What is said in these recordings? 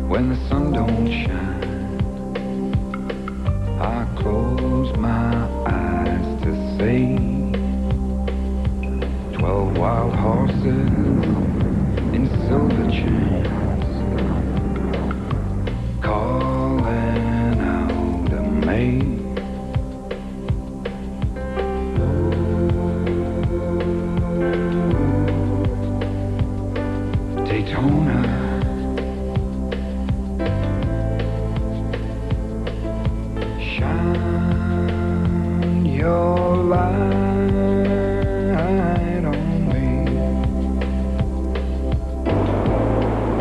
when the sun don't shine. I close my eyes to see 12 wild horses in silver chains calling out to me. Daytona, shine your light on me.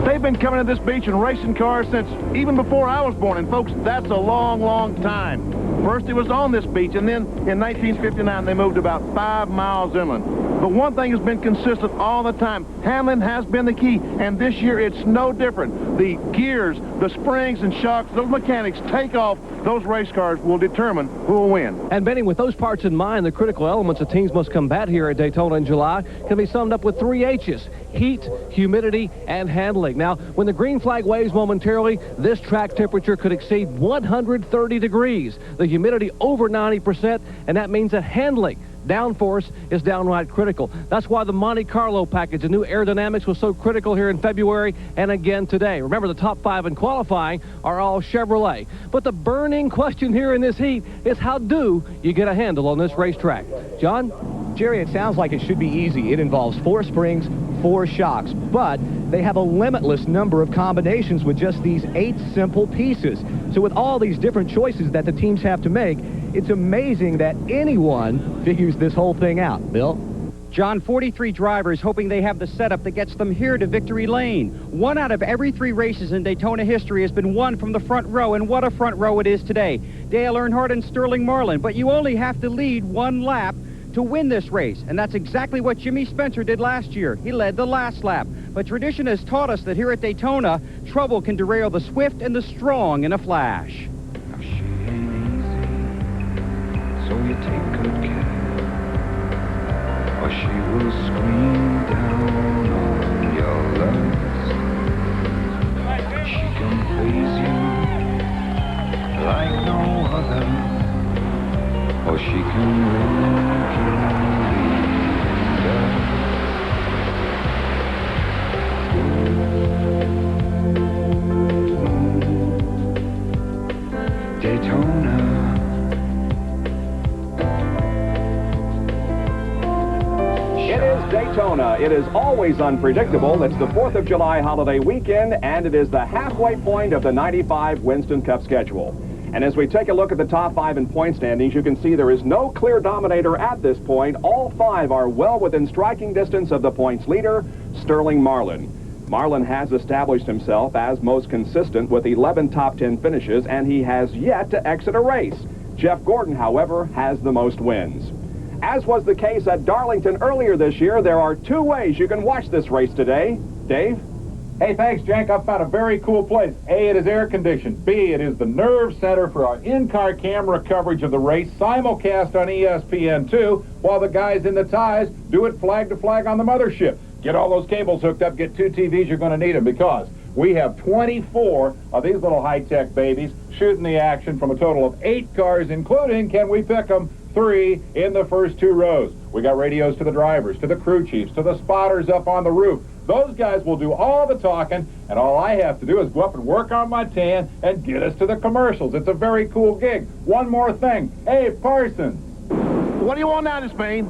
They've been coming to this beach and racing cars since even before I was born, and folks, that's a long, long time. First it was on this beach, and then in 1959 they moved about 5 miles inland. But one thing has been consistent all the time. Handling has been the key, and this year it's no different. The gears, the springs and shocks, those mechanics take off, those race cars will determine who will win. And Benny, with those parts in mind, the critical elements that teams must combat here at Daytona in July can be summed up with 3 H's: heat, humidity, and handling. Now, when the green flag waves momentarily, this track temperature could exceed 130 degrees. The humidity over 90%, and that means that handling, downforce, is downright critical. That's why the Monte Carlo package and new aerodynamics was so critical here in February and again today. Remember, the top 5 in qualifying are all Chevrolet. But the burning question here in this heat is, how do you get a handle on this racetrack? John? Jerry, it sounds like it should be easy. It involves 4 springs, 4 shocks, but they have a limitless number of combinations with just these 8 simple pieces. So with all these different choices that the teams have to make, it's amazing that anyone figures this whole thing out. Bill? John, 43 drivers hoping they have the setup that gets them here to victory lane. 1 out of every 3 races in Daytona history has been won from the front row, and what a front row it is today. Dale Earnhardt and Sterling Marlin, but you only have to lead 1 lap to win this race, and that's exactly what Jimmy Spencer did last year. He led the last lap. But tradition has taught us that here at Daytona, trouble can derail the swift and the strong in a flash. Now she ain't easy, so you take good care, or she will scream down on your lust. She can please you like no other, or she can make you leave Daytona. It is Daytona. It is always unpredictable. It's the 4th of July holiday weekend, and it is the halfway point of the 95 Winston Cup schedule. And as we take a look at the top 5 in point standings, you can see there is no clear dominator at this point. All 5 are well within striking distance of the points leader, Sterling Marlin. Marlin has established himself as most consistent with 11 top 10 finishes, and he has yet to exit a race. Jeff Gordon, however, has the most wins. As was the case at Darlington earlier this year, there are 2 ways you can watch this race today. Dave? Hey, thanks, Jack. I've found a very cool place. A, it is air-conditioned. B, it is the nerve center for our in-car camera coverage of the race, simulcast on ESPN2, while the guys in the ties do it flag to flag on the mothership. Get all those cables hooked up, get 2 TVs, you're going to need them, because we have 24 of these little high-tech babies shooting the action from a total of 8 cars, including, can we pick them, 3 in the first 2 rows. We got radios to the drivers, to the crew chiefs, to the spotters up on the roof. Those guys will do all the talking, and all I have to do is go up and work on my tan and get us to the commercials. It's a very cool gig. One more thing. Hey, Parsons. What do you want now, Spain?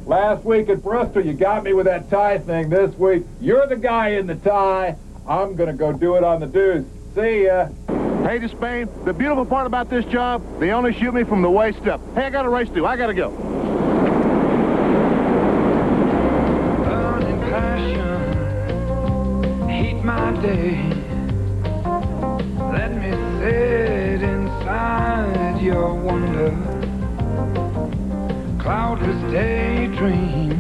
Last week at Bristol, you got me with that tie thing. This week, you're the guy in the tie. I'm going to go do it on the dues. See ya. Hey, Despain, the beautiful part about this job, they only shoot me from the waist up. Hey, I got a race to do. I got to go. Burning passion, heat my day. Let me sit inside your wonder. Cloudless daydream,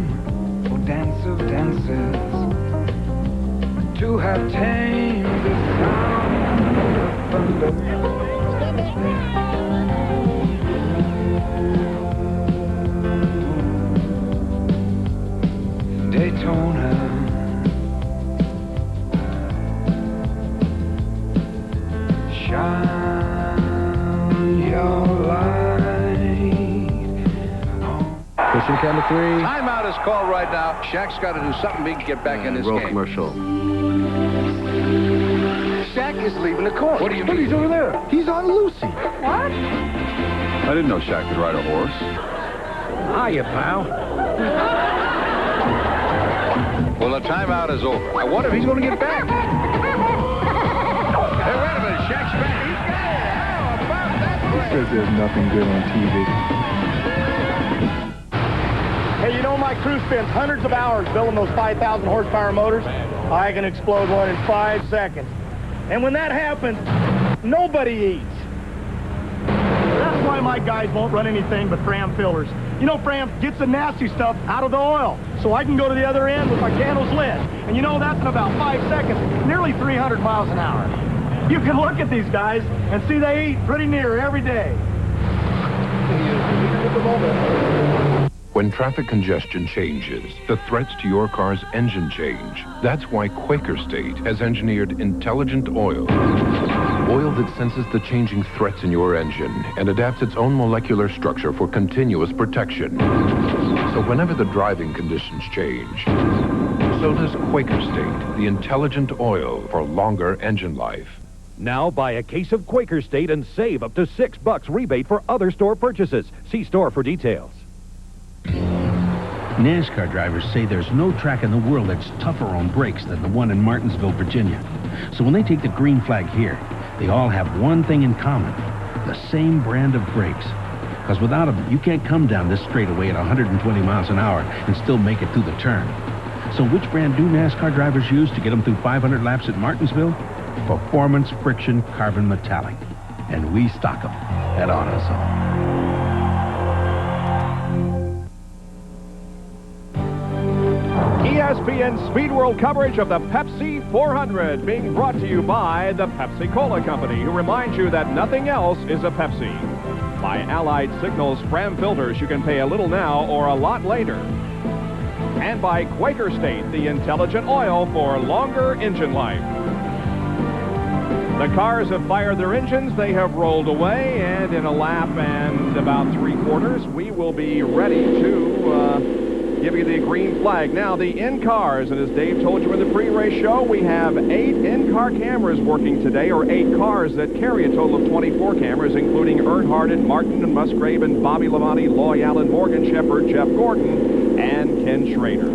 oh dance of dances, to have tamed the sound of thunder. Daytona, shine your light. Pushing camera 3. Timeout is called right now. Shaq's got to do something big to get back in this roll game. commercial. Shaq is leaving the course. What do you mean? He's over there. He's on Lucy. What? I didn't know Shaq could ride a horse. Hiya, pal. Well, the timeout is over. I wonder if he's going to get back. Hey, wait a minute. Shaq's back. He's got it. How about that play? Says there's nothing good on TV. Hey, you know my crew spends hundreds of hours building those 5,000 horsepower motors. I can explode one in 5 seconds. And when that happens, nobody eats. That's why my guys won't run anything but Fram fillers. You know, Fram gets the nasty stuff out of the oil, so I can go to the other end with my candles lit. And you know, that's in about 5 seconds, nearly 300 miles an hour. You can look at these guys and see they eat pretty near every day. When traffic congestion changes, the threats to your car's engine change. That's why Quaker State has engineered intelligent oil. Oil that senses the changing threats in your engine and adapts its own molecular structure for continuous protection. So whenever the driving conditions change, so does Quaker State, the intelligent oil for longer engine life. Now buy a case of Quaker State and save up to $6 rebate for other store purchases. See store for details. NASCAR drivers say there's no track in the world that's tougher on brakes than the one in Martinsville, Virginia. So when they take the green flag here, they all have one thing in common, the same brand of brakes. Because without them, you can't come down this straightaway at 120 miles an hour and still make it through the turn. So which brand do NASCAR drivers use to get them through 500 laps at Martinsville? Performance Friction Carbon Metallic. And we stock them at AutoZone. ESPN Speed World coverage of the Pepsi 400 being brought to you by the Pepsi-Cola Company, who reminds you that nothing else is a Pepsi. By Allied Signals Fram filters, you can pay a little now or a lot later. And by Quaker State, the intelligent oil for longer engine life. The cars have fired their engines, they have rolled away, and in a lap and about 3/4, we will be ready to give you the green flag. Now, the in-cars, and as Dave told you in the pre-race show, we have 8 in-car cameras working today, or 8 cars that carry a total of 24 cameras, including Earnhardt and Martin and Musgrave and Bobby Labonte, Loy Allen, Morgan Shepherd, Jeff Gordon, and Ken Schrader.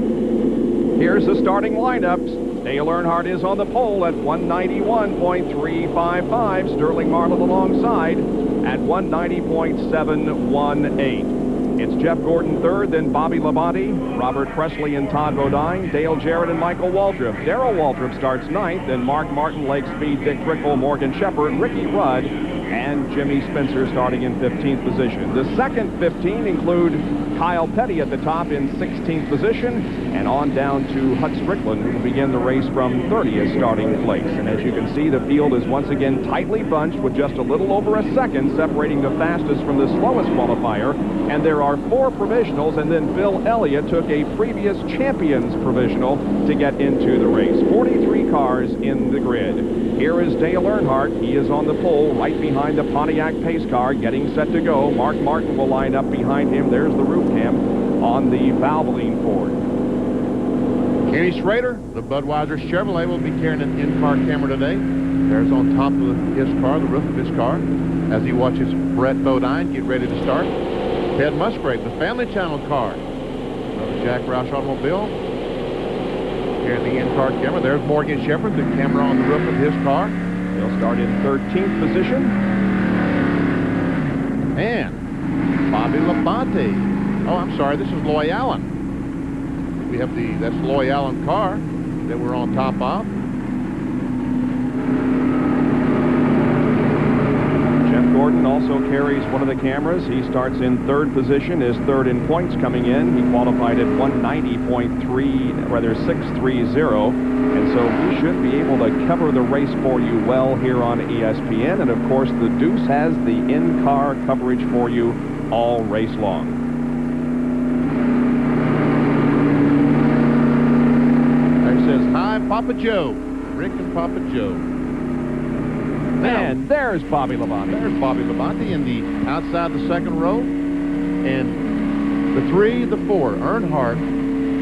Here's the starting lineups. Dale Earnhardt is on the pole at 191.355. Sterling Marlin alongside at 190.718. It's Jeff Gordon third, then Bobby Labonte, Robert Presley and Todd Bodine, Dale Jarrett and Michael Waltrip. Darrell Waltrip starts 9th, then Mark Martin, Lake Speed, Dick Trickle, Morgan Shepherd, Ricky Rudd, and Jimmy Spencer starting in 15th position. The second 15 include Kyle Petty at the top in 16th position, and on down to Hut Strickland, who will begin the race from 30th starting place. And as you can see, the field is once again tightly bunched with just a little over a second separating the fastest from the slowest qualifier. And there are 4 provisionals, and then Phil Elliott took a previous champion's provisional to get into the race. 43 cars in the grid. Here is Dale Earnhardt. He is on the pole right behind the Pontiac pace car, getting set to go. Mark Martin will line up behind him. There's the roof cam on the Valvoline Ford. Kenny Schrader, the Budweiser Chevrolet, will be carrying an in-car camera today. There's on top of his car, the roof of his car, as he watches Brett Bodine get ready to start. Ted Musgrave, the Family Channel car. Another Jack Roush automobile. Here in the in-car camera, there's Morgan Shepherd, the camera on the roof of his car. He'll start in 13th position. And Bobby Labonte. Oh, I'm sorry, this is Loy Allen. We have that's Loy Allen car that we're on top of. Gordon also carries one of the cameras. He starts in 3rd position, is 3rd in points coming in. He qualified at 630, and so we should be able to cover the race for you well here on ESPN. And of course, the Deuce has the in-car coverage for you all race long. There says, "Hi, Papa Joe." Rick and Papa Joe. And there's Bobby Labonte. There's Bobby Labonte in the outside the second row. And the 3, the 4, Earnhardt,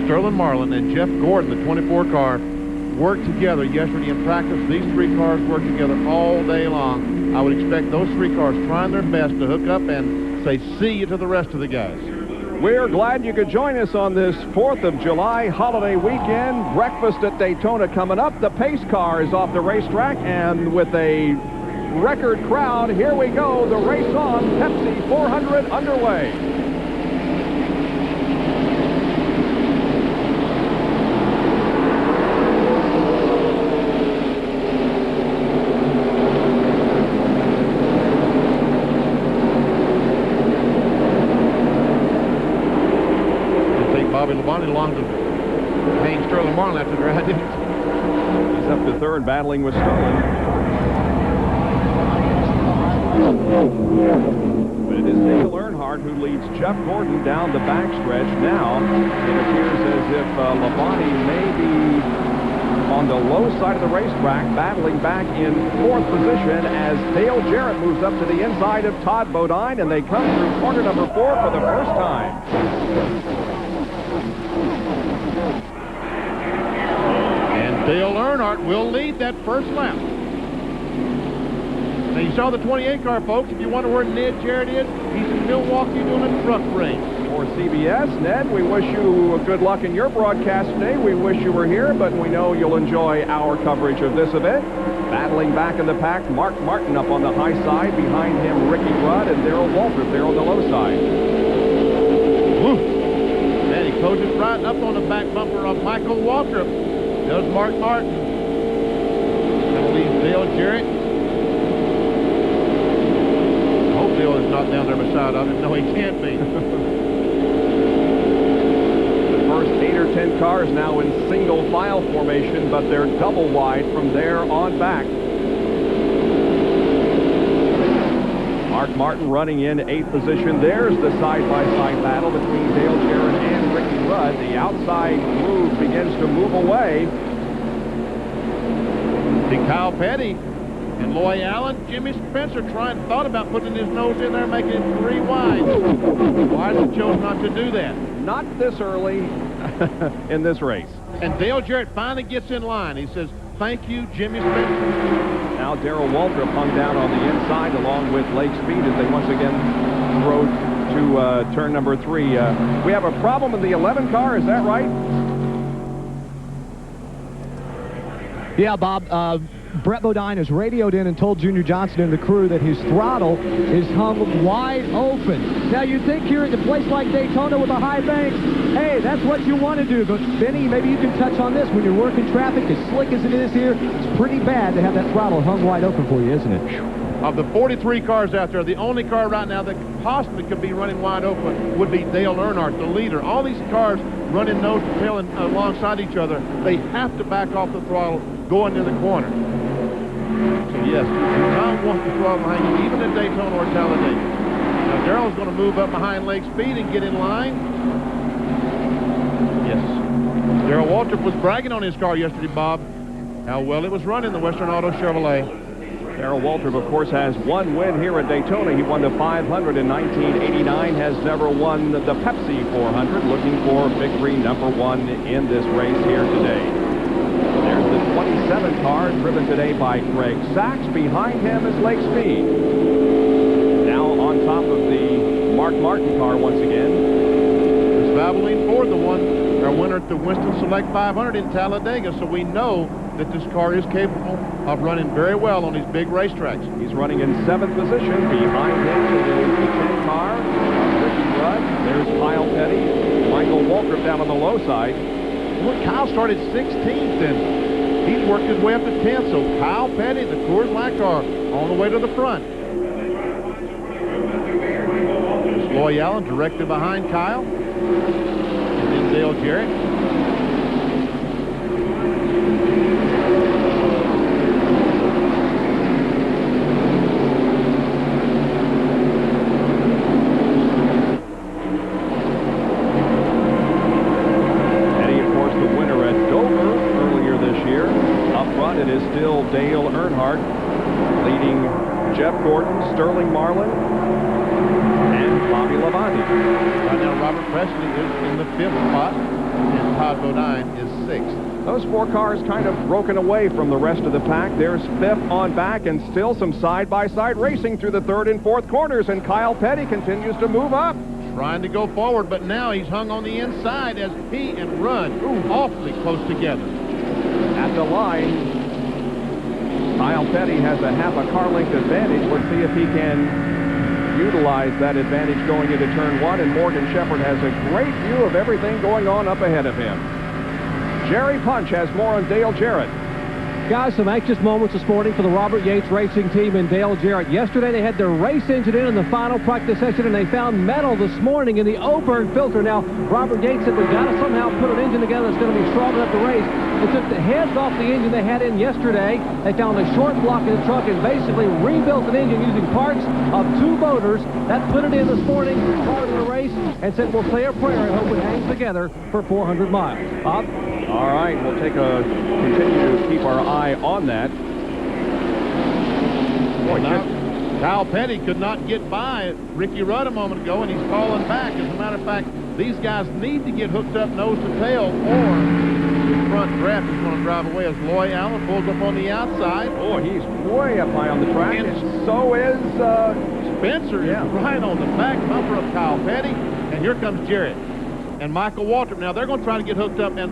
Sterling Marlin, and Jeff Gordon, the 24 car, worked together yesterday in practice. These 3 cars worked together all day long. I would expect those 3 cars trying their best to hook up and say see you to the rest of the guys. We're glad you could join us on this 4th of July holiday weekend. Breakfast at Daytona coming up. The pace car is off the racetrack, and with a record crowd, here we go. The race on. Pepsi 400 underway. Bobby Labonte along to hang Sterling Marlin after the ride. He's up to third, battling with Sterling. But it is Dale Earnhardt who leads Jeff Gordon down the backstretch. Now it appears as if Labonte may be on the low side of the racetrack, battling back in 4th position as Dale Jarrett moves up to the inside of Todd Bodine, and they come through corner number 4 for the first time. Dale Earnhardt will lead that first lap. Now, you saw the 28 car, folks. If you wonder where Ned Jarrett is, he's in Milwaukee doing a truck race. For CBS, Ned, we wish you good luck in your broadcast today. We wish you were here, but we know you'll enjoy our coverage of this event. Battling back in the pack, Mark Martin up on the high side. Behind him, Ricky Rudd and Darrell Waltrip there on the low side. Woo. And he closes right up on the back bumper of Michael Waltrip. Does Mark Martin. That'll leave Dale Jarrett. I hope Dale is not down there beside of him. No, he can't be. The first 8 or 10 cars now in single file formation, but they're double wide from there on back. Mark Martin running in 8th position. There's the side-by-side battle between Dale Jarrett and Ricky Rudd. The outside groove begins to move away. See Kyle Petty and Loy Allen. Jimmy Spencer thought about putting his nose in there, making it 3 wide. Why has he chosen not to do that? Not this early in this race. And Dale Jarrett finally gets in line. He says, thank you, Jimmy Spencer. Now Darrell Waltrip hung down on the inside along with Lake Speed as they once again rode to turn number 3. We have a problem in the 11 car, is that right? Yeah, Bob. Brett Bodine has radioed in and told Junior Johnson and the crew that his throttle is hung wide open. Now, you'd think here at a place like Daytona with a high bank, hey, that's what you want to do. But, Benny, maybe you can touch on this. When you're working traffic, as slick as it is here, it's pretty bad to have that throttle hung wide open for you, isn't it? Of the 43 cars out there, the only car right now that possibly could be running wide open would be Dale Earnhardt, the leader. All these cars running nose to tail and alongside each other, they have to back off the throttle going to the corner. So yes, you do not want the throttle hanging, even at Daytona or Talladega. Now Darrell's going to move up behind Lake Speed and get in line. Yes. Darrell Waltrip was bragging on his car yesterday, Bob, how well it was running, the Western Auto Chevrolet. Darrell Waltrip, of course, has one win here at Daytona. He won the 500 in 1989, has never won the Pepsi 400, looking for victory number 1 in this race here today. There's the 27 car driven today by Greg Sachs. Behind him is Lake Speed. Now on top of the Mark Martin car once again. It's Valvoline Ford, the one, our winner at the Winston Select 500 in Talladega, so we know that this car is capable of running very well on these big racetracks. He's running in 7th position. Behind him is the 10 car, Ricky Rudd. There's Kyle Petty, Michael Waltrip down on the low side. Look, Kyle started 16th, and he's worked his way up to 10th. So Kyle Petty, the Coors Light car, on the way to the front. There's Loy Allen directly behind Kyle. And then Dale Jarrett. It is still still Dale Earnhardt leading Jeff Gordon, Sterling Marlin, and Bobby Labonte. Right now, Robert Presley is in the 5th spot, and Todd Bodine is 6th. Those 4 cars kind of broken away from the rest of the pack. There's fifth on back, and still some side-by-side racing through the 3rd and 4th corners, and Kyle Petty continues to move up. Trying to go forward, but now he's hung on the inside as he and Run awfully close together. At the line, Kyle Petty has a half a car length advantage. Let's see if he can utilize that advantage going into turn 1, and Morgan Shepherd has a great view of everything going on up ahead of him. Jerry Punch has more on Dale Jarrett. Guys, some anxious moments this morning for the Robert Yates Racing Team and Dale Jarrett. Yesterday, they had their race engine in the final practice session, and they found metal this morning in the O-burn filter. Now, Robert Yates said, we've got to somehow put an engine together that's going to be strong enough to race. They took the heads off the engine they had in yesterday. They found a short block in the truck and basically rebuilt an engine using parts of 2 motors. That put it in this morning prior to the race and said, we'll say a prayer and hope it hangs together for 400 miles. Bob? All right, we'll continue to keep our eye on that. Boy, Kyle Petty could not get by Ricky Rudd a moment ago, and he's falling back. As a matter of fact, these guys need to get hooked up nose to tail, or the front draft is going to drive away as Loy Allen pulls up on the outside. Oh, he's way up high on the track, and so is Spencer. Is right on the back bumper of Kyle Petty, and here comes Jarrett and Michael Waltrip. Now they're going to try to get hooked up and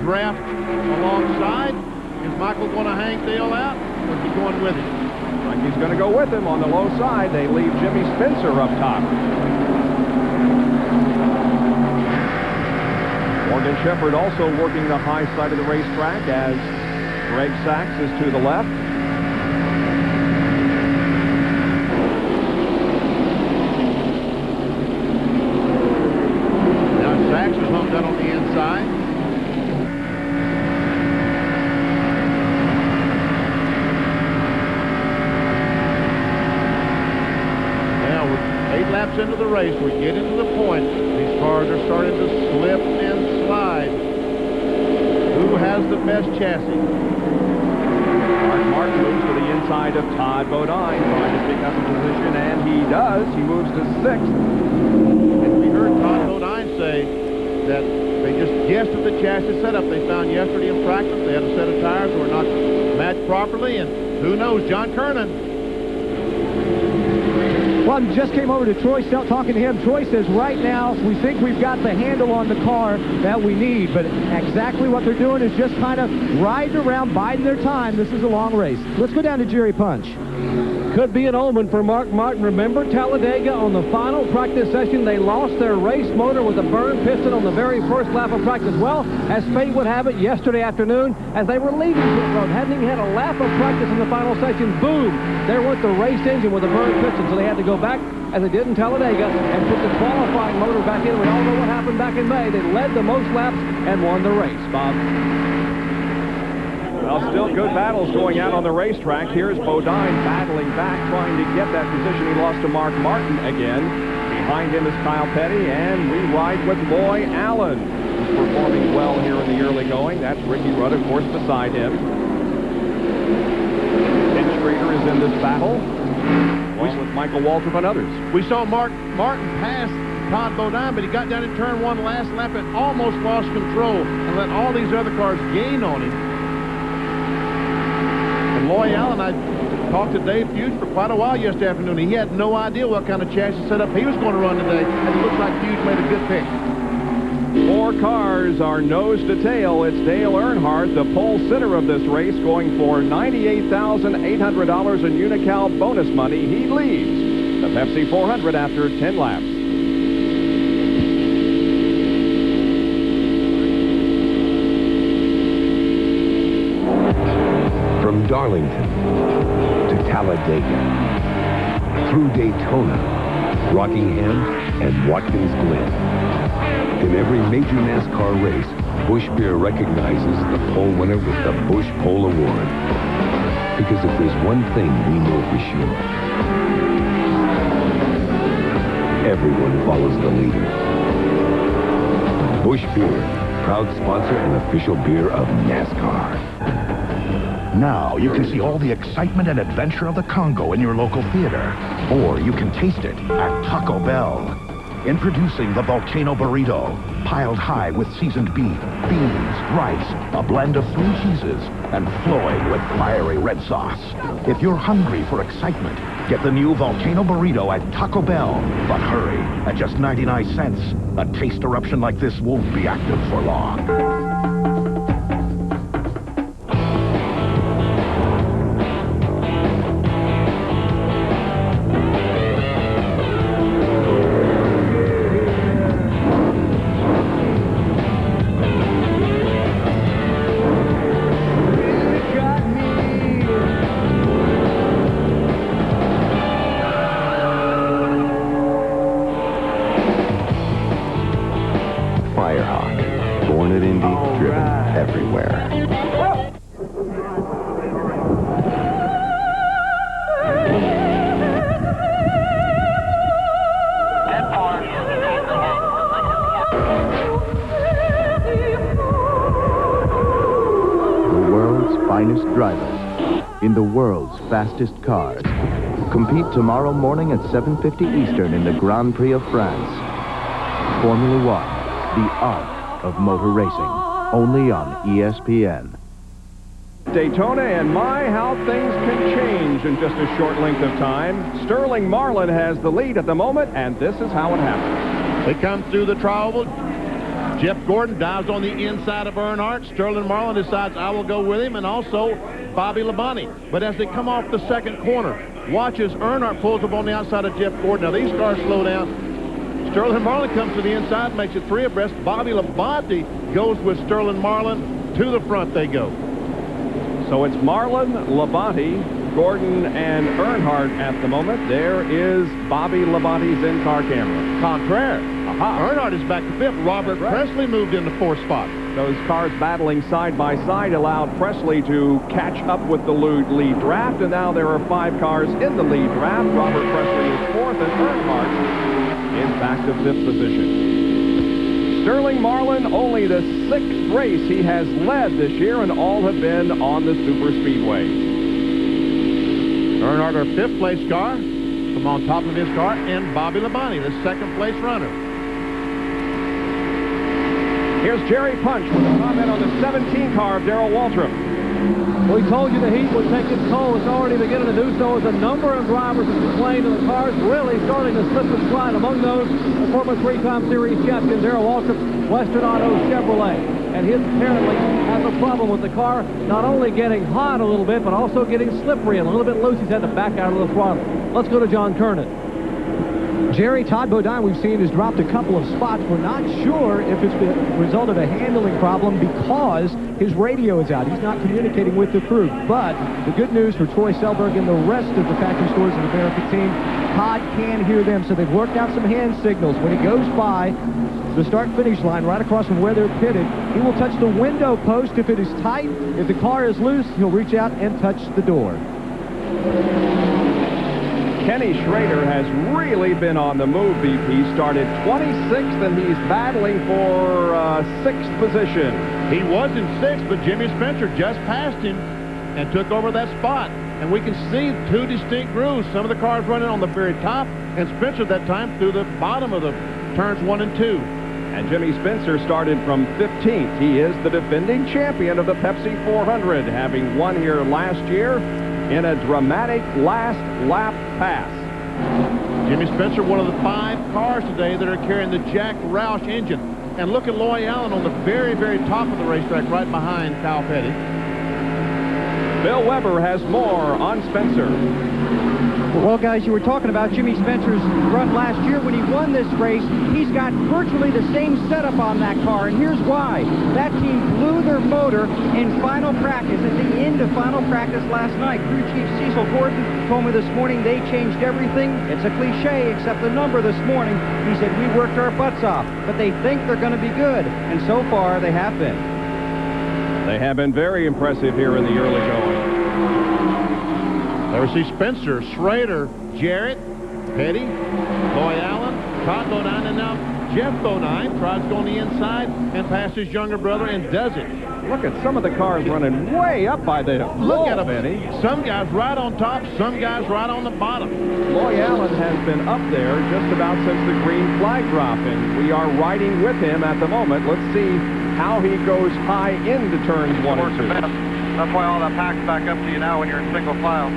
draft alongside. Is Michael going to hang Dale out, or is he going with him? Like he's going to go with him on the low side. They leave Jimmy Spencer up top. Morgan Shepherd also working the high side of the racetrack as Greg Sachs is to the left. Now Sachs is hung out on the inside. Laps into the race, we get into the point. These cars are starting to slip and slide. Who has the best chassis? Mark Martin moves to the inside of Todd Bodine, trying to pick up a position, and he does. He moves to 6th. And we heard Todd Bodine say that they just guessed at the chassis setup they found yesterday in practice. They had a set of tires that were not matched properly, and who knows, John Kernan. Well, I just came over to Troy, talking to him. Troy says right now we think we've got the handle on the car that we need, but exactly what they're doing is just kind of riding around, biding their time. This is a long race. Let's go down to Jerry Punch. Could be an omen for Mark Martin. Remember Talladega on the final practice session, they lost their race motor with a burn piston on the very first lap of practice. Well, as fate would have it, yesterday afternoon, as they were leaving pit road, hadn't even had a lap of practice in the final section, boom, there went the race engine with a burn piston. So they had to go back, as they did in Talladega, and put the qualifying motor back in. We all know what happened back in May. They led the most laps and won the race. Bob? Well, still good battles going out on the racetrack. Here's Bodine battling back, trying to get that position. He lost to Mark Martin again. Behind him is Kyle Petty, and we ride with Loy Allen, who's performing well here in the early going. That's Ricky Rudd, of course, beside him. Ken Schrader is in this battle, along with Michael Waltrip and others. We saw Martin pass Todd Bodine, but he got down in turn 1 last lap and almost lost control and let all these other cars gain on him. And Loy Allen, I talked to Dave Hughes for quite a while yesterday afternoon. He had no idea what kind of chassis setup he was going to run today, and it looks like Hughes made a good pick. 4 cars are nose to tail. It's Dale Earnhardt, the pole sitter of this race, going for $98,800 in Unocal bonus money. He leads the Pepsi 400 after 10 laps. From Darlington to Talladega, through Daytona, Rockingham, and Watkins Glen. In every major NASCAR race, Busch Beer recognizes the pole winner with the Busch Pole Award. Because if there's one thing we know for sure, everyone follows the leader. Busch Beer, proud sponsor and official beer of NASCAR. Now you can see all the excitement and adventure of the Congo in your local theater. Or you can taste it at Taco Bell. Introducing the Volcano Burrito, piled high with seasoned beef, beans, rice, a blend of 3 cheeses, and flowing with fiery red sauce. If you're hungry for excitement, get the new Volcano Burrito at Taco Bell. But hurry, at just 99 cents, a taste eruption like this won't be active for long. In the world's fastest cars. Compete tomorrow morning at 7:50 Eastern in the Grand Prix of France. Formula One, the art of motor racing. Only on ESPN. Daytona, and my, how things can change in just a short length of time. Sterling Marlin has the lead at the moment, and this is how it happens. They come through the tri-oval. Jeff Gordon dives on the inside of Earnhardt. Sterling Marlin decides I will go with him, and also Bobby Labonte. But as they come off the second corner, watch as Earnhardt pulls up on the outside of Jeff Gordon. Now these cars slow down. Sterling Marlin comes to the inside, makes it 3 abreast. Bobby Labonte goes with Sterling Marlin. To the front they go. So it's Marlin, Labonte, Gordon, and Earnhardt at the moment. There is Bobby Labonte's in-car camera. Contraire. Earnhardt is back to 5th. Robert Presley moved into 4th spot. Those cars battling side by side allowed Presley to catch up with the lead draft, and now there are 5 cars in the lead draft. Robert Presley is 4th, and Earnhardt is back to 5th position. Sterling Marlin, only the 6th race he has led this year, and all have been on the super speedways. Earnhardt, our 5th place car, from on top of his car, and Bobby Labonte, the 2nd place runner. Here's Jerry Punch with a comment on the 17 car of Darrell Waltrip. We told you the heat would take its toll. It's already beginning to do so as a number of drivers have complained, and the car's really starting to slip and slide. Among those, the former 3-time series champion Darrell Waltrip, Western Auto Chevrolet. And he apparently has a problem with the car not only getting hot a little bit, but also getting slippery and a little bit loose. He's had to back out of the throttle. Let's go to John Kernan. Jerry, Todd Bodine, we've seen, has dropped a couple of spots. We're not sure if it's the result of a handling problem because his radio is out. He's not communicating with the crew. But the good news for Troy Selberg and the rest of the factory stores and America team, Todd can hear them. So they've worked out some hand signals. When he goes by the start-finish line right across from where they're pitted, he will touch the window post if it is tight. If the car is loose, he'll reach out and touch the door. Kenny Schrader has really been on the move, BP. He started 26th, and he's battling for 6th position. He was in 6th, but Jimmy Spencer just passed him and took over that spot. And we can see 2 distinct grooves. Some of the cars running on the very top, and Spencer that time through the bottom of the turns 1 and 2. And Jimmy Spencer started from 15th. He is the defending champion of the Pepsi 400, having won here last year in a dramatic last lap pass. Jimmy Spencer, one of the 5 cars today that are carrying the Jack Roush engine. And look at Loy Allen on the very, very top of the racetrack right behind Kyle Petty. Bill Weber has more on Spencer. Well, guys, you were talking about Jimmy Spencer's run last year when he won this race. He's got virtually the same setup on that car, and here's why. That team blew their motor in final practice, at the end of final practice last night. Crew Chief Cecil Gordon told me this morning they changed everything. It's a cliche, except the number this morning. He said, we worked our butts off, but they think they're going to be good, and so far they have been. They have been very impressive here in the early going. There we see Spencer, Schrader, Jarrett, Petty, Loy Allen, Todd Bodine, and now Jeff Bodine tries to go on the inside and pass his younger brother and does it. Look at some of the cars running way up by the Look at them, Benny. Some guys right on top, some guys right on the bottom. Loy Allen has been up there just about since the green flag drop, and we are riding with him at the moment. Let's see how he goes high into turns 1 and 2. That's why all that packs back up to you now when you're in single file.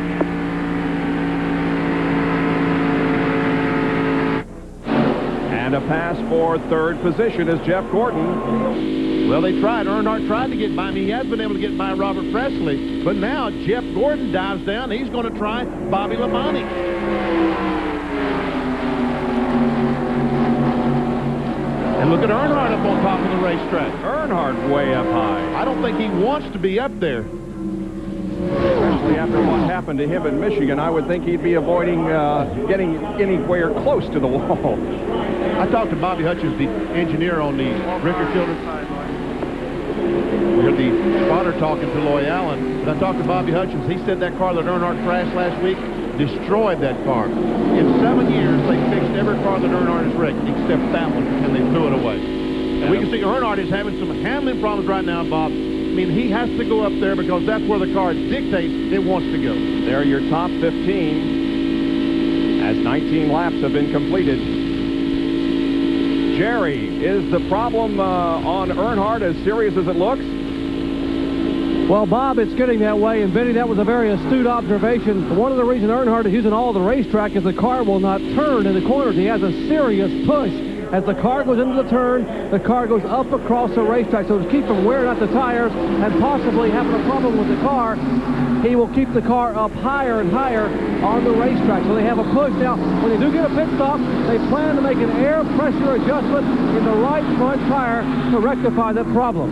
And a pass for third position is Jeff Gordon. Well, they tried. Earnhardt tried to get by me. He has been able to get by Robert Presley. But now Jeff Gordon dives down. He's going to try Bobby Labonte. And look at Earnhardt up on top of the racetrack. Earnhardt way up high. I don't think he wants to be up there. Especially after what happened to him in Michigan, I would think he'd be avoiding getting anywhere close to the wall. I talked to Bobby Hutchins, the engineer on the Rickard Children's. We heard the spotter talking to Loy Allen. But I talked to Bobby Hutchins. He said that car that Earnhardt crashed last week destroyed that car. In 7 years, they fixed every car that Earnhardt has wrecked except that one, and they threw it away. And we can see Earnhardt is having some handling problems right now, Bob. I mean, he has to go up there because that's where the car dictates it wants to go. There are your top 15 as 19 laps have been completed. Jerry, is the problem on Earnhardt as serious as it looks? Well, Bob, it's getting that way, and Benny, that was a very astute observation. One of the reasons Earnhardt is using all the racetrack is the car will not turn in the corners. He has a serious push. As the car goes into the turn, the car goes up across the racetrack. So to keep from wearing out the tires and possibly having a problem with the car, he will keep the car up higher and higher on the racetrack. So they have a push. Now, when they do get a pit stop, they plan to make an air pressure adjustment in the right front tire to rectify that problem.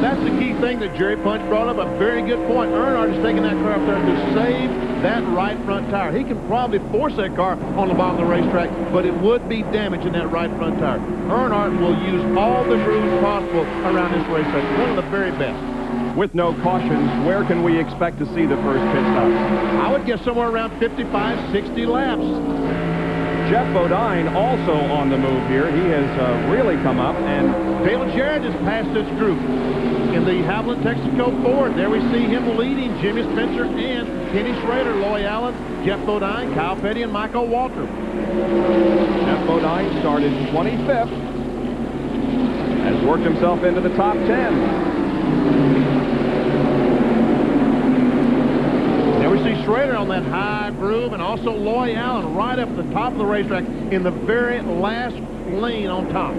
That's the key thing that Jerry Punch brought up, a very good point. Earnhardt is taking that car up there to save that right front tire. He can probably force that car on the bottom of the racetrack, but it would be damaging that right front tire. Earnhardt will use all the grooves possible around this racetrack. One of the very best. With no cautions, where can we expect to see the first pit stop? I would guess somewhere around 55, 60 laps. Jeff Bodine also on the move here. He has really come up, and Dale Jarrett has passed this group in the Haviland Texaco Ford. There we see him leading Jimmy Spencer and Kenny Schrader, Loy Allen, Jeff Bodine, Kyle Petty, and Michael Waltrip. Jeff Bodine started 25th, has worked himself into the top 10. There we see Schrader on that high groove, and also Loy Allen right up at the top of the racetrack in the very last lane on top.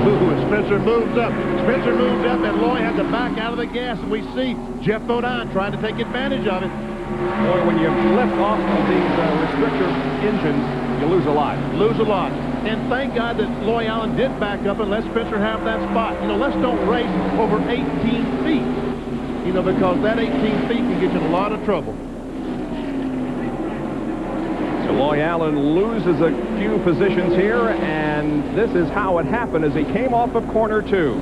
Ooh, Spencer moves up. Spencer moves up, and Loy has to back out of the gas, and we see Jeff Bodine trying to take advantage of it. Boy, when you lift off of these restrictor engines, you lose a lot. Lose a lot. And thank God that Loy Allen did back up and let Spencer have that spot. You know, let's don't race over 18 feet. You know, because that 18 feet can get you in a lot of trouble. So Loy Allen loses a few positions here, and this is how it happened as he came off of corner 2.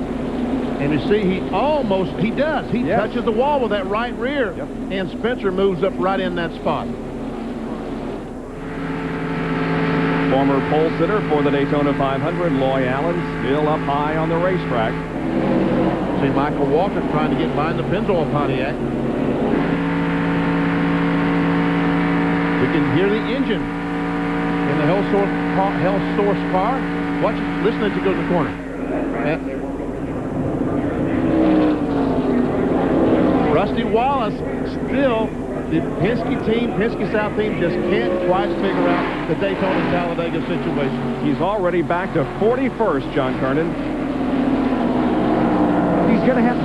And you see, he does. He touches the wall with that right rear, and Spencer moves up right in that spot. Former pole sitter for the Daytona 500, Loy Allen, still up high on the racetrack. See Michael Walker trying to get behind the Pennzoil Pontiac. We can hear the engine in the Hell Source car. Watch it. Listen as he goes to the corner. Rusty Wallace still, the Penske team, Penske South team, just can't quite figure out the Daytona-Talladega situation. He's already back to 41st, John Kernan. He's going to have...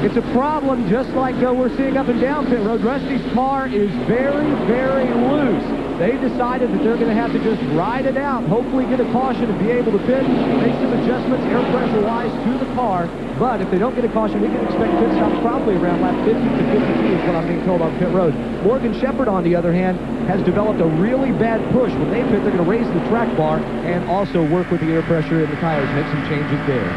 It's a problem just like we're seeing up and down pit road. Rusty's car is very, very loose. They decided that they're going to have to just ride it out, hopefully get a caution and be able to pit, make some adjustments air pressure-wise to the car. But if they don't get a caution, we can expect pit stops probably around lap 50 to 52 is what I'm being told on pit road. Morgan Shepherd, on the other hand, has developed a really bad push. When they pit, they're going to raise the track bar and also work with the air pressure in the tires, make some changes there.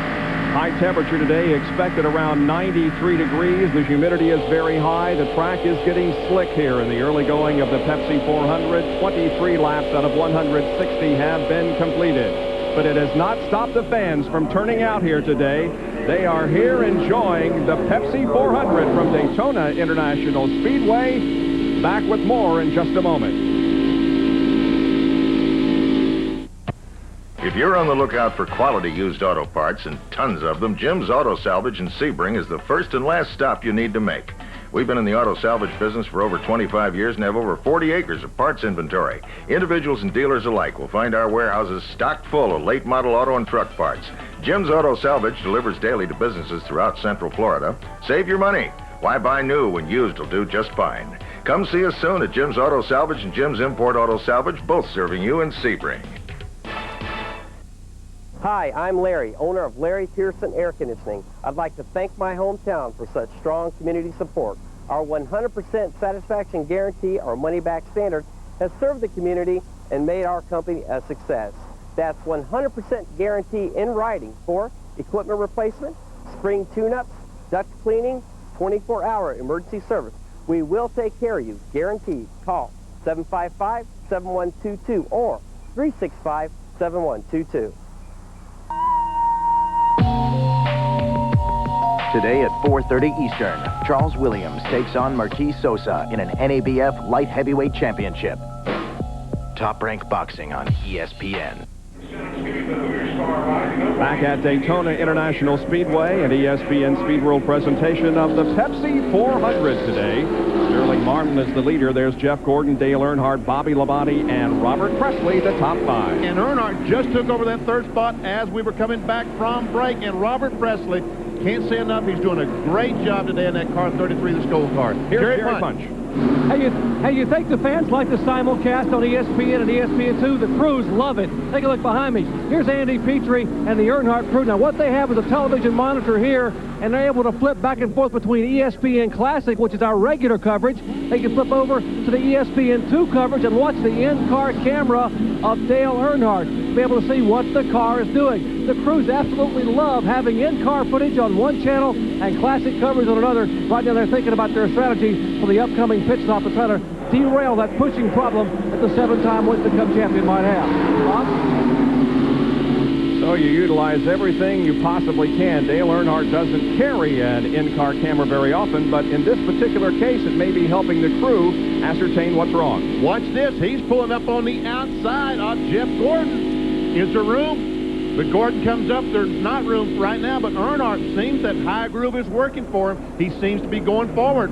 High temperature today expected around 93 degrees. The humidity is very high. The track is getting slick here in the early going of the Pepsi 400. 23 laps out of 160 have been completed. But it has not stopped the fans from turning out here today. They are here enjoying the Pepsi 400 from Daytona International Speedway. Back with more in just a moment. If you're on the lookout for quality used auto parts and tons of them, Jim's Auto Salvage in Sebring is the first and last stop you need to make. We've been in the auto salvage business for over 25 years and have over 40 acres of parts inventory. Individuals and dealers alike will find our warehouses stocked full of late model auto and truck parts. Jim's Auto Salvage delivers daily to businesses throughout Central Florida. Save your money. Why buy new when used will do just fine? Come see us soon at Jim's Auto Salvage and Jim's Import Auto Salvage, both serving you in Sebring. Hi, I'm Larry, owner of Larry Pearson Air Conditioning. I'd like to thank my hometown for such strong community support. Our 100% satisfaction guarantee, or money-back standard, has served the community and made our company a success. That's 100% guarantee in writing for equipment replacement, spring tune-ups, duct cleaning, 24-hour emergency service. We will take care of you, guaranteed. Call 755-7122 or 365-7122. Today at 4:30 Eastern, Charles Williams takes on Marquis Sosa in an NABF Light Heavyweight Championship. Top Rank Boxing on ESPN. Back at Daytona International Speedway, an ESPN Speed World presentation of the Pepsi 400 today. Sterling Martin is the leader. There's Jeff Gordon, Dale Earnhardt, Bobby Labonte, and Robert Presley, the top five. And Earnhardt just took over that third spot as we were coming back from break. And Robert Presley, can't say enough, he's doing a great job today in that car 33, the Skoll car. Here's Jerry Punch. Hey, you think the fans like the simulcast on ESPN and ESPN2? The crews love it. Take a look behind me. Here's Andy Petrie and the Earnhardt crew. Now, what they have is a television monitor here, and they're able to flip back and forth between ESPN Classic, which is our regular coverage. They can flip over to the ESPN2 coverage and watch the in-car camera of Dale Earnhardt to be able to see what the car is doing. The crews absolutely love having in-car footage on one channel and classic coverage on another. Right now, they're thinking about their strategy for the upcoming pit stop to try to derail that pushing problem that the 7-time Winston Cup champion might have. Bob? So you utilize everything you possibly can. Dale Earnhardt doesn't carry an in-car camera very often, but in this particular case, it may be helping the crew ascertain what's wrong. Watch this. He's pulling up on the outside of Jeff Gordon. Is there room? But Gordon comes up. There's not room right now, but Earnhardt seems that high groove is working for him. He seems to be going forward.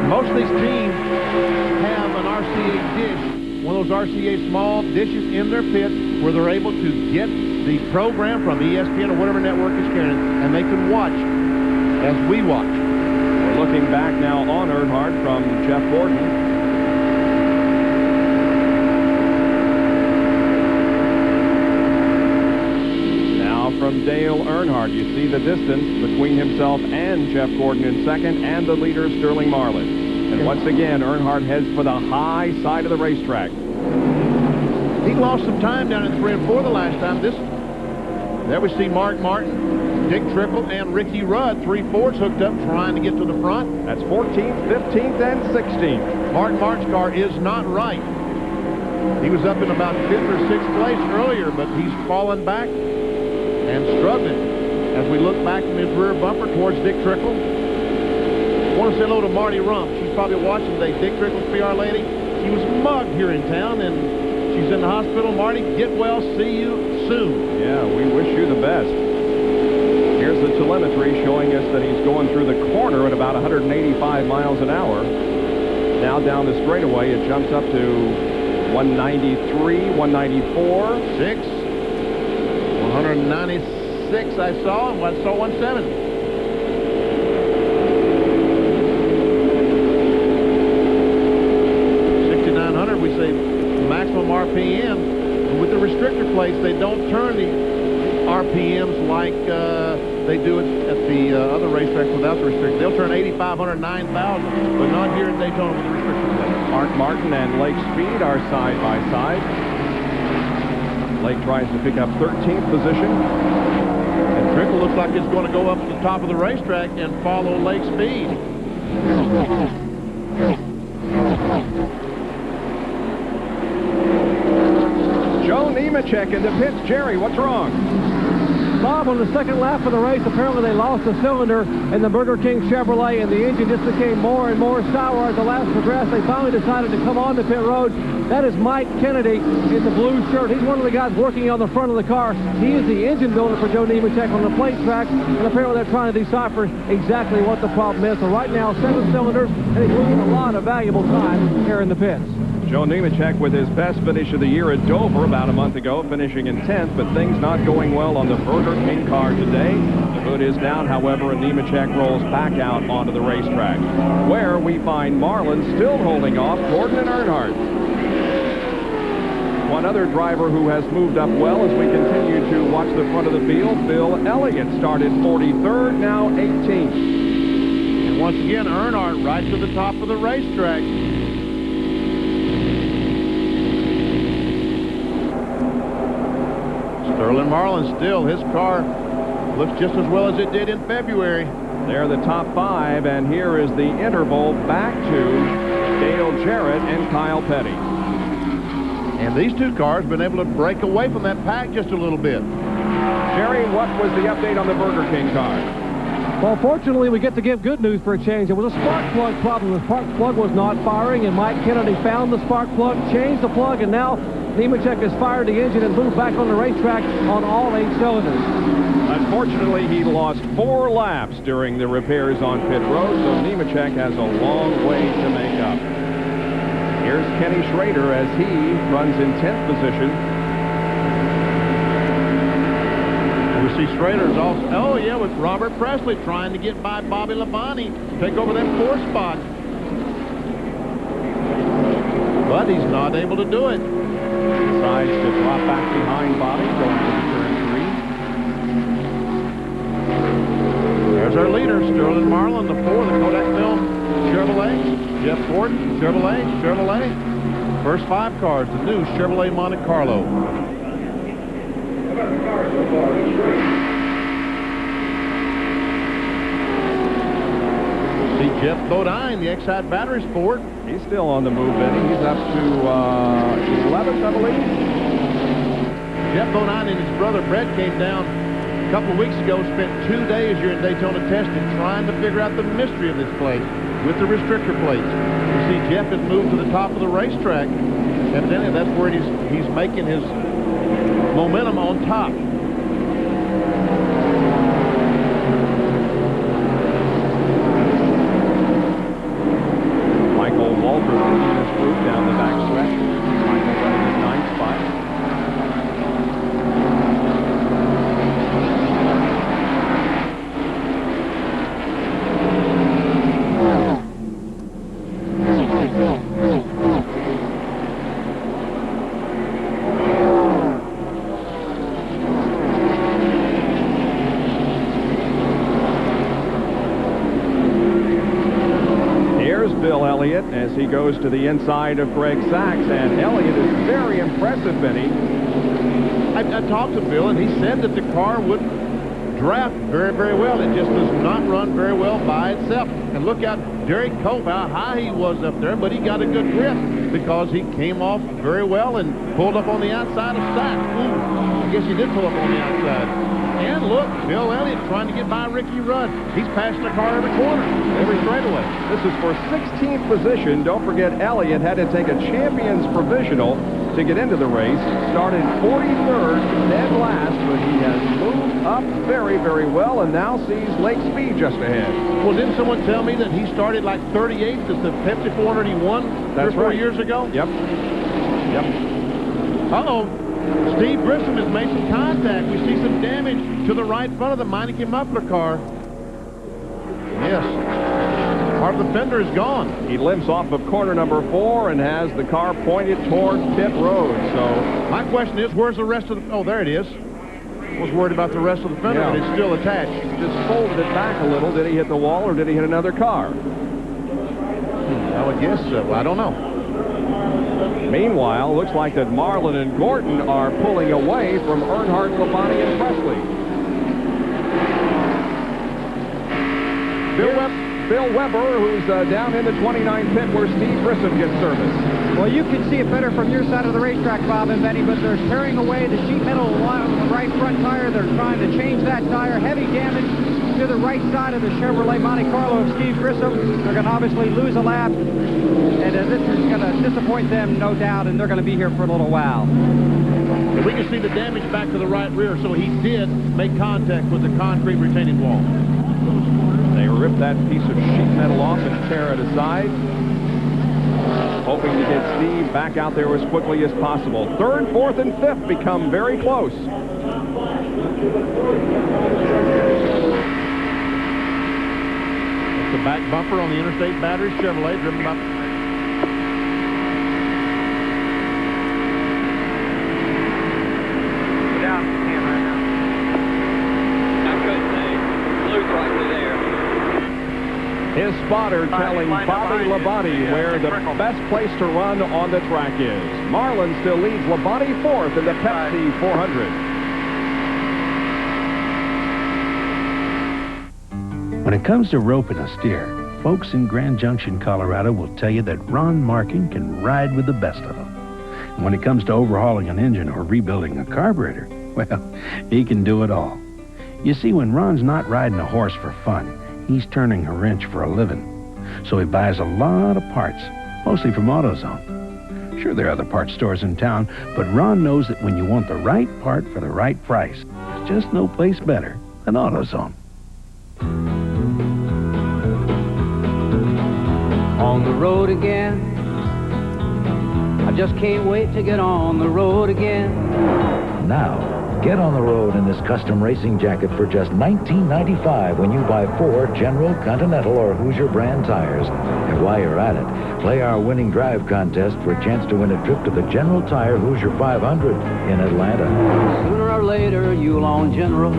Most of these teams have an RCA dish, one of those RCA small dishes in their pit where they're able to get the program from ESPN or whatever network is carrying it, and they can watch as we watch. We're looking back now on Earnhardt from Jeff Gordon. From Dale Earnhardt, you see the distance between himself and Jeff Gordon in second, and the leader, Sterling Marlin. And once again, Earnhardt heads for the high side of the racetrack. He lost some time down in 3 and 4 the last time. There we see Mark Martin, Dick Trickle, and Ricky Rudd, 3 Fords hooked up trying to get to the front. That's 14th, 15th, and 16th. Mark Martin's car is not right. He was up in about 5th or 6th place earlier, but he's fallen back and struggling as we look back in his rear bumper towards Dick Trickle. I want to say hello to Marty Rump. She's probably watching today. Dick Trickle's PR lady. She was mugged here in town, and she's in the hospital. Marty, get well. See you soon. Yeah, we wish you the best. Here's the telemetry showing us that he's going through the corner at about 185 miles an hour. Now down the straightaway, it jumps up to 193, 194. 6. 196 I saw, and I saw 170. 6,900, we say maximum RPM. With the restrictor plates, they don't turn the RPMs like they do it at the other racetracks without the restrictor. They'll turn 8,500, 9,000, but not here in Daytona with the restrictor plate. Mark Martin and Lake Speed are side by side. Lake tries to pick up 13th position. And Trickle looks like it's going to go up to the top of the racetrack and follow Lake's speed. Joe Nemechek in the pits. Jerry, what's wrong? Bob, on the second lap of the race, apparently they lost a cylinder in the Burger King Chevrolet, and the engine just became more and more sour as the laps progressed. They finally decided to come on to pit road. That is Mike Kennedy in the blue shirt. He's one of the guys working on the front of the car. He is the engine builder for Joe Nemechek on the plate track, and apparently they're trying to decipher exactly what the problem is. So right now, 7 cylinders, and he's losing a lot of valuable time here in the pits. Joe Nemechek with his best finish of the year at Dover about a month ago, finishing in 10th, but things not going well on the Burger King car today. The hood is down, however, and Nemechek rolls back out onto the racetrack, where we find Marlin still holding off Gordon and Earnhardt. One other driver who has moved up well as we continue to watch the front of the field, Bill Elliott, started 43rd, now 18th. And once again, Earnhardt right to the top of the racetrack. Sterling Marlin still, his car looks just as well as it did in February. They're the top 5, and here is the interval back to Dale Jarrett and Kyle Petty. And these two cars have been able to break away from that pack just a little bit. Jerry, what was the update on the Burger King car? Well, fortunately, we get to give good news for a change. There was a spark plug problem. The spark plug was not firing, and Mike Kennedy found the spark plug, changed the plug, and now Nemechek has fired the engine and moved back on the racetrack on all 8 cylinders. Unfortunately, he lost 4 laps during the repairs on pit road, so Nemechek has a long way to make up. Here's Kenny Schrader as he runs in 10th position. We see Schrader's also, with Robert Presley trying to get by Bobby Labonte, take over them 4 spots. But he's not able to do it. Decides to drop back behind Bobby, going to turn 3. There's our leader, Sterling Marlin, the 4, the Kodak Film Chevrolet. Jeff Gordon, Chevrolet. First 5 cars, the new Chevrolet Monte Carlo. See Jeff Bodine, the Exide Battery Sport. He's still on the move, Benny. He's up to 11th, I believe. Jeff Bodine and his brother Brett came down a couple of weeks ago, spent 2 days here in Daytona testing, trying to figure out the mystery of this place with the restrictor plates. You see Jeff has moved to the top of the racetrack. Evidently, that's where he's making his momentum on top. Michael Waltrip leading this group down the back stretch. Michael running in 9th spot. As he goes to the inside of Greg Sachs, and Elliott is very impressive, Benny. I talked to Bill, and he said that the car would draft very, very well. It just does not run very well by itself. And look out, Derek Cope, how high he was up there, but he got a good grip because he came off very well and pulled up on the outside of Sachs. I guess he did pull up on the outside. And look, Bill Elliott trying to get by Ricky Rudd. He's passing the car every corner, every straightaway. This is for 16th position. Don't forget, Elliott had to take a champion's provisional to get into the race. Started 43rd, dead last, but he has moved up very, very well and now sees Lake Speed just ahead. Well, didn't someone tell me that he started like 38th at the Pepsi 400 he won 3 or 4 years ago? Yep. Uh-oh. Steve Grissom has made some contact. We see some damage to the right front of the Meineke muffler car. Yes. Part of the fender is gone. He limps off of corner number 4 and has the car pointed toward pit road. So my question is, where's the rest of the... Oh, there it is. I was worried about the rest of the fender, but it's still attached. Just folded it back a little. Did he hit the wall or did he hit another car? I would guess so. I don't know. Meanwhile, looks like that Marlin and Gordon are pulling away from Earnhardt, Labonte, and Presley. Bill Weber, who's down in the 29th pit where Steve Grissom gets service. Well, you can see it better from your side of the racetrack, Bob and Benny, but they're tearing away the sheet metal on the right front tire. They're trying to change that tire. Heavy damage to the right side of the Chevrolet Monte Carlo of Steve Grissom. They're going to obviously lose a lap, and this is going to disappoint them, no doubt, and they're going to be here for a little while. And we can see the damage back to the right rear, so he did make contact with the concrete retaining wall. They rip that piece of sheet metal off and tear it aside, hoping to get Steve back out there as quickly as possible. Third, fourth, and fifth become very close. It's the back bumper on the Interstate Battery Chevrolet, driven by... His spotter telling Bobby Labonte where the best place to run on the track is. Marlin still leads Labonte fourth in the Pepsi 400. When it comes to roping a steer, folks in Grand Junction, Colorado will tell you that Ron Markin can ride with the best of them. And when it comes to overhauling an engine or rebuilding a carburetor, well, he can do it all. You see, when Ron's not riding a horse for fun, he's turning a wrench for a living. So he buys a lot of parts, mostly from AutoZone. Sure, there are other parts stores in town, but Ron knows that when you want the right part for the right price, there's just no place better than AutoZone. On the road again. I just can't wait to get on the road again. Now, get on the road in this custom racing jacket for just $19.95 when you buy 4 General, Continental, or Hoosier brand tires. And while you're at it, play our winning drive contest for a chance to win a trip to the General Tire Hoosier 500 in Atlanta. Sooner or later, you'll own Generals.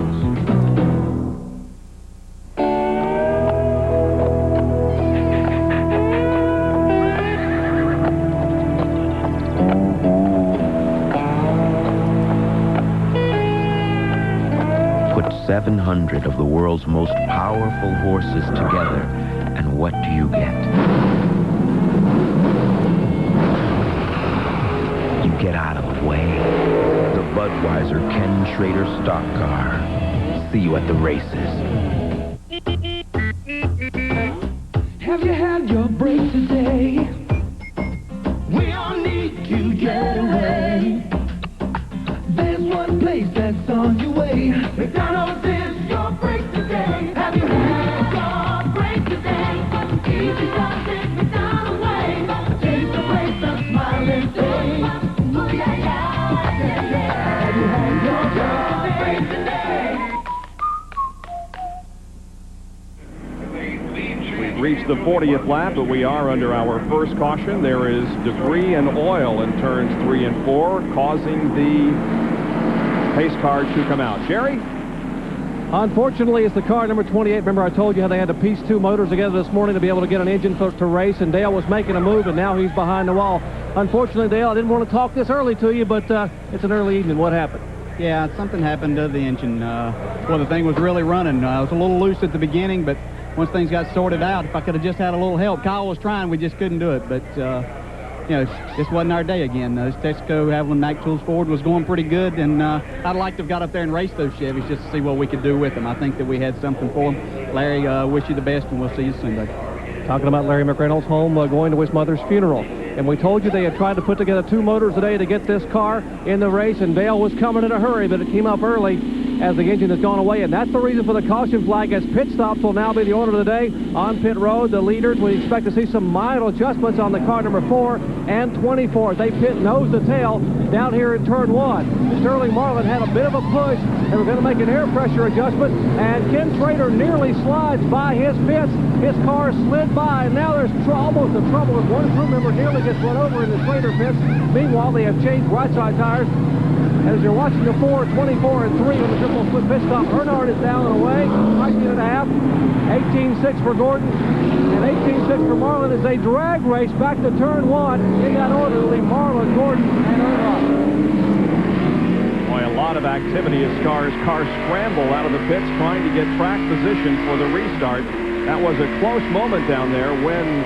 Put 700 of the world's most powerful horses together, and what do you get? You get out of the way. The Budweiser Ken Schrader stock car. See you at the races. Have you had your break today? We all need to get away. There's one place that's on your way. McDonald's is your break today. Have you had your break today? Easy something McDonald's way. Taste the place of smiling day. Ooh, yeah, yeah, yeah, yeah. Have you had your break today? We've reached the 40th lap, but we are under our first caution. There is debris and oil in turns 3 and 4, causing the pace car to come out. Jerry? Unfortunately, it's the car number 28. Remember, I told you how they had to piece 2 motors together this morning to be able to get an engine to race, and Dale was making a move, and now he's behind the wall. Unfortunately, Dale, I didn't want to talk this early to you, but it's an early evening. What happened? Yeah, something happened to the engine. Well, the thing was really running. It was a little loose at the beginning, but once things got sorted out, if I could have just had a little help. Kyle was trying, we just couldn't do it, but you know, this wasn't our day again. This Texaco Haviland Mack Tools Ford was going pretty good, and I'd like to have got up there and raced those Chevys just to see what we could do with them. I think that we had something for them. Larry, wish you the best, and we'll see you soon, buddy. Talking about Larry McReynolds' home, going to his mother's funeral. And we told you they had tried to put together 2 motors today to get this car in the race, and Dale was coming in a hurry, but it came up early as the engine has gone away, and that's the reason for the caution flag, as pit stops will now be the order of the day on pit road. The leaders, we expect to see some mild adjustments on the car number 4 and 24. They pit nose to tail down here in turn 1. Sterling Marlin had a bit of a push, and we're going to make an air pressure adjustment, and Ken Schrader nearly slides by his pits. His car slid by, and now there's almost a trouble as one crew member nearly gets run over in the Schrader pits. Meanwhile, they have changed right side tires. As you're watching the 4, 24, and 3 on the triple split pit stop, Earnhardt is down and away, 19.5, 18.6 for Gordon, and 18-6 for Marlin is a drag race back to turn 1. In that order, it'll be Marlin, Gordon, and Earnhardt. Boy, a lot of activity as cars scramble out of the pits trying to get track position for the restart. That was a close moment down there when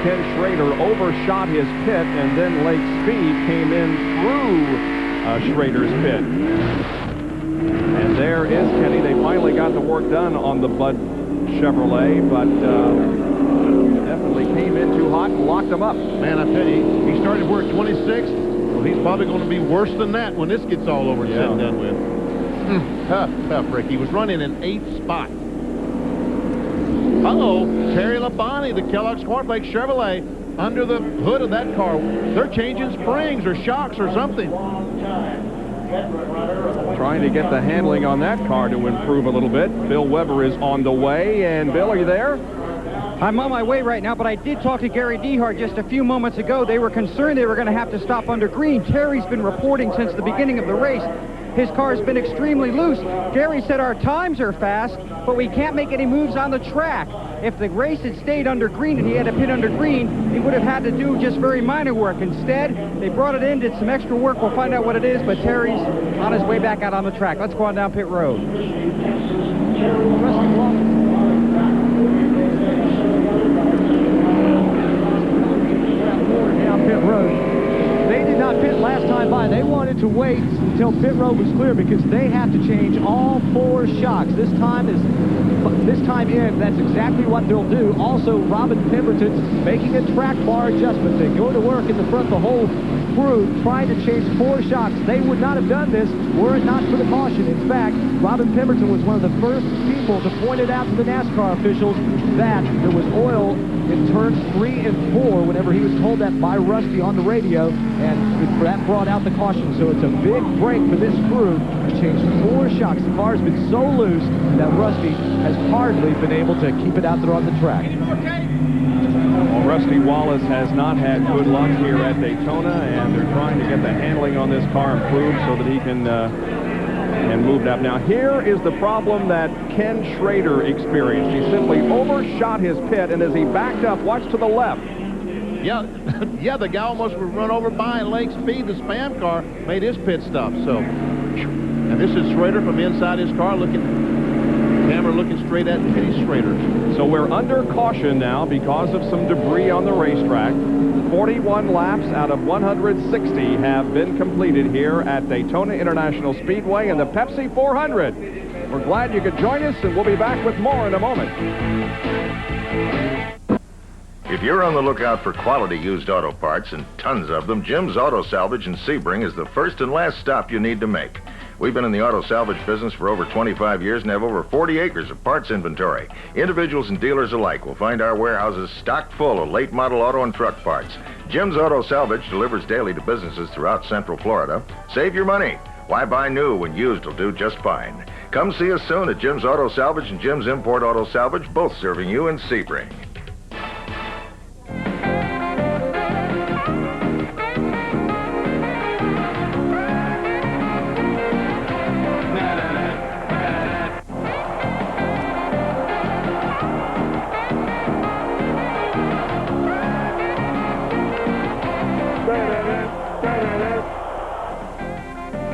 Ken Schrader overshot his pit, and then Lake Speed came in through Schrader's pit. And there is Kenny. They finally got the work done on the Bud Chevrolet, but definitely came in too hot and locked them up. Man, I tell you, he started work 26th. Well, he's probably going to be worse than that when this gets all over and said and done with. Tough, Rick. He was running in 8th spot. Uh-oh, Terry Labonte, the Kellogg's Cornflakes Chevrolet, under the hood of that car. They're changing springs or shocks or something. Trying to get the handling on that car to improve a little bit. Bill Weber is on the way. And Bill, are you there? I'm on my way right now, but I did talk to Gary Dehart just a few moments ago. They were concerned they were going to have to stop under green. Terry's been reporting since the beginning of the race. His car has been extremely loose. Gary said our times are fast, but we can't make any moves on the track. If the race had stayed under green and he had to pit under green, he would have had to do just very minor work. Instead, they brought it in, did some extra work. We'll find out what it is, but Terry's on his way back out on the track. Let's go on down pit road. Down pit road. They did not pit last time by. They wanted to wait until pit road was clear because they have to change all 4 shocks. This time in, that's exactly what they'll do. Also, Robin Pemberton's making a track bar adjustment. They go to work in the front, the whole crew trying to change 4 shocks. They would not have done this were it not for the caution. In fact, Robin Pemberton was one of the first people to point it out to the NASCAR officials that there was oil in turns 3 and 4 whenever he was told that by Rusty on the radio, and that brought out the caution. So it's a big break for this crew to change 4 shocks. The car's been so loose that Rusty has hardly been able to keep it out there on the track. Well, Rusty Wallace has not had good luck here at Daytona, and they're trying to get the handling on this car improved so that he can move up. Now, here is the problem that Ken Schrader experienced. He simply overshot his pit, and as he backed up, watch to the left. Yeah, the guy almost was run over by Lake Speed. The Spam car made his pit stop. So, and this is Schrader from inside his car camera looking straight at Kenny Schrader. So we're under caution now because of some debris on the racetrack. 41 laps out of 160 have been completed here at Daytona International Speedway in the Pepsi 400. We're glad you could join us, and we'll be back with more in a moment. If you're on the lookout for quality used auto parts, and tons of them, Jim's Auto Salvage in Sebring is the first and last stop you need to make. We've been in the auto salvage business for over 25 years and have over 40 acres of parts inventory. Individuals and dealers alike will find our warehouses stocked full of late model auto and truck parts. Jim's Auto Salvage delivers daily to businesses throughout Central Florida. Save your money. Why buy new when used will do just fine? Come see us soon at Jim's Auto Salvage and Jim's Import Auto Salvage, both serving you in Sebring.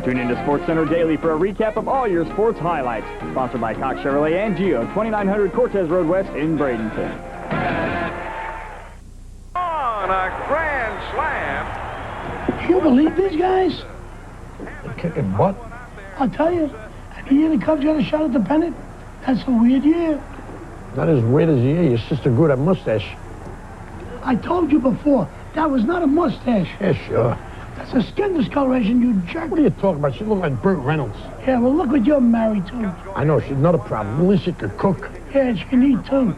Tune into SportsCenter Daily for a recap of all your sports highlights. Sponsored by Cox Chevrolet and Geo, 2900 Cortez Road West in Bradenton. On a grand slam. Can you believe these guys? They're kicking butt. I'll tell you, every year the Cubs got a shot at the pennant. That's a weird year. Not as weird as the year your sister grew that mustache. I told you before, that was not a mustache. Yeah, sure. That's a skin discoloration, you jerk. What are you talking about? She looked like Burt Reynolds. Yeah, well, look what you're married to. I know, she's not a problem. At least she could cook. Yeah, she can eat, too.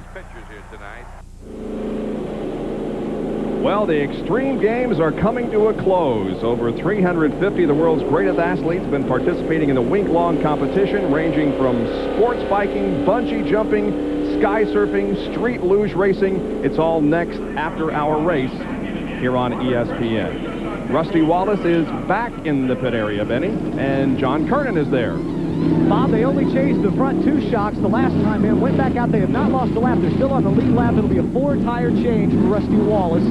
Well, the Extreme Games are coming to a close. Over 350 of the world's greatest athletes have been participating in the week-long competition, ranging from sports biking, bungee jumping, sky surfing, street luge racing. It's all next after our race here on ESPN. Rusty Wallace is back in the pit area, Benny, and John Kernan is there. Bob, they only changed the front 2 shocks the last time in. Went back out. They have not lost a lap. They're still on the lead lap. It'll be a 4-tire change for Rusty Wallace.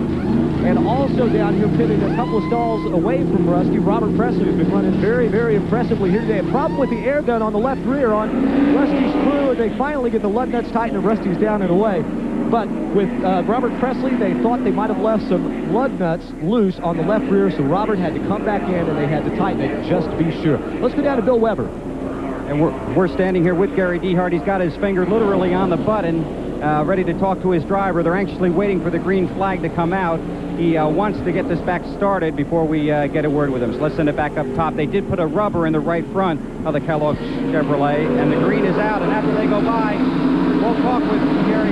And also down here pitting a couple of stalls away from Rusty, Robert Presley, who's been running very, very impressively here today. A problem with the air gun on the left rear on Rusty's crew. They finally get the lug nuts tightened and Rusty's down and away. But with Robert Presley, they thought they might have left some lug nuts loose on the left rear, so Robert had to come back in and they had to tighten it just to be sure. Let's go down to Bill Weber. And we're standing here with Gary Dehart. He's got his finger literally on the button, ready to talk to his driver. They're anxiously waiting for the green flag to come out. He wants to get this back started before we get a word with him. So let's send it back up top. They did put a rubber in the right front of the Kellogg Chevrolet, and the green is out. And after they go by, we'll talk with Gary.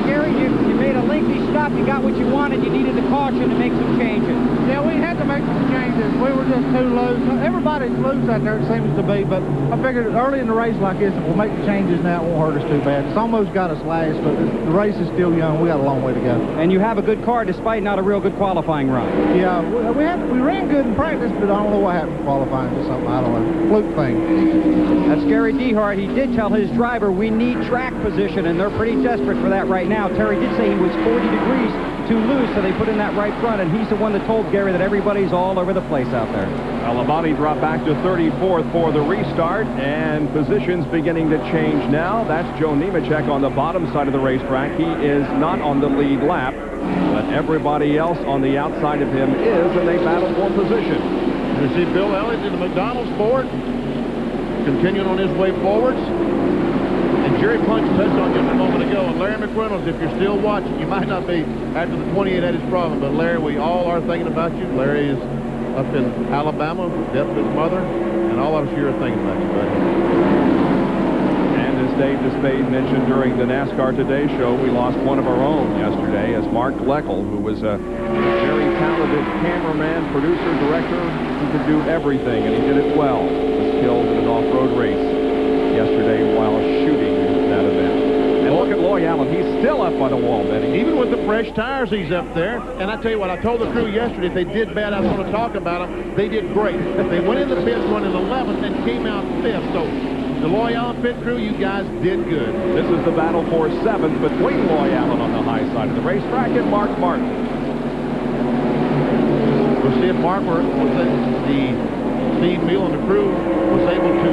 Gary, you made a lengthy stop. You got what you wanted. You needed the caution to make some changes. Yeah, we had to make some changes. We were just too loose. Everybody's loose out there, it seems to be, but I figured early in the race like this, if we'll make the changes now, it won't hurt us too bad. It's almost got us last, but the race is still young. We got a long way to go. And you have a good car despite not a real good qualifying run. Yeah, we ran good in practice, but I don't know what happened in qualifying or something. I don't know. Fluke thing. That's Gary Dehart. He did tell his driver, we need track position, and they're pretty desperate for that right now. Terry did say he was 40 degrees too loose, so they put in that right front, and he's the one that told Gary that everybody's all over the place out there. Labonte dropped back to 34th for the restart, and positions beginning to change now. That's Joe Nemechek on the bottom side of the racetrack. He is not on the lead lap, but everybody else on the outside of him is, and they battle for position. You see Bill Elliott in the McDonald's Ford, continuing on his way forwards. And Jerry Punch touched on just a moment ago. And Larry McReynolds, if you're still watching, you might not be after the 28 had his problem, but Larry, we all are thinking about you. Larry is up in Alabama, death of his mother, and all of us here are thinking about you, buddy. And as Dave Despade mentioned during the NASCAR Today show, we lost one of our own yesterday as Mark Gleckel, who was a very talented cameraman, producer, director, who could do everything, and he did it well. Was killed in an off-road race yesterday while shooting that event. And look at Loy Allen. He's still up by the wall, Benny. Even with the fresh tires, he's up there. And I tell you what, I told the crew yesterday, if they did bad, I was going to talk about them. They did great. They went in the pits running 11th and came out 5th. So the Loy Allen pit crew, you guys did good. This is the battle for 7th between Loy Allen on the high side of the racetrack and Mark Martin. We'll see if Mark, the Steve Meal and the crew, was able to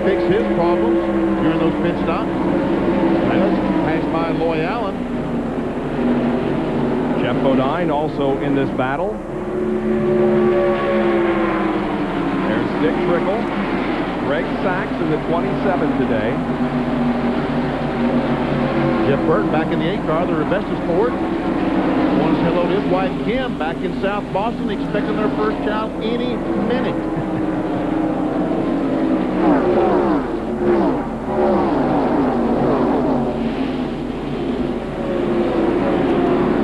fix his problems during those pit stops. Passed by Loy Allen. Jeff Bodine also in this battle. There's Dick Trickle. Greg Sachs in the 27 today. Jeff Burton back in the 8 car, the Rebestas Ford. Want to say hello to his wife Kim back in South Boston, expecting their first child any minute.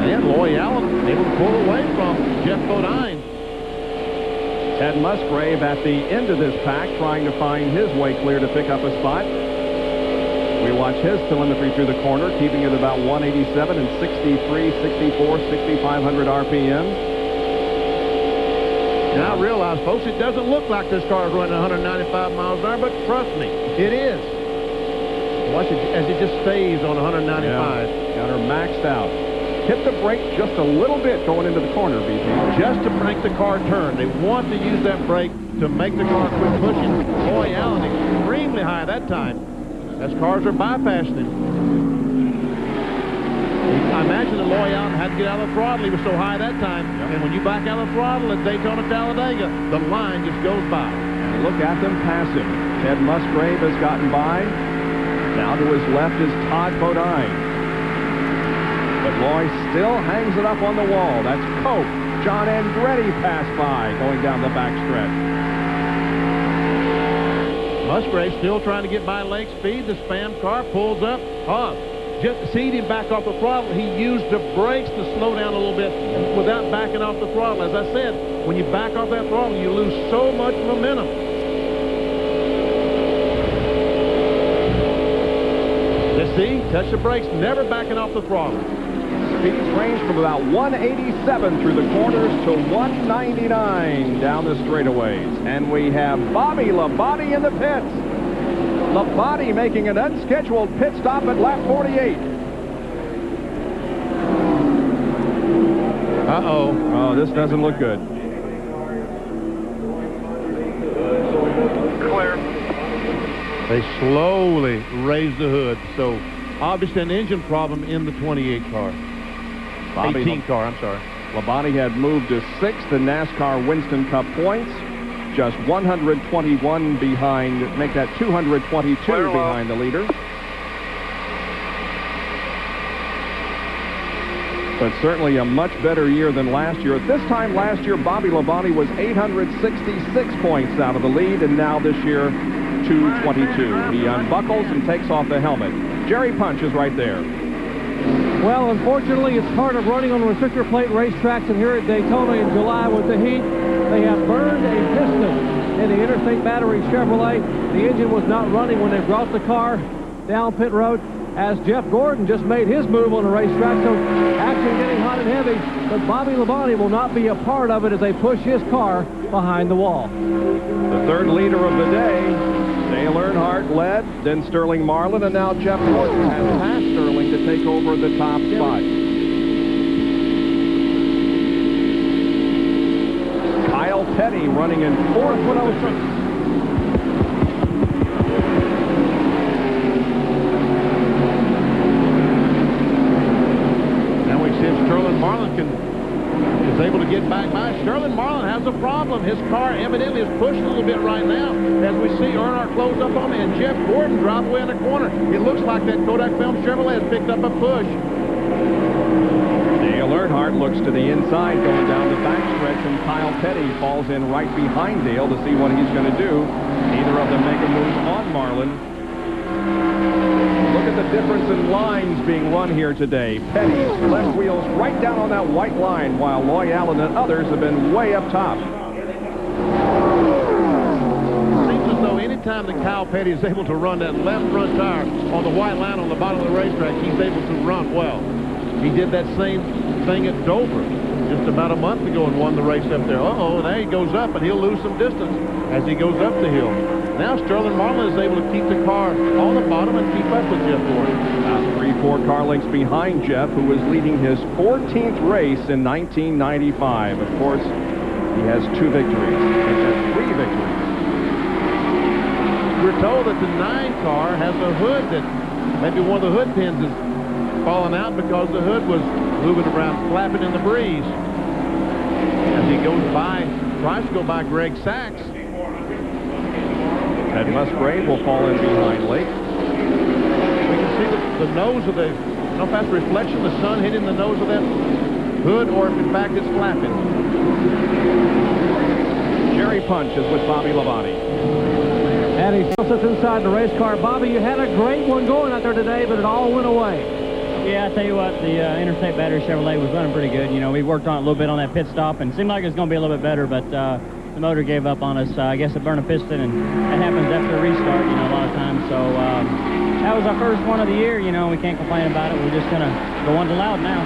And Loy Allen able to pull away from Jeff Bodine. Ted Musgrave at the end of this pack trying to find his way clear to pick up a spot. We watch his telemetry through the corner, keeping it about 187 and 63, 64, 6,500 RPM. Now I realize, folks, it doesn't look like this car is running 195 miles an hour, but trust me, it is. Watch it as it just stays on 195. Yeah, got her maxed out. Hit the brake just a little bit going into the corner, BT. Just to make the car turn. They want to use that brake to make the car quit pushing. Loy Allen extremely high that time, as cars are bypassing him. I imagine that Loy Allen had to get out of the throttle. He was so high that time. Yep. And when you back out of the throttle at Daytona, Talladega, the line just goes by. And look at them pass him. Ted Musgrave has gotten by. Now to his left is Todd Bodine. But Loy still hangs it up on the wall. That's Cope. John Andretti passed by going down the backstretch. Musgrave still trying to get by leg speed. The Spam car pulls up. Just to see him back off the throttle, he used the brakes to slow down a little bit without backing off the throttle. As I said, when you back off that throttle, you lose so much momentum. Let's see, touch the brakes, never backing off the throttle. Speeds range from about 187 through the corners to 199 down the straightaways. And we have Bobby Labonte in the pits. Labonte making an unscheduled pit stop at lap 48. Uh-oh. Oh, this doesn't look good. Clear. They slowly raise the hood, so obviously an engine problem in the 28 car. 18 car, I'm sorry. Labonte had moved to 6th in NASCAR Winston Cup points. Just 121 behind, make that 222 behind the leader. But certainly a much better year than last year. At this time last year, Bobby Labonte was 866 points out of the lead, and now this year, 222. He unbuckles and takes off the helmet. Jerry Punch is right there. Well, unfortunately, it's part of running on restrictor plate racetracks, and here at Daytona in July with the heat, they have burned a piston in the Interstate Battery Chevrolet. The engine was not running when they brought the car down pit road, as Jeff Gordon just made his move on the racetrack, so action getting hot and heavy, but Bobby Labonte will not be a part of it as they push his car behind the wall. The third leader of the day, Dale Earnhardt led, then Sterling Marlin, and now Jeff Gordon has passed Sterling to take over the top spot. Kyle Petty running in 4th position. Sterling Marlin is able to get back by. Sterling Marlin has a problem. His car evidently is pushed a little bit right now as we see Earnhardt close up on him and Jeff Gordon drop away in the corner. It looks like that Kodak Film Chevrolet has picked up a push. Dale Earnhardt looks to the inside going down the backstretch, and Kyle Petty falls in right behind Dale to see what he's going to do. Neither of them make a move on Marlin. Look at the difference in lines being run here today. Petty's left wheel's right down on that white line, while Loy Allen and others have been way up top. Seems as though anytime that Kyle Petty is able to run that left front tire on the white line on the bottom of the racetrack, he's able to run well. He did that same thing at Dover just about a month ago and won the race up there. Uh-oh, there he goes up, and he'll lose some distance as he goes up the hill. Now Sterling Marlin is able to keep the car on the bottom and keep up with Jeff Gordon. About 3-4 car lengths behind Jeff, who was leading his 14th race in 1995. Of course, he has 2 victories. He has 3 victories. We're told that the 9 car has a hood that maybe one of the hood pins is falling out because the hood was moving around, flapping in the breeze. As he goes by, tries to go by Greg Sachs. Ted Musgrave will fall in behind Lake. We can see the nose of the, I don't know if that's a reflection, the sun hitting the nose of that hood, or if in fact it's flapping. Jerry Punch is with Bobby Labonte. And he still sits inside the race car. Bobby, you had a great one going out there today, but it all went away. Yeah, I tell you what, the Interstate Battery Chevrolet was running pretty good. You know, we worked on it a little bit on that pit stop, and it seemed like it was going to be a little bit better, but the motor gave up on us. I guess it burned a piston, and that happens after a restart, you know, a lot of times. So that was our first one of the year, you know. We can't complain about it. We're just going to go on to Loud now.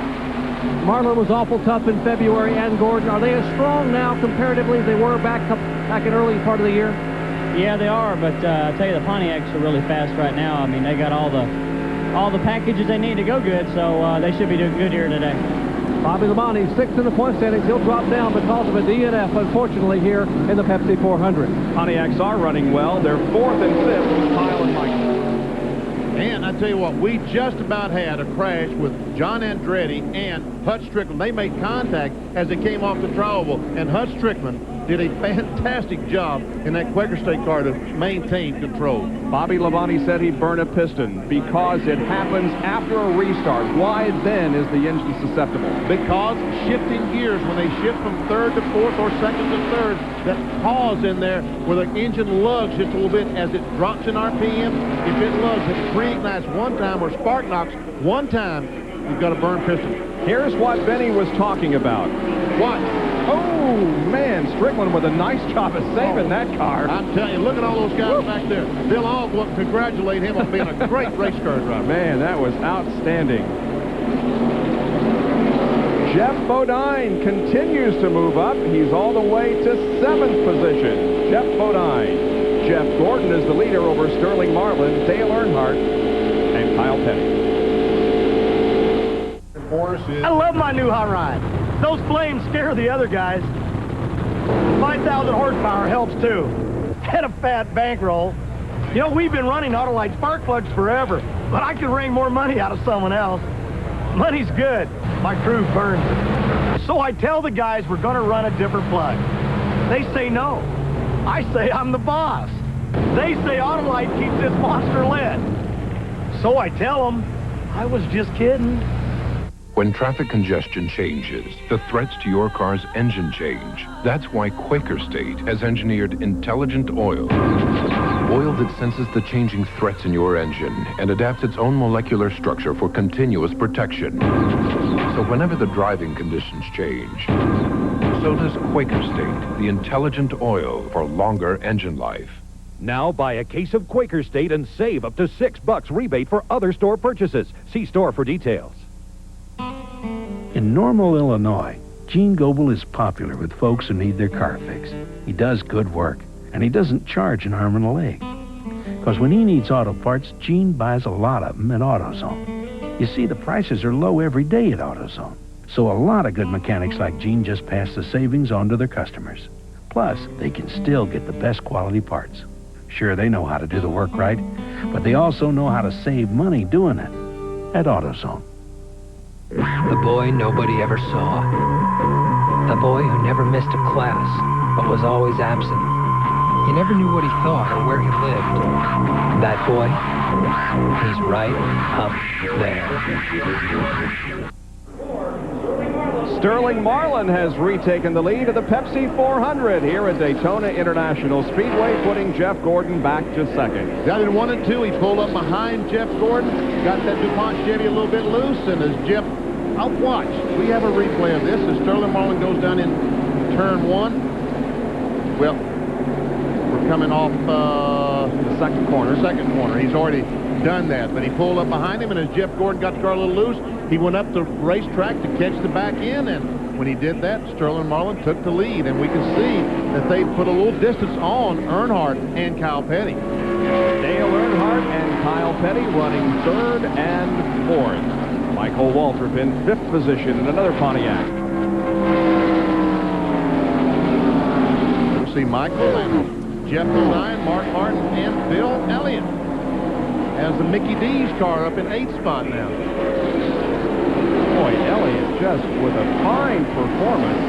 Marlin was awful tough in February, and Gordon. Are they as strong now comparatively as they were back in early part of the year? Yeah, they are, but I tell you, the Pontiacs are really fast right now. I mean, they got all the packages they need to go good, so they should be doing good here today. Bobby Labonte, 6th in the point standings. He'll drop down because of a DNF, unfortunately, here in the Pepsi 400. Pontiacs are running well. They're 4th and 5th with Kyle and Michael. And I tell you what, we just about had a crash with John Andretti and Hutch Strickland. They made contact as they came off the trowel, and Hutch Strickland did a fantastic job in that Quaker State car to maintain control. Bobby Labonte said he'd burn a piston because it happens after a restart. Why then is the engine susceptible? Because shifting gears, when they shift from 3rd to 4th or 2nd to 3rd, that pause in there where the engine lugs just a little bit as it drops in RPM. If it lugs, it pre-ignites one time or spark knocks one time, you've got a burn piston. Here's what Benny was talking about. What? Oh, man, Strickland with a nice job of saving that car. I'm telling you, look at all those guys back there. They'll all want to congratulate him on being a great race car driver. Man, that was outstanding. Jeff Bodine continues to move up. He's all the way to 7th position. Jeff Bodine. Jeff Gordon is the leader over Sterling Marlin, Dale Earnhardt, and Kyle Petty. I love my new hot rod. Those flames scare the other guys. 5,000 horsepower helps too. Had a fat bankroll. You know, we've been running Autolite spark plugs forever, but I could wring more money out of someone else. Money's good. My crew burns it. So I tell the guys we're going to run a different plug. They say no. I say I'm the boss. They say Autolite keeps this monster lit. So I tell them I was just kidding. When traffic congestion changes, the threats to your car's engine change. That's why Quaker State has engineered intelligent oil. Oil that senses the changing threats in your engine and adapts its own molecular structure for continuous protection. So whenever the driving conditions change, so does Quaker State, the intelligent oil for longer engine life. Now buy a case of Quaker State and save up to $6 rebate for other store purchases. See store for details. In Normal, Illinois, Gene Goebel is popular with folks who need their car fixed. He does good work, and he doesn't charge an arm and a leg. Because when he needs auto parts, Gene buys a lot of them at AutoZone. You see, the prices are low every day at AutoZone. So a lot of good mechanics like Gene just pass the savings on to their customers. Plus, they can still get the best quality parts. Sure, they know how to do the work right, but they also know how to save money doing it at AutoZone. The boy nobody ever saw. The boy who never missed a class, but was always absent. You never knew what he thought or where he lived. That boy, he's right up there. Sterling Marlin has retaken the lead of the Pepsi 400 here at Daytona International Speedway, putting Jeff Gordon back to second. Got in 1 and 2. He pulled up behind Jeff Gordon, got that DuPont Chevy a little bit loose, and as Jeff, I'll watch. We have a replay of this as Sterling Marlin goes down in turn 1. Well, we're coming off the second corner. He's already done that, but he pulled up behind him, and as Jeff Gordon got the car a little loose, he went up the racetrack to catch the back end, and when he did that, Sterling Marlin took the lead, and we can see that they put a little distance on Earnhardt and Kyle Petty. Dale Earnhardt and Kyle Petty running 3rd and 4th. Michael Waltrip in 5th position in another Pontiac. We'll see Michael and Jeff Bodine, Mark Martin, and Bill Elliott as the Mickey D's car up in 8th spot now. Boy, Elliott just with a fine performance.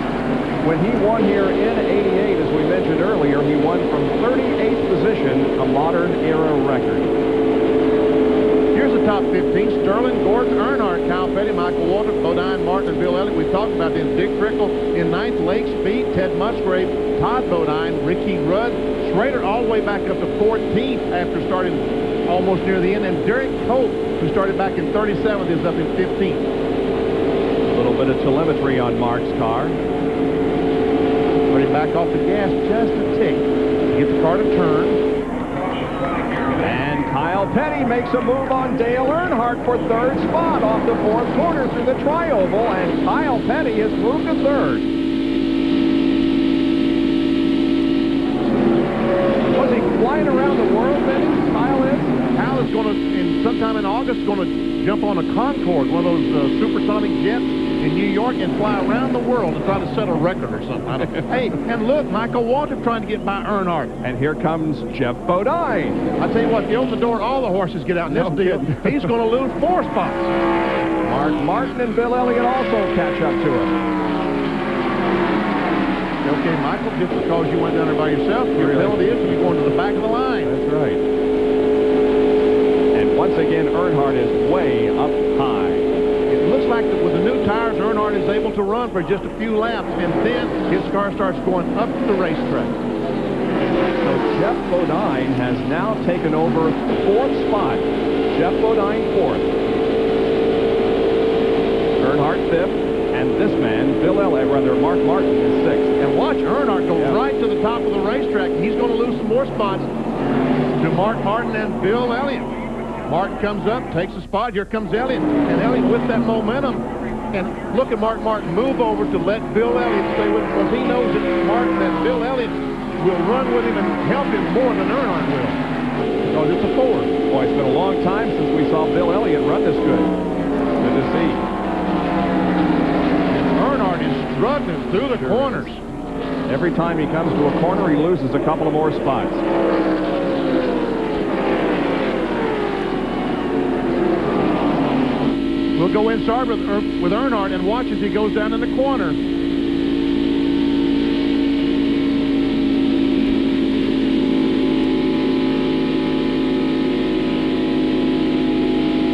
When he won here in '88, as we mentioned earlier, he won from 38th position, a modern era record. Here's the top 15. Sterling, Gordon, Earnhardt, Kyle Petty, Michael Waltrip, Bodine, Martin, and Bill Elliott. We've talked about them. Dick Trickle in 9th, Lake Speed, Ted Musgrave, Todd Bodine, Ricky Rudd, Schrader all the way back up to 14th after starting almost near the end, and Derek Cope, who started back in 37th, is up in 15th. A little bit of telemetry on Mark's car. Put him back off the gas just a tick to get the car to turn. And Kyle Petty makes a move on Dale Earnhardt for 3rd spot off the 4th corner through the tri-oval, and Kyle Petty has moved to 3rd. Was he flying around the world, then? Kyle is? Kyle is going to, sometime in August, going to jump on a Concorde, one of those supersonic jets in New York, and fly around the world and try to set a record or something. I don't know. Hey, and look, Michael Waltrip trying to get by Earnhardt. And here comes Jeff Bodine. I tell you what, you open the door, all the horses get out in this deal. He's going to lose 4 spots. Mark Martin and Bill Elliott also catch up to him. Okay, Michael, just because you went down there by yourself, your penalty is to be going to the back of the line. That's right. And once again, Earnhardt is way up high. It looks like that with the new tires, Earnhardt is able to run for just a few laps, and then his car starts going up the racetrack. So Jeff Bodine has now taken over 4th spot. Jeff Bodine 4th. Earnhardt 5th. And this man, Mark Martin, is 6th. And watch Earnhardt go right to the top of the racetrack. He's going to lose some more spots to Mark Martin and Bill Elliott. Martin comes up, takes a spot. Here comes Elliott. And Elliott, with that momentum, and look at Mark Martin move over to let Bill Elliott stay with him, because he knows that Bill Elliott will run with him and help him more than Earnhardt will, because it's a Ford. Boy, it's been a long time since we saw Bill Elliott run this good. Good to see. Earnhardt is struggling through the corners. Every time he comes to a corner, he loses a couple of more spots. We'll go inside with Earnhardt and watch as he goes down in the corner.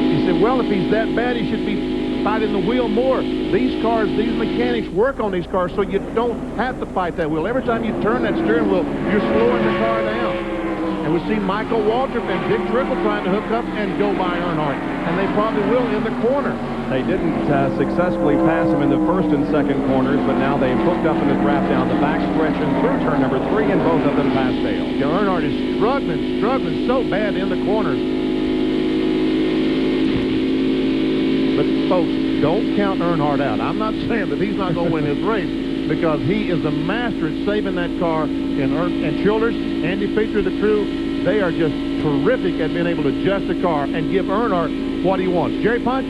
He said, well, if he's that bad, he should be fighting the wheel more. These cars, these mechanics work on these cars so you don't have to fight that wheel. Every time you turn that steering wheel, you're slowing the car down. And we see Michael Waltrip and Dick Trickle trying to hook up and go by Earnhardt. And they probably will in the corner. They didn't successfully pass him in the first and second corners, but now they've hooked up in the draft down the back stretch and through turn number 3, and both of them passed Dale. Yeah, Earnhardt is struggling so bad in the corners. But folks, don't count Earnhardt out. I'm not saying that he's not going to win his race, because he is the master at saving that car. And Childers, Andy Feature, the crew, they are just terrific at being able to adjust the car and give Earnhardt what he wants. Jerry Punch?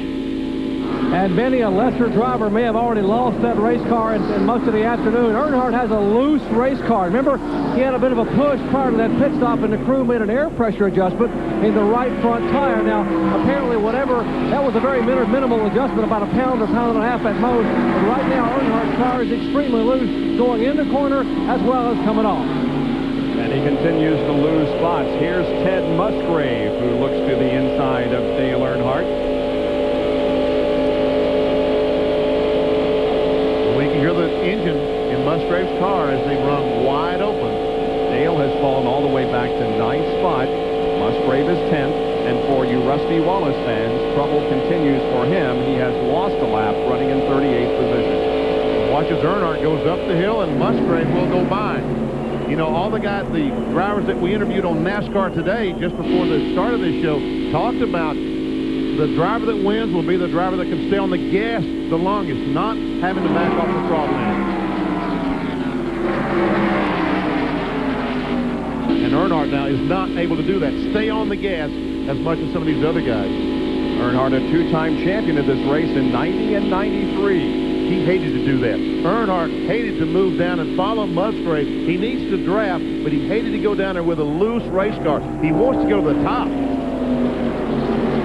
And Benny, a lesser driver may have already lost that race car in most of the afternoon. Earnhardt has a loose race car. Remember, he had a bit of a push prior to that pit stop, and the crew made an air pressure adjustment in the right front tire. Now, apparently, that was a very minimal adjustment, about a pound or pound and a half at most. And right now, Earnhardt's car is extremely loose, going in the corner as well as coming off. And he continues to lose spots. Here's Ted Musgrave, who looks to the inside of Dale Earnhardt. We can hear the engine in Musgrave's car as they run wide open. Dale has fallen all the way back to 9th spot. Musgrave is 10th. And for you Rusty Wallace fans, trouble continues for him. He has lost a lap, running in 38th position. Watch as Earnhardt goes up the hill and Musgrave will go by. You know, all the drivers that we interviewed on NASCAR today, just before the start of this show, talked about the driver that wins will be the driver that can stay on the gas the longest, not having to back off the throttle end. And Earnhardt now is not able to do that. Stay on the gas as much as some of these other guys. Earnhardt, a two-time champion of this race in 90 and 93. He hated to do that. Earnhardt hated to move down and follow Musgrave. He needs to draft, but he hated to go down there with a loose race car. He wants to go to the top.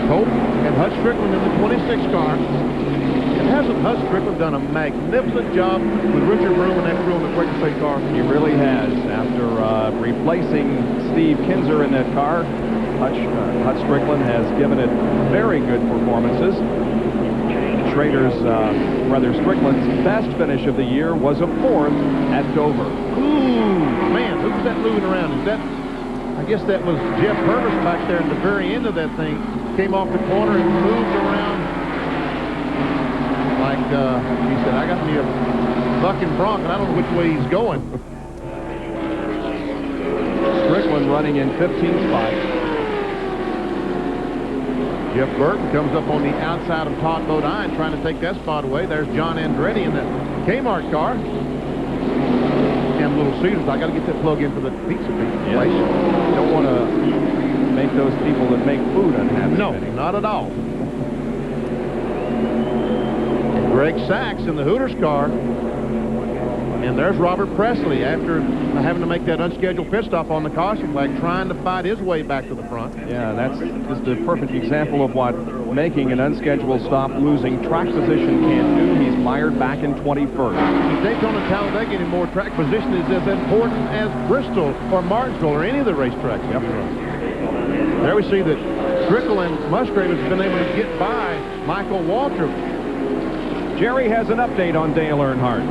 Hope and Hutch Strickland in the 26 car. And hasn't Hutch Strickland done a magnificent job with Richard Broom and that crew on the Quaker State car? He really has. After replacing Steve Kinzer in that car, Hutch Strickland has given it very good performances. Strickland's best finish of the year was a 4th at Dover. Ooh, man, who's that moving around? Is that, I guess that was Jeff Purvis back there at the very end of that thing. Came off the corner and moved around like, he said, I got me a bucking bronc, and I don't know which way he's going. Strickland running in 15th spot. Jeff Burton comes up on the outside of Todd Bodine, trying to take that spot away. There's John Andretti in the Kmart car. And Little Caesars, I got to get that plug in for the pizza place. Don't want to make those people that make food unhappy. No, not at all. Greg Sachs in the Hooters car. And there's Robert Presley after having to make that unscheduled pit stop on the caution flag, trying to fight his way back to the front. Yeah, that's just a perfect example of what making an unscheduled stop, losing track position can do. He's mired back in 21st. In Daytona, Talladega anymore, track position is as important as Bristol or Martinsville or any of the racetracks. Yep. There we see that Strickland and Musgrave has been able to get by Michael Waltrip. Jerry has an update on Dale Earnhardt.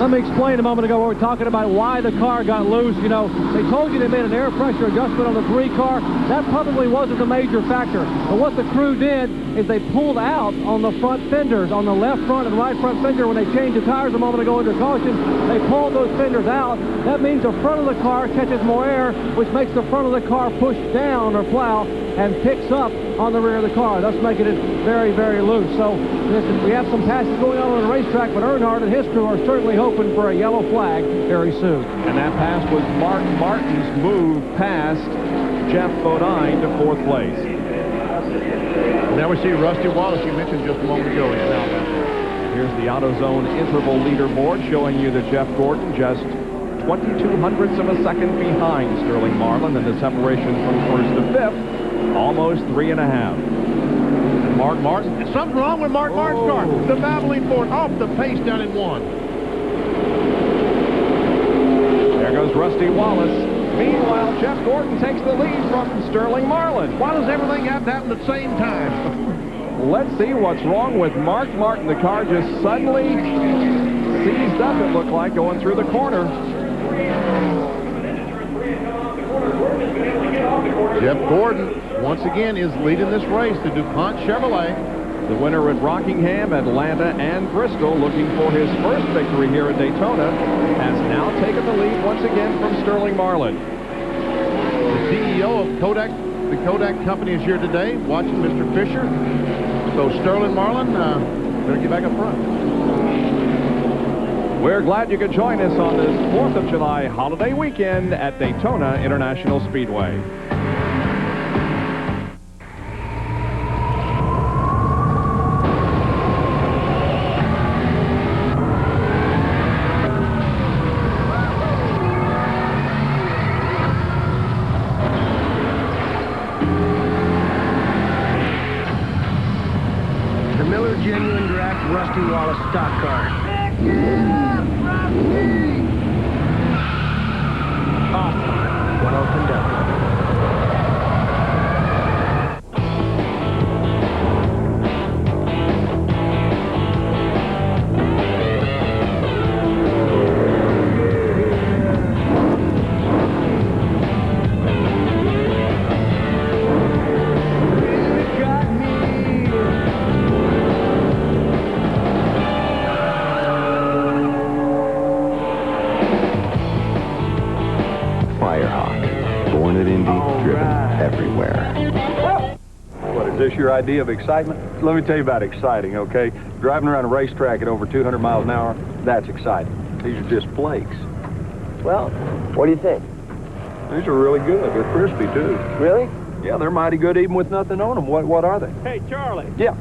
Let me explain a moment ago where we're talking about why the car got loose. You know, they told you they made an air pressure adjustment on the 3 car. That probably wasn't the major factor. But what the crew did is they pulled out on the front fenders, on the left front and right front fender when they changed the tires a moment ago under caution. They pulled those fenders out. That means the front of the car catches more air, which makes the front of the car push down or plow. and picks up on the rear of the car, thus making it very, very loose. So we have some passes going on the racetrack, but Earnhardt and his crew are certainly hoping for a yellow flag very soon. And that pass was Mark Martin's move past Jeff Bodine to 4th place. Now we see Rusty Wallace, you mentioned just a moment ago. He's now back there. Here's the AutoZone interval leaderboard showing you that Jeff Gordon just 22 hundredths of a second behind Sterling Marlin, and the separation from 1st to 5th, almost 3.5. Mark Martin. Something wrong with Mark Martin's car. The battling for it off the pace down in 1. There goes Rusty Wallace. Meanwhile, Jeff Gordon takes the lead from Sterling Marlin. Why does everything have to happen at the same time? Let's see what's wrong with Mark Martin. The car just suddenly seized up, it looked like, going through the corner. Jeff Gordon, once again, is leading this race. The DuPont Chevrolet. The winner at Rockingham, Atlanta, and Bristol, looking for his first victory here at Daytona, has now taken the lead once again from Sterling Marlin. The CEO of Kodak, the Kodak company, is here today, watching Mr. Fisher. So Sterling Marlin, better get back up front. We're glad you could join us on this 4th of July holiday weekend at Daytona International Speedway. Genuine Draft Rusty Wallace stock car. Off. One opened up. Is this your idea of excitement? Let me tell you about exciting, okay? Driving around a racetrack at over 200 miles an hour, that's exciting. These are just flakes. Well, what do you think? These are really good. They're crispy, too. Really? Yeah, they're mighty good even with nothing on them. What are they? Hey, Charlie. Yeah.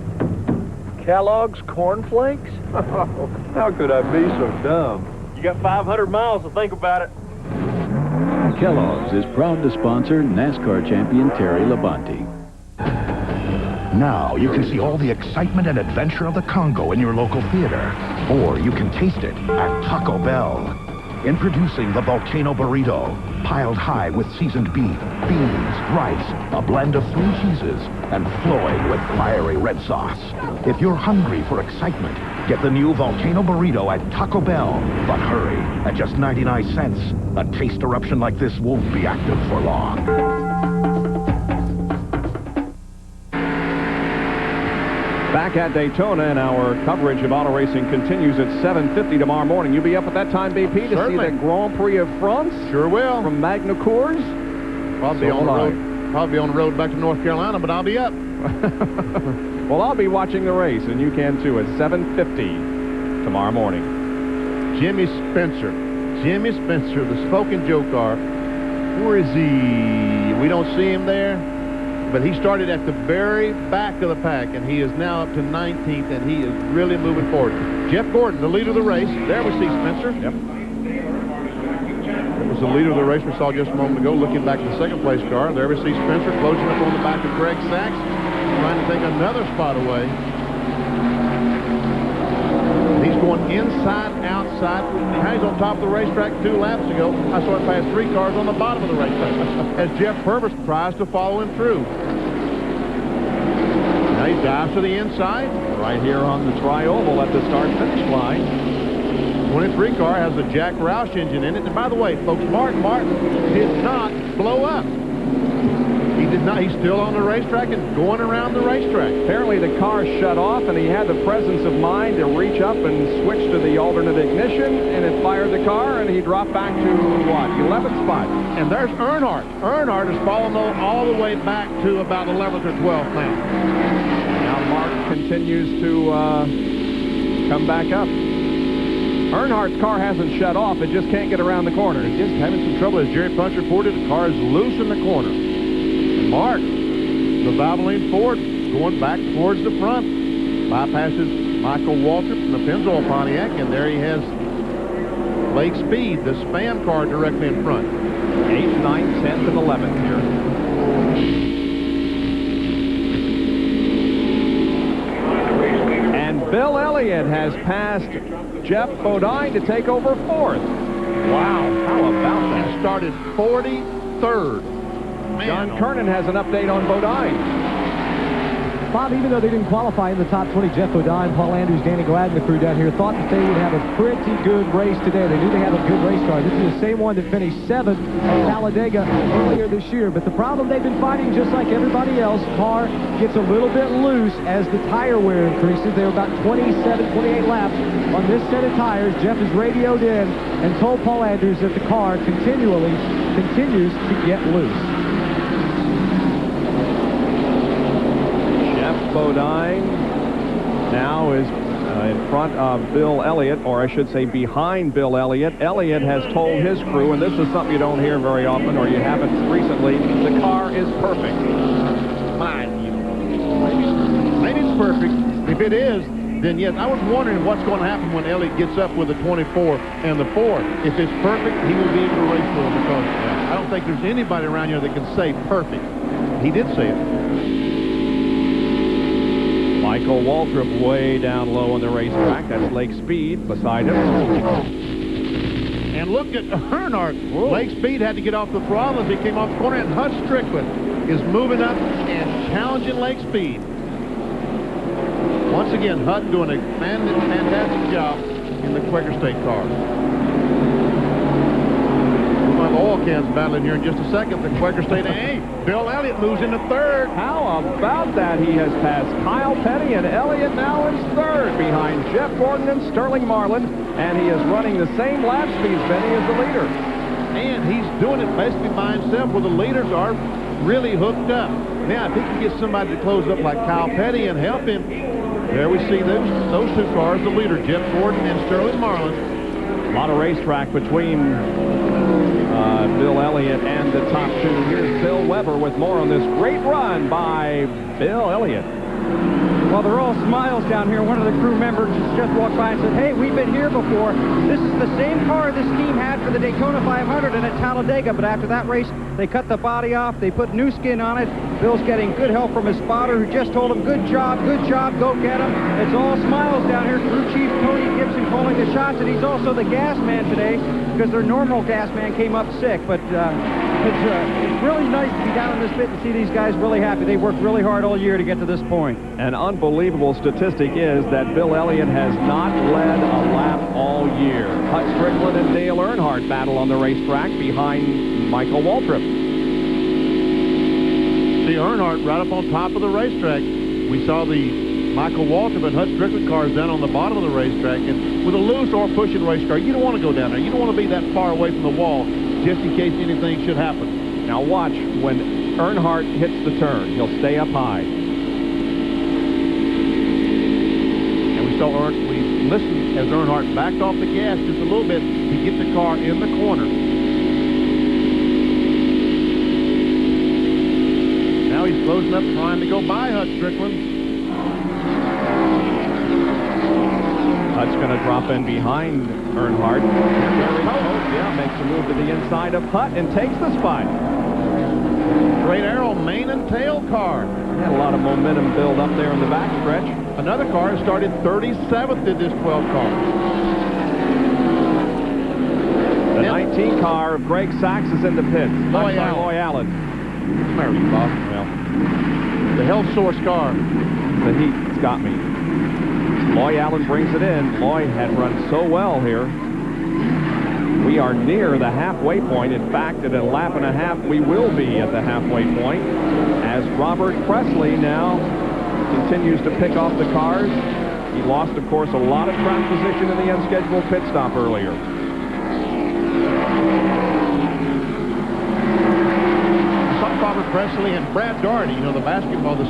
Kellogg's Corn Flakes? How could I be so dumb? You got 500 miles to think about it. Kellogg's is proud to sponsor NASCAR champion Terry Labonte. Now you can see all the excitement and adventure of the Congo in your local theater. Or you can taste it at Taco Bell. Introducing the Volcano Burrito, piled high with seasoned beef, beans, rice, a blend of 3 cheeses, and flowing with fiery red sauce. If you're hungry for excitement, get the new Volcano Burrito at Taco Bell. But hurry, at just 99 cents, a taste eruption like this won't be active for long. Back at Daytona, and our coverage of auto racing continues at 7:50 tomorrow morning. You'll be up at that time, BP, to Certainly. see the Grand Prix of France? Sure will. From Magna Cours? Probably on the road. Probably on the road back to North Carolina, but I'll be up. Well, I'll be watching the race, and you can too, at 7:50 tomorrow morning. Jimmy Spencer. Jimmy Spencer, the Smoking Joe car. Where is he? We don't see him there. But he started at the very back of the pack, and he is now up to 19th, and he is really moving forward. Jeff Gordon, the leader of the race. There we see Spencer. Yep. It was the leader of the race we saw just a moment ago, looking back at the second place car. There we see Spencer closing up on the back of Greg Sachs, trying to take another spot away. He's going inside, outside. Now he's on top of the racetrack 2 laps ago. I saw him pass 3 cars on the bottom of the racetrack as Jeff Purvis tries to follow him through. Now he dives to the inside. Right here on the tri-oval at the start-finish line. 23 car has a Jack Roush engine in it. And by the way, folks, Mark Martin did not blow up. He did not. He's still on the racetrack and going around the racetrack. Apparently the car shut off, and he had the presence of mind to reach up and switch to the alternate ignition, and it fired the car, and he dropped back to, what, 11th spot. And there's Earnhardt. Earnhardt has fallen all the way back to about 11th or 12th now. Now Mark continues to come back up. Earnhardt's car hasn't shut off. It just can't get around the corner. It's just having some trouble. As Jerry Punch reported, the car is loose in the corner. And Mark, the Valvoline Ford, going back towards the front, bypasses Michael Waltrip and the Pennzoil Pontiac, and there he has Lake Speed, the Spam car, directly in front. 8th, 9th, 10th, and 11th here. And Bill Elliott has passed Jeff Bodine to take over 4th. Wow, how about that? He started 43rd. Man, John Kernan has an update on Bodine. Bob, even though they didn't qualify in the top 20, Jeff Bodine, Paul Andrews, Danny Glad, and the crew down here thought that they would have a pretty good race today. They knew they had a good race car. This is the same one that finished 7th at Talladega earlier this year. But the problem they've been fighting, just like everybody else, car gets a little bit loose as the tire wear increases. They were about 27, 28 laps on this set of tires. Jeff has radioed in and told Paul Andrews that the car continues to get loose. Bodine now is in front of Bill Elliott, or I should say behind Bill Elliott. Elliott has told his crew, and this is something you don't hear very often, or you haven't recently, the car is perfect. Maybe it's perfect. If it is, then yes, I was wondering what's going to happen when Elliott gets up with the 24 and the 4. If it's perfect, he will be able to race for him, because I don't think there's anybody around here that can say perfect. He did say it. Michael Waltrip way down low on the racetrack. That's Lake Speed beside him. And look at Earnhardt. Lake Speed had to get off the throttle as he came off the corner, and Hut Strickland is moving up and challenging Lake Speed. Once again, Hut doing a fantastic job in the Quaker State car. We'll have oil cans battling here in just a second. The Quaker State, hey, Bill Elliott moves into 3rd. How about that? He has passed Kyle Petty, and Elliott now is 3rd behind Jeff Gordon and Sterling Marlin, and he is running the same lap speeds, Benny, as the leader. And he's doing it basically by himself, where the leaders are really hooked up. Now, if he can get somebody to close up like Kyle Petty and help him, there we see those two cars, the leader, Jeff Gordon and Sterling Marlin. A lot of racetrack between Bill Elliott and the top 2. Here's Bill Weber with more on this great run by Bill Elliott. Well, they're all smiles down here. One of the crew members just walked by and said, hey, we've been here before. This is the same car this team had for the Daytona 500 and at Talladega, but after that race, they cut the body off. They put new skin on it. Bill's getting good help from his spotter, who just told him, good job, go get him. It's all smiles down here. Crew Chief Tony Gibson calling the shots, and he's also the gas man today, because their normal gas man came up sick. But it's really nice to be down in this pit and see these guys really happy. They worked really hard all year to get to this point. An unbelievable statistic is that Bill Elliott has not led a lap all year. Hut Strickland and Dale Earnhardt battle on the racetrack behind Michael Waltrip. See Earnhardt right up on top of the racetrack. We saw the Michael Waltrip and Hut Strickland cars down on the bottom of the racetrack, and with a loose or pushing race car, you don't want to go down there. You don't want to be that far away from the wall just in case anything should happen. Now watch when Earnhardt hits the turn. He'll stay up high. And we listened as Earnhardt backed off the gas just a little bit to get the car in the corner. Now he's closing up, trying to go by Hut Strickland. Hut's going to drop in behind Earnhardt. Yeah, makes a move to the inside of Hut and takes the spot. Great Arrow main and tail car. Had a lot of momentum build up there in the backstretch. Another car started 37th in this 12 car. The 19 car of Greg Sachs is in the pits. Loy Allen. There you go. Well, the health source car. The heat's got me. Loy Allen brings it in. Loy had run so well here. We are near the halfway point. In fact, at a lap and a half, we will be at the halfway point as Robert Presley now continues to pick off the cars. He lost, of course, a lot of track position in the unscheduled pit stop earlier. Robert Presley and Brad Daugherty, you know, the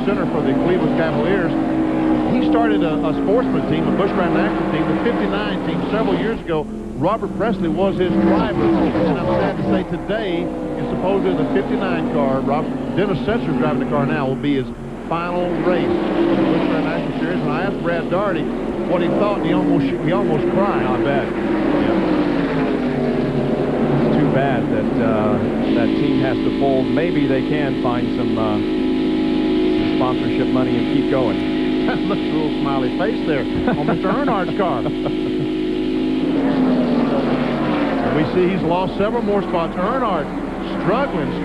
center for the Cleveland Cavaliers. He started a sportsman team, a Busch Grand National team, the 59 team, several years ago. Robert Presley was his driver. And I'm sad to say today, is supposedly the 59 car, Dennis Setzer's driving the car now, will be his final race of the Busch Grand National Series. And I asked Brad Daugherty what he thought, and he almost cried. I bet. Bad that that team has to fold. Maybe they can find some sponsorship money and keep going. Look at the little smiley face there on Mr. Earnhardt's car. And we see he's lost several more spots. Earnhardt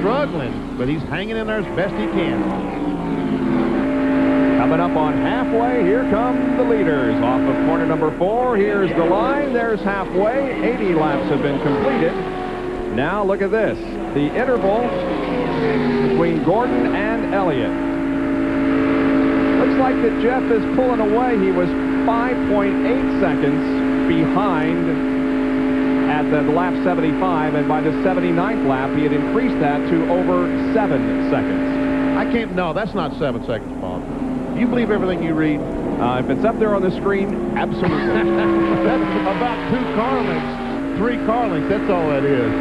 struggling, but he's hanging in there as best he can. Coming up on halfway, here come the leaders. Off of corner number 4, here's the line. There's halfway. 80 laps have been completed. Now look at this, the interval between Gordon and Elliott. Looks like that Jeff is pulling away. He was 5.8 seconds behind at the lap 75, and by the 79th lap, he had increased that to over 7 seconds. No, that's not 7 seconds, Bob. You believe everything you read? If it's up there on the screen, absolutely. That's about 2 car lengths, 3 car lengths, that's all that is.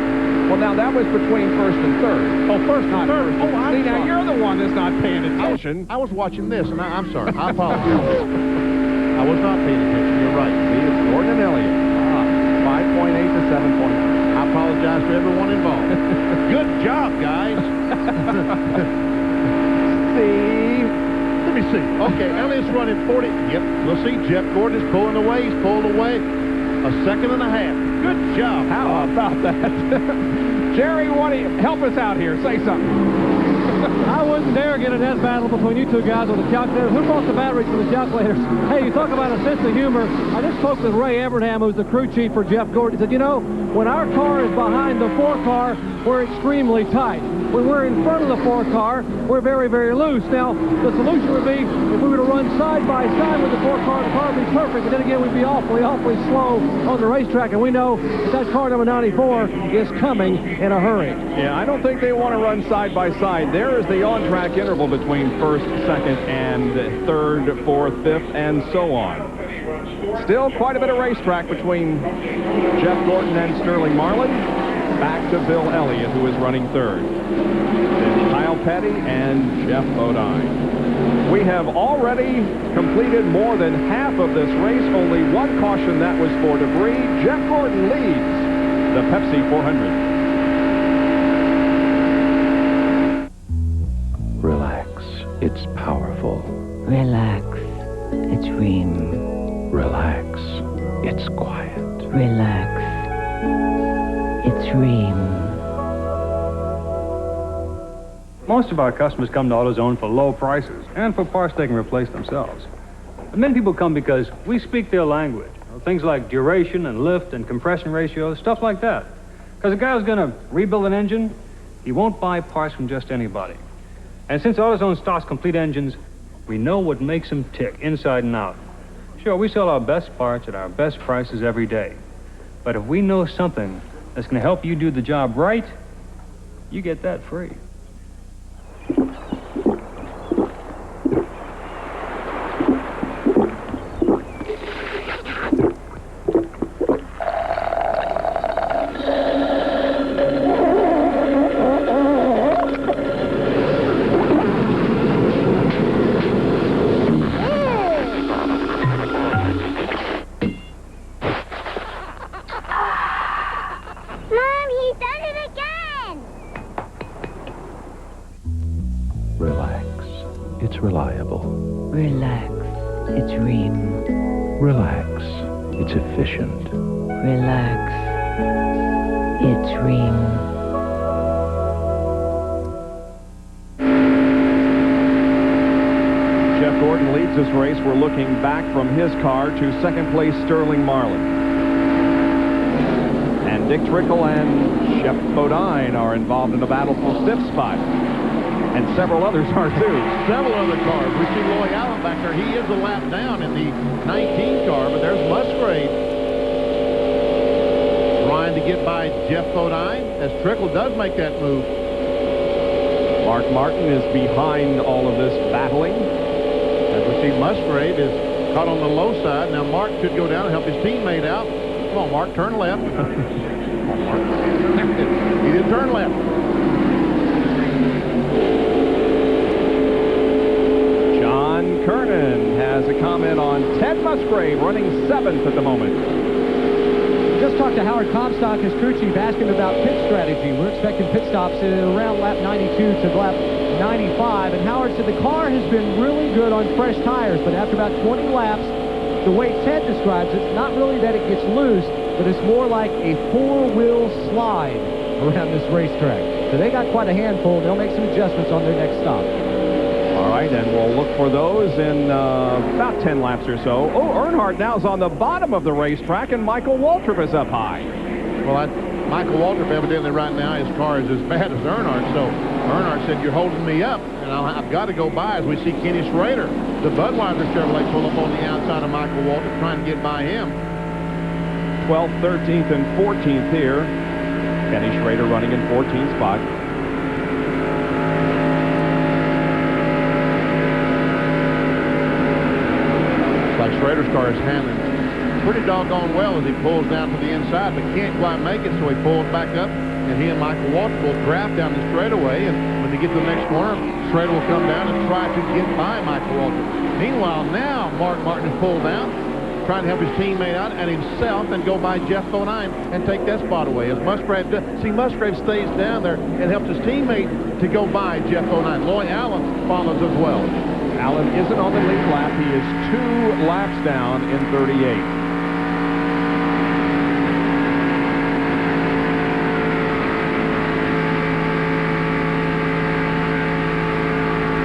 Well, now that was between first and third. Oh, first, not third. Oh, see, now you're the one that's not paying attention. I was watching this, and I'm sorry. I apologize. I was not paying attention. You're right. See, it's Gordon and Elliott. 5.8 to 7.8. I apologize to everyone involved. Good job, guys. See? Let me see. Okay, Elliott's running 40. Yep, we'll see. Jeff Gordon is pulling away. He's pulling away. A second and a half. Good job. How about that? Jerry, help us out here. Say something. I wouldn't dare get a death battle between you two guys on the calculators. Who brought the batteries for the calculators? Hey, you talk about a sense of humor. I just spoke with Ray Abraham, who's the crew chief for Jeff Gordon. He said, you know, when our car is behind the 4 car, we're extremely tight. When we're in front of the 4 car, we're very, very loose. Now, the solution would be if we were to run side by side with the 4 car, the car would be perfect, but then again, we'd be awfully slow on the racetrack, and we know that car number 94 is coming in a hurry. Yeah, I don't think they want to run side by side. There is the on-track interval between first, second, and third, fourth, fifth, and so on. Still quite a bit of racetrack between Jeff Gordon and Sterling Marlin. Back to Bill Elliott, who is running third. Then Kyle Petty and Jeff Bodine. We have already completed more than half of this race. Only one caution, that was for debris. Jeff Gordon leads the Pepsi 400. Relax. It's powerful. Relax. It's Ream. Relax. It's quiet. Relax. It's Ream. Most of our customers come to AutoZone for low prices and for parts they can replace themselves. But many people come because we speak their language. Things like duration and lift and compression ratios, stuff like that. Because a guy who's going to rebuild an engine, he won't buy parts from just anybody. And since AutoZone stocks complete engines, we know what makes them tick inside and out. Sure, we sell our best parts at our best prices every day. But if we know something that's going to help you do the job right, you get that free. Relax. It's reliable. Relax. It's Ream. Relax. It's efficient. Relax. It's Ream. Jeff Gordon leads this race. We're looking back from his car to second place Sterling Marlin. And Dick Trickle and Shep Bodine are involved in a battle for 5th spot. And several others are too. Several other cars. We see Loy Allen back there. He is a lap down in the 19 car, but there's Musgrave trying to get by Jeff Bodine as Trickle does make that move. Mark Martin is behind all of this battling. As we see, Musgrave is caught on the low side. Now Mark should go down and help his teammate out. Come on, Mark, turn left. Come on, Mark. He did turn left. John Kernan has a comment on Ted Musgrave, running 7th at the moment. Just talked to Howard Comstock, his crew chief, asking about pit strategy. We're expecting pit stops around lap 92 to lap 95, and Howard said the car has been really good on fresh tires, but after about 20 laps, the way Ted describes it, not really that it gets loose, but it's more like a four-wheel slide around this racetrack. So they got quite a handful. They'll make some adjustments on their next stop. All right, and we'll look for those in about 10 laps or so. Oh, Earnhardt now is on the bottom of the racetrack, and Michael Waltrip is up high. Well, Michael Waltrip evidently right now, his car is as bad as Earnhardt, so Earnhardt said, you're holding me up, and I've got to go by as we see Kenny Schrader, the Budweiser Chevrolet, pull up on the outside of Michael Waltrip, trying to get by him. 12th, 13th, and 14th here. Kenny Schrader running in 14th spot. Like Schrader's car is handling pretty doggone well as he pulls down to the inside, but can't quite make it, so he pulls back up, and he and Michael Waltrip will draft down the straightaway, and when they get to the next corner, Schrader will come down and try to get by Michael Waltrip. Meanwhile, now Mark Martin is pulled down, trying to help his teammate out and himself and go by Jeff Bodine and take that spot away. As Musgrave does, see, Musgrave stays down there and helps his teammate to go by Jeff Bodine. Loy Allen follows as well. Allen isn't on the lead lap. He is 2 laps down in 38.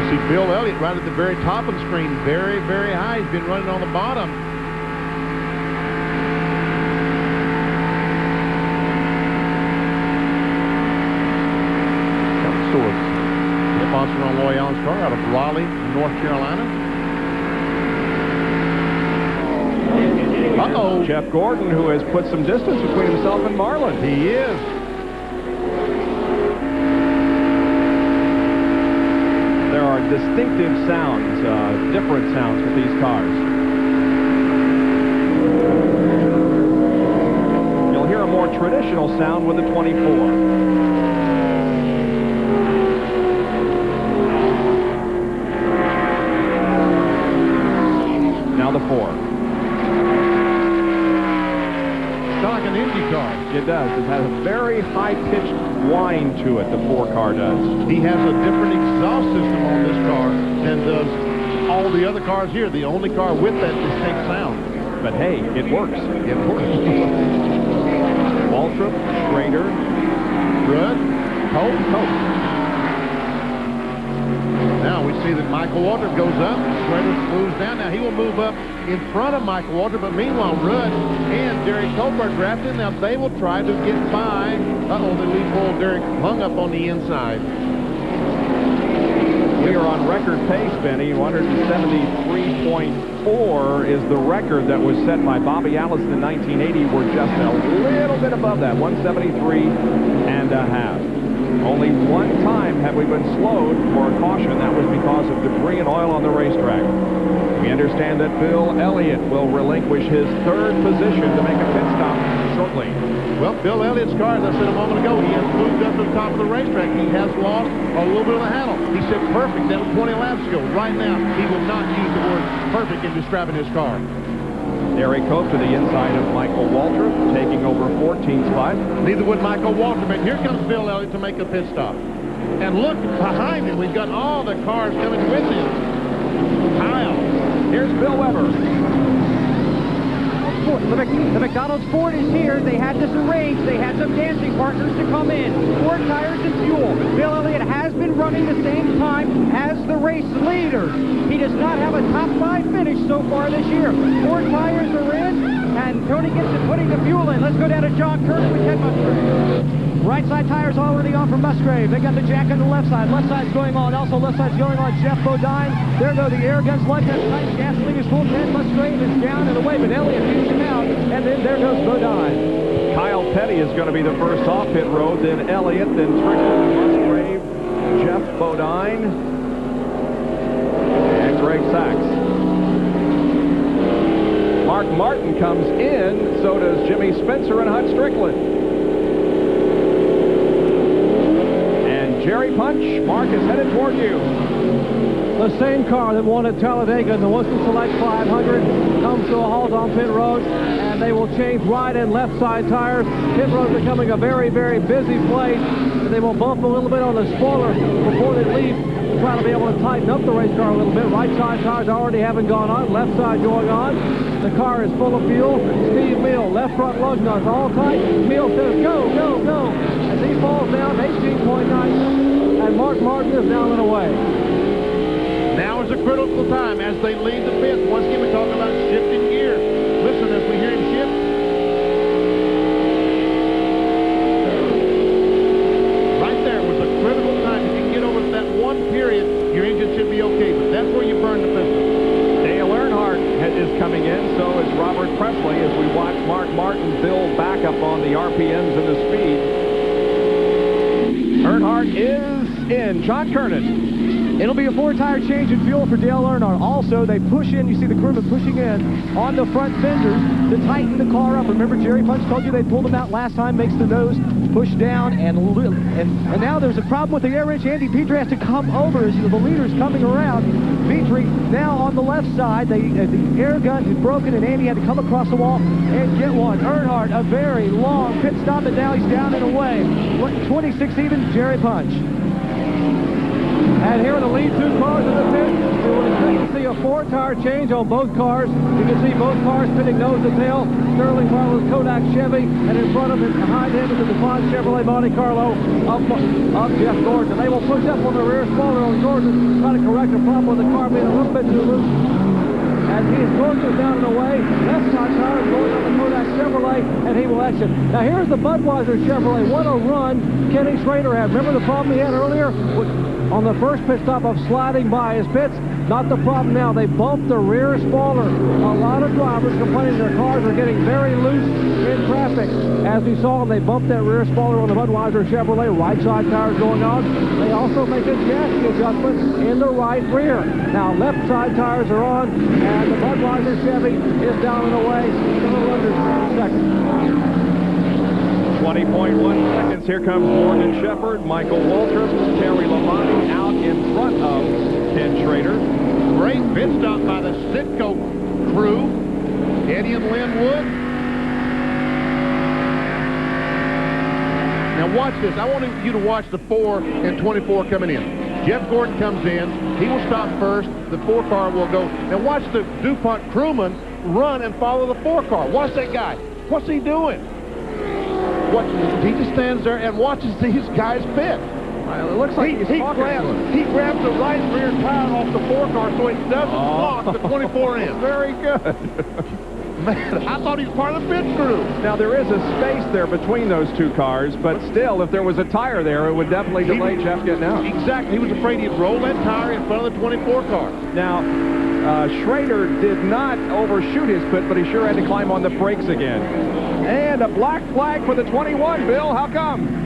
You see Bill Elliott right at the very top of the screen, very, very high. He's been running on the bottom. Sponsor on Loy Allen's car out of Raleigh, North Carolina. Uh-oh. Jeff Gordon, who has put some distance between himself and Marlin. He is. There are distinctive sounds, different sounds with these cars. You'll hear a more traditional sound with the 24. The 4. Sounds like an Indy car. It does. It has a very high-pitched whine to it, the 4 car does. He has a different exhaust system on this car than does all the other cars here. The only car with that distinct sound. But hey, it works. It works. Waltrip, Schrader, Rudd, Cope. Now we see that Michael Waltrip goes up, Schrader moves down. Now he will move up in front of Michael Waltrip, but meanwhile Rudd and Derek Cope are drafted. Now they will try to get by. Uh-oh, the lead pole Derek hung up on the inside. We are on record pace, Benny. 173.4 is the record that was set by Bobby Allison in 1980. We're just a little bit above that, 173.5. Only one time have we been slowed for a caution. That was because of debris and oil on the racetrack. We understand that Bill Elliott will relinquish his 3rd position to make a pit stop shortly. Well, Bill Elliott's car, as I said a moment ago, he has moved up to the top of the racetrack. He has lost a little bit of the handle. He said perfect. That was 20 laps ago. Right now, he will not use the word perfect in describing his car. Derek Cope to the inside of Michael Waltrip, taking over 14th spot. Neither would Michael Waltrip. And here comes Bill Elliott to make a pit stop. And look behind him. We've got all the cars coming with him. Kyle. Here's Bill Weber. The McDonald's Ford is here. They had this arranged. They had some dancing partners to come in. Ford tires and fuel. Bill Elliott has been running the same time as the race leader. He does not have a top 5 finish so far this year. Ford tires are in. And Tony Gibson putting the fuel in. Let's go down to John Curtis with Ken Musgrave. Right side tires already on for Musgrave. They got the jack on the left side. Left side's going on. Also left side's going on Jeff Bodine. There go the air guns. Left hand tight. Gasoline is full. Ken Musgrave is down and away, but Elliott beats him out. And then there goes Bodine. Kyle Petty is going to be the first off pit road, then Elliott, then Trickle, Musgrave, Jeff Bodine, and Greg Sachs. Mark Martin comes in, so does Jimmy Spencer and Hut Strickland. And Jerry Punch, Mark is headed toward you. The same car that won at Talladega in the Winston Select 500 comes to a halt on pit road, and they will change right and left side tires. Pit road becoming a very, very busy place, and they will bump a little bit on the spoiler before they leave to try to be able to tighten up the race car a little bit. Right side tires already haven't gone on, left side going on. The car is full of fuel. Steve Meal, left front lug nuts all tight. Meal says, go, go, go. As he falls down, 18.9, and Mark Martin is down and away. Now is a critical time as they leave the pit. Once again, we talk about shifting gears. Listen as we hear him shift. Right there was a critical time. If you can get over that one period, your engine should be okay, but that's where you burn the piston. Dale Earnhardt is coming in, so is Robert Presley as we watch Mark Martin build back up on the RPMs and the speed. Earnhardt is in. John Kernan. It'll be a 4-tire change in fuel for Dale Earnhardt. Also, they push in, you see the crewman pushing in on the front fenders to tighten the car up. Remember, Jerry Punch told you they pulled them out last time, makes the nose push down, and now there's a problem with the air wrench. Andy Petrie has to come over as the leader's coming around. Petrie now on the left side. The air gun is broken, and Andy had to come across the wall and get one. Earnhardt, a very long pit stop, and now he's down and away. 26 even, Jerry Punch. And here are the lead two cars in the pit. We will expect to see a 4-tire change on both cars. You can see both cars pitting nose to tail. Sterling Marlin's Kodak Chevy, and in front of it, behind him is the DuPont Chevrolet Monte Carlo of Jeff Gordon. And they will push up on the rear spoiler on Gordon, try to correct a problem with the car being a little bit too loose. As Gordon is down and away, left side tire is going on the Kodak Chevrolet, and he will exit. Now here's the Budweiser Chevrolet. What a run Kenny Schrader had. Remember the problem he had earlier on the first pit stop of sliding by his pits? Not the problem now. They bumped the rear spoiler. A lot of drivers complaining their cars are getting very loose in traffic. As we saw, they bumped that rear spoiler on the Budweiser Chevrolet. Right side tires going on. They also make a chassis adjustment in the right rear. Now left side tires are on, and the Budweiser Chevy is down and away. A little under 20 seconds. 20.1 seconds. Here comes Morgan Shepherd, Michael Waltrip, Terry Labonte out in front of Ken Schrader. Great pit stop by the Sitco crew. Eddie and Lynn Wood. Now watch this. I want you to watch the 4 and 24 coming in. Jeff Gordon comes in. He will stop first. The 4 car will go. Now watch the DuPont crewman run and follow the 4 car. Watch that guy. What's he doing? He just stands there and watches these guys pit. Well, it looks like he grabs the right rear tire off the 4 car so it doesn't block the 24 in. Very good. Man, I thought he was part of the pit crew. Now, there is a space there between those two cars, but still, if there was a tire there, it would definitely delay Jeff getting out. Exactly. He was afraid he'd roll that tire in front of the 24 car. Now, Schrader did not overshoot his pit, but he sure had to climb on the brakes again. And a black flag for the 21, Bill. How come?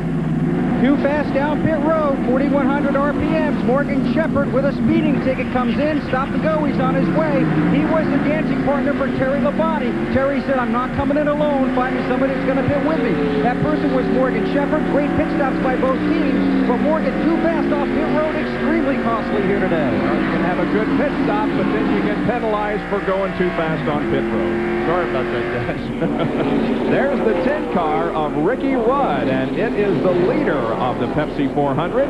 Too fast down pit road, 4,100 RPMs. Morgan Shepherd with a speeding ticket comes in, stop and go, he's on his way. He was the dancing partner for Terry Labonte. Terry said, I'm not coming in alone, find me somebody that's going to pit with me. That person was Morgan Shepherd. Great pit stops by both teams, but Morgan too fast off pit road, extremely costly here today. You can have a good pit stop, but then you get penalized for going too fast on pit road. Sorry about that, guys. There's the 10 car of Ricky Rudd, and it is the leader of the Pepsi 400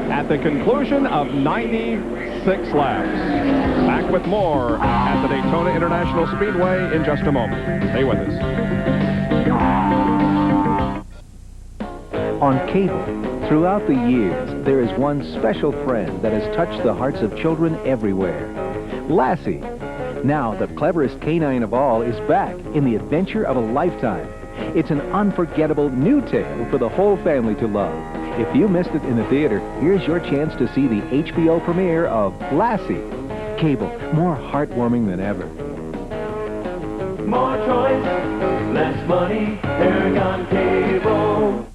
at the conclusion of 96 laps. Back with more at the Daytona International Speedway in just a moment. Stay with us. On cable, throughout the years, there is one special friend that has touched the hearts of children everywhere. Lassie. Now, the cleverest canine of all is back in the adventure of a lifetime. It's an unforgettable new tale for the whole family to love. If you missed it in the theater, here's your chance to see the HBO premiere of Lassie. Cable, more heartwarming than ever. More choice, less money, Paragon Cable.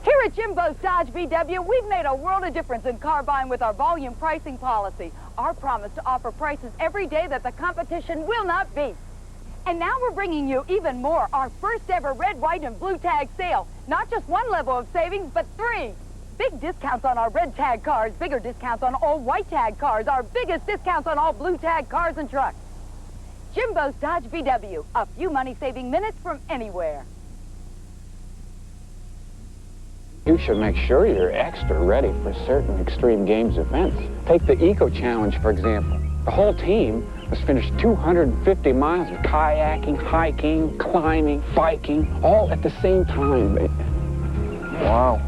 Here at Jimbo's Dodge VW, we've made a world of difference in car buying with our volume pricing policy. Our promise to offer prices every day that the competition will not beat. And now we're bringing you even more, our first ever red, white, and blue tag sale. Not just one level of savings, but 3. Big discounts on our red tag cars, bigger discounts on all white tag cars, our biggest discounts on all blue tag cars and trucks. Jimbo's Dodge VW, a few money-saving minutes from anywhere. You should make sure you're extra ready for certain extreme games events. Take the Eco Challenge, for example. The whole team was finished 250 miles of kayaking, hiking, climbing, biking, all at the same time. Wow.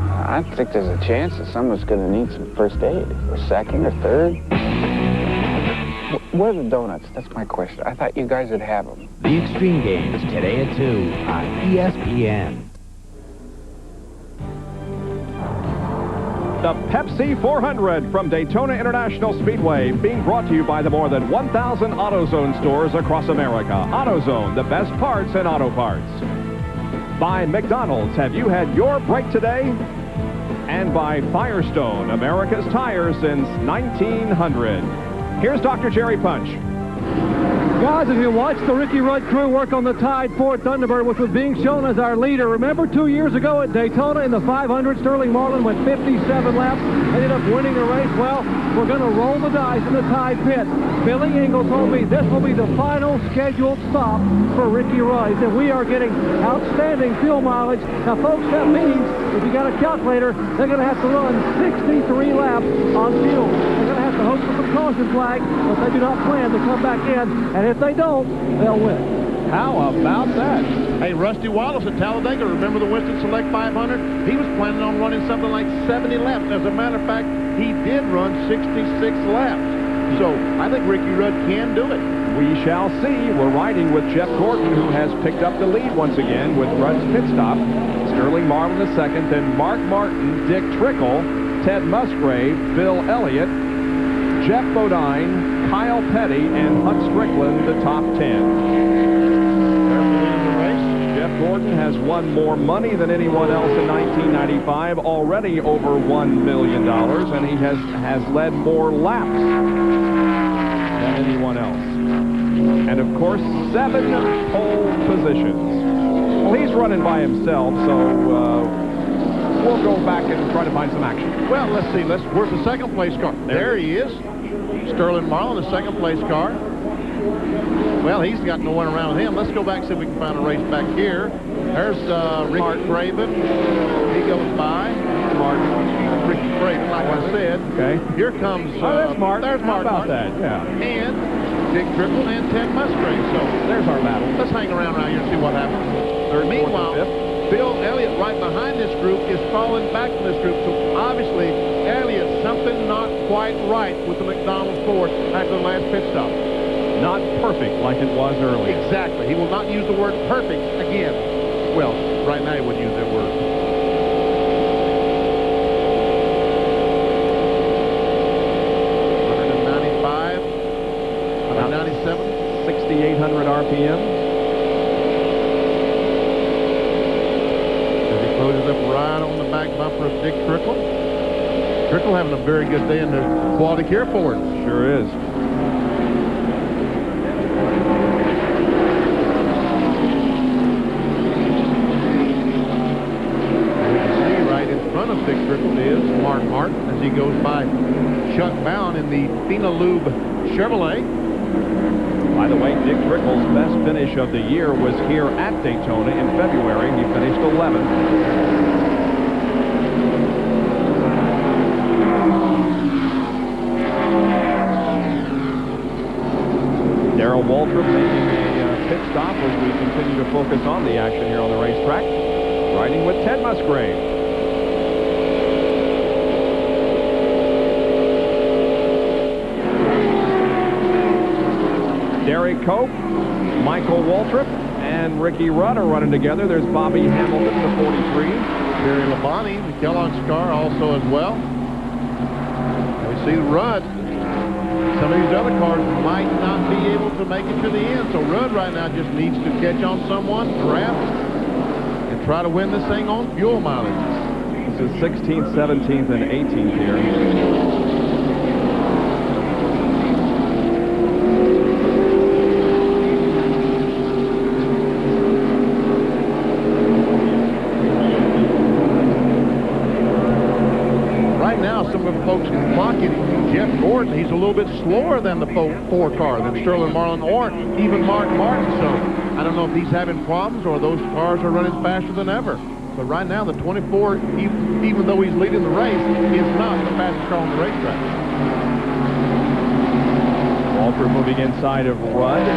I think there's a chance that someone's going to need some first aid, or second, or third. Where are the donuts? That's my question. I thought you guys would have them. The Extreme Games, today at 2 on ESPN. The Pepsi 400 from Daytona International Speedway, being brought to you by the more than 1,000 AutoZone stores across America. AutoZone, the best parts in auto parts. By McDonald's, have you had your break today? And by Firestone, America's tire since 1900. Here's Dr. Jerry Punch. Guys, if you watched the Ricky Rudd crew work on the Tide Ford Thunderbird, which was being shown as our leader, remember 2 years ago at Daytona in the 500, Sterling Marlin went 57 laps, ended up winning the race. Well, we're going to roll the dice in the Tide pit. Billy Engel told me this will be the final scheduled stop for Ricky Rudd. He said we are getting outstanding fuel mileage. Now, folks, that means if you got a calculator, they're going to have to run 63 laps on fuel. They're going to have to hope for some caution flag, but they do not plan to come back in. And if they don't, they'll win. How about that? Hey, Rusty Wallace at Talladega, remember the Winston Select 500? He was planning on running something like 70 laps. As a matter of fact, he did run 66 laps. So I think Ricky Rudd can do it. We shall see. We're riding with Jeff Gordon, who has picked up the lead once again with Rudd's pit stop. Sterling Marlin the second, then Mark Martin, Dick Trickle, Ted Musgrave, Bill Elliott, Jeff Bodine, Kyle Petty, and Hunt Strickland, the top 10. Jeff Gordon has won more money than anyone else in 1995, already over $1 million, and he has led more laps than anyone else. And of course, 7 pole positions. Well, he's running by himself, so we'll go back and try to find some action. Well, let's see. Where's the second place car? There he is. Sterling Marlin, the second place car. Well, he's got no one around him. Let's go back and see if we can find a race back here. There's Ricky Craven. He goes by. Ricky Craven, like I said. Okay. Here comes... there's Mark. There's Mark. How about that? Yeah. And Dick Trickle and Ted Musgrave. So there's our battle. Let's hang around here and see what happens. Meanwhile, Bill Elliott right behind this group is falling back from this group. So obviously, Elliott, something not quite right with the McDonald's Ford after the last pit stop. Not perfect like it was earlier. Exactly. He will not use the word perfect again. Well, right now he would use that word. 195, 197, 6,800 RPM. As he closes up right on the back bumper of Dick Trickle. Trickle having a very good day in the Quality Care Ford. Sure is. Dick Trickle is Mark Martin as he goes by Chuck Bound in the Finalube Chevrolet. By the way, Dick Trickle's best finish of the year was here at Daytona in February. He finished 11th. Darrell Waltrip making a pit stop as we continue to focus on the action here on the racetrack. Riding with Ted Musgrave. Derek Cope, Michael Waltrip, and Ricky Rudd are running together. There's Bobby Hamilton, the 43. Terry Labonte, the Kellogg's car, also as well. And we see Rudd. Some of these other cars might not be able to make it to the end, so Rudd right now just needs to catch on someone, draft, and try to win this thing on fuel mileage. This is 16th, 17th, and 18th here. Some of the folks can clock it. Jeff Gordon, he's a little bit slower than the 4 car, than Sterling Marlin or even Mark Martin. So I don't know if he's having problems or those cars are running faster than ever. But right now, the 24, even though he's leading the race, is not the fastest car on the racetrack. Waltrip moving inside of Rudd.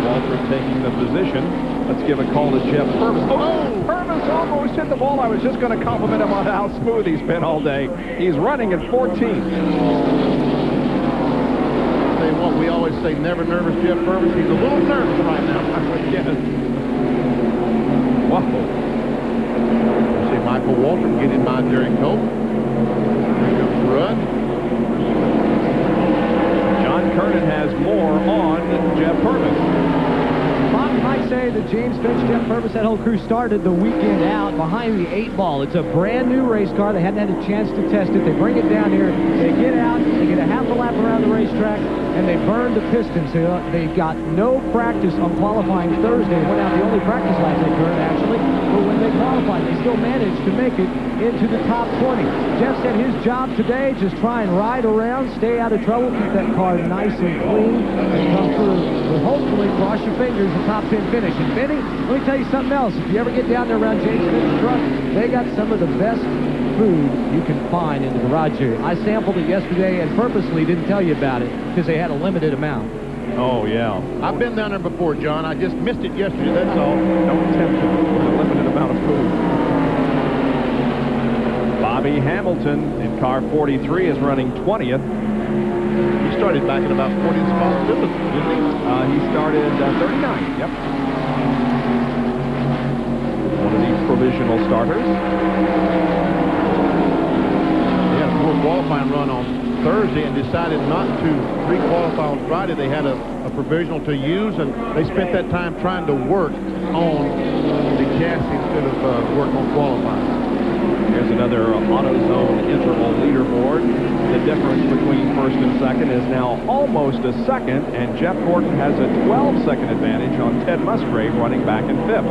Waltrip taking the position. Let's give a call to Jeff Purvis. Oh, Purvis almost hit the ball. I was just going to compliment him on how smooth he's been all day. He's running at 14th. Say what we always say, never nervous Jeff Purvis. He's a little nervous right now. Yes. Whoa. You see Michael Waltrip getting by Derek Cope. Here comes Rudd. John Kernan has more on Jeff Purvis. Bob might say that James Finch, Jeff Purvis, that whole crew started the weekend out behind the 8 ball. It's a brand new race car. They hadn't had a chance to test it. They bring it down here. They get out. They get a half a lap around the racetrack, and they burn the pistons. They got no practice on qualifying Thursday. Went out the only practice lap they burned, actually. But when they qualified, they still managed to make it into the top 20. Jeff said his job today, just try and ride around, stay out of trouble, keep that car nice and clean, and come through with hopefully, cross your fingers, the top 10 finish. And Benny, let me tell you something else. If you ever get down there around James Finch's truck, they got some of the best food you can find in the garage area. I sampled it yesterday and purposely didn't tell you about it because they had a limited amount. Oh, yeah. I've been down there before, John. I just missed it yesterday, that's all. Don't tempt him with a limited amount of food. Bobby Hamilton in car 43 is running 20th. He started back at about 40th spot, didn't he? He started 39, yep. One of these provisional starters. They had a poor qualifying run on Thursday and decided not to re-qualify on Friday. They had a provisional to use, and they spent that time trying to work on the chassis instead of work on qualifying. Here's another AutoZone interval leaderboard. The difference between first and second is now almost a second, and Jeff Gordon has a 12-second advantage on Ted Musgrave running back in 5th.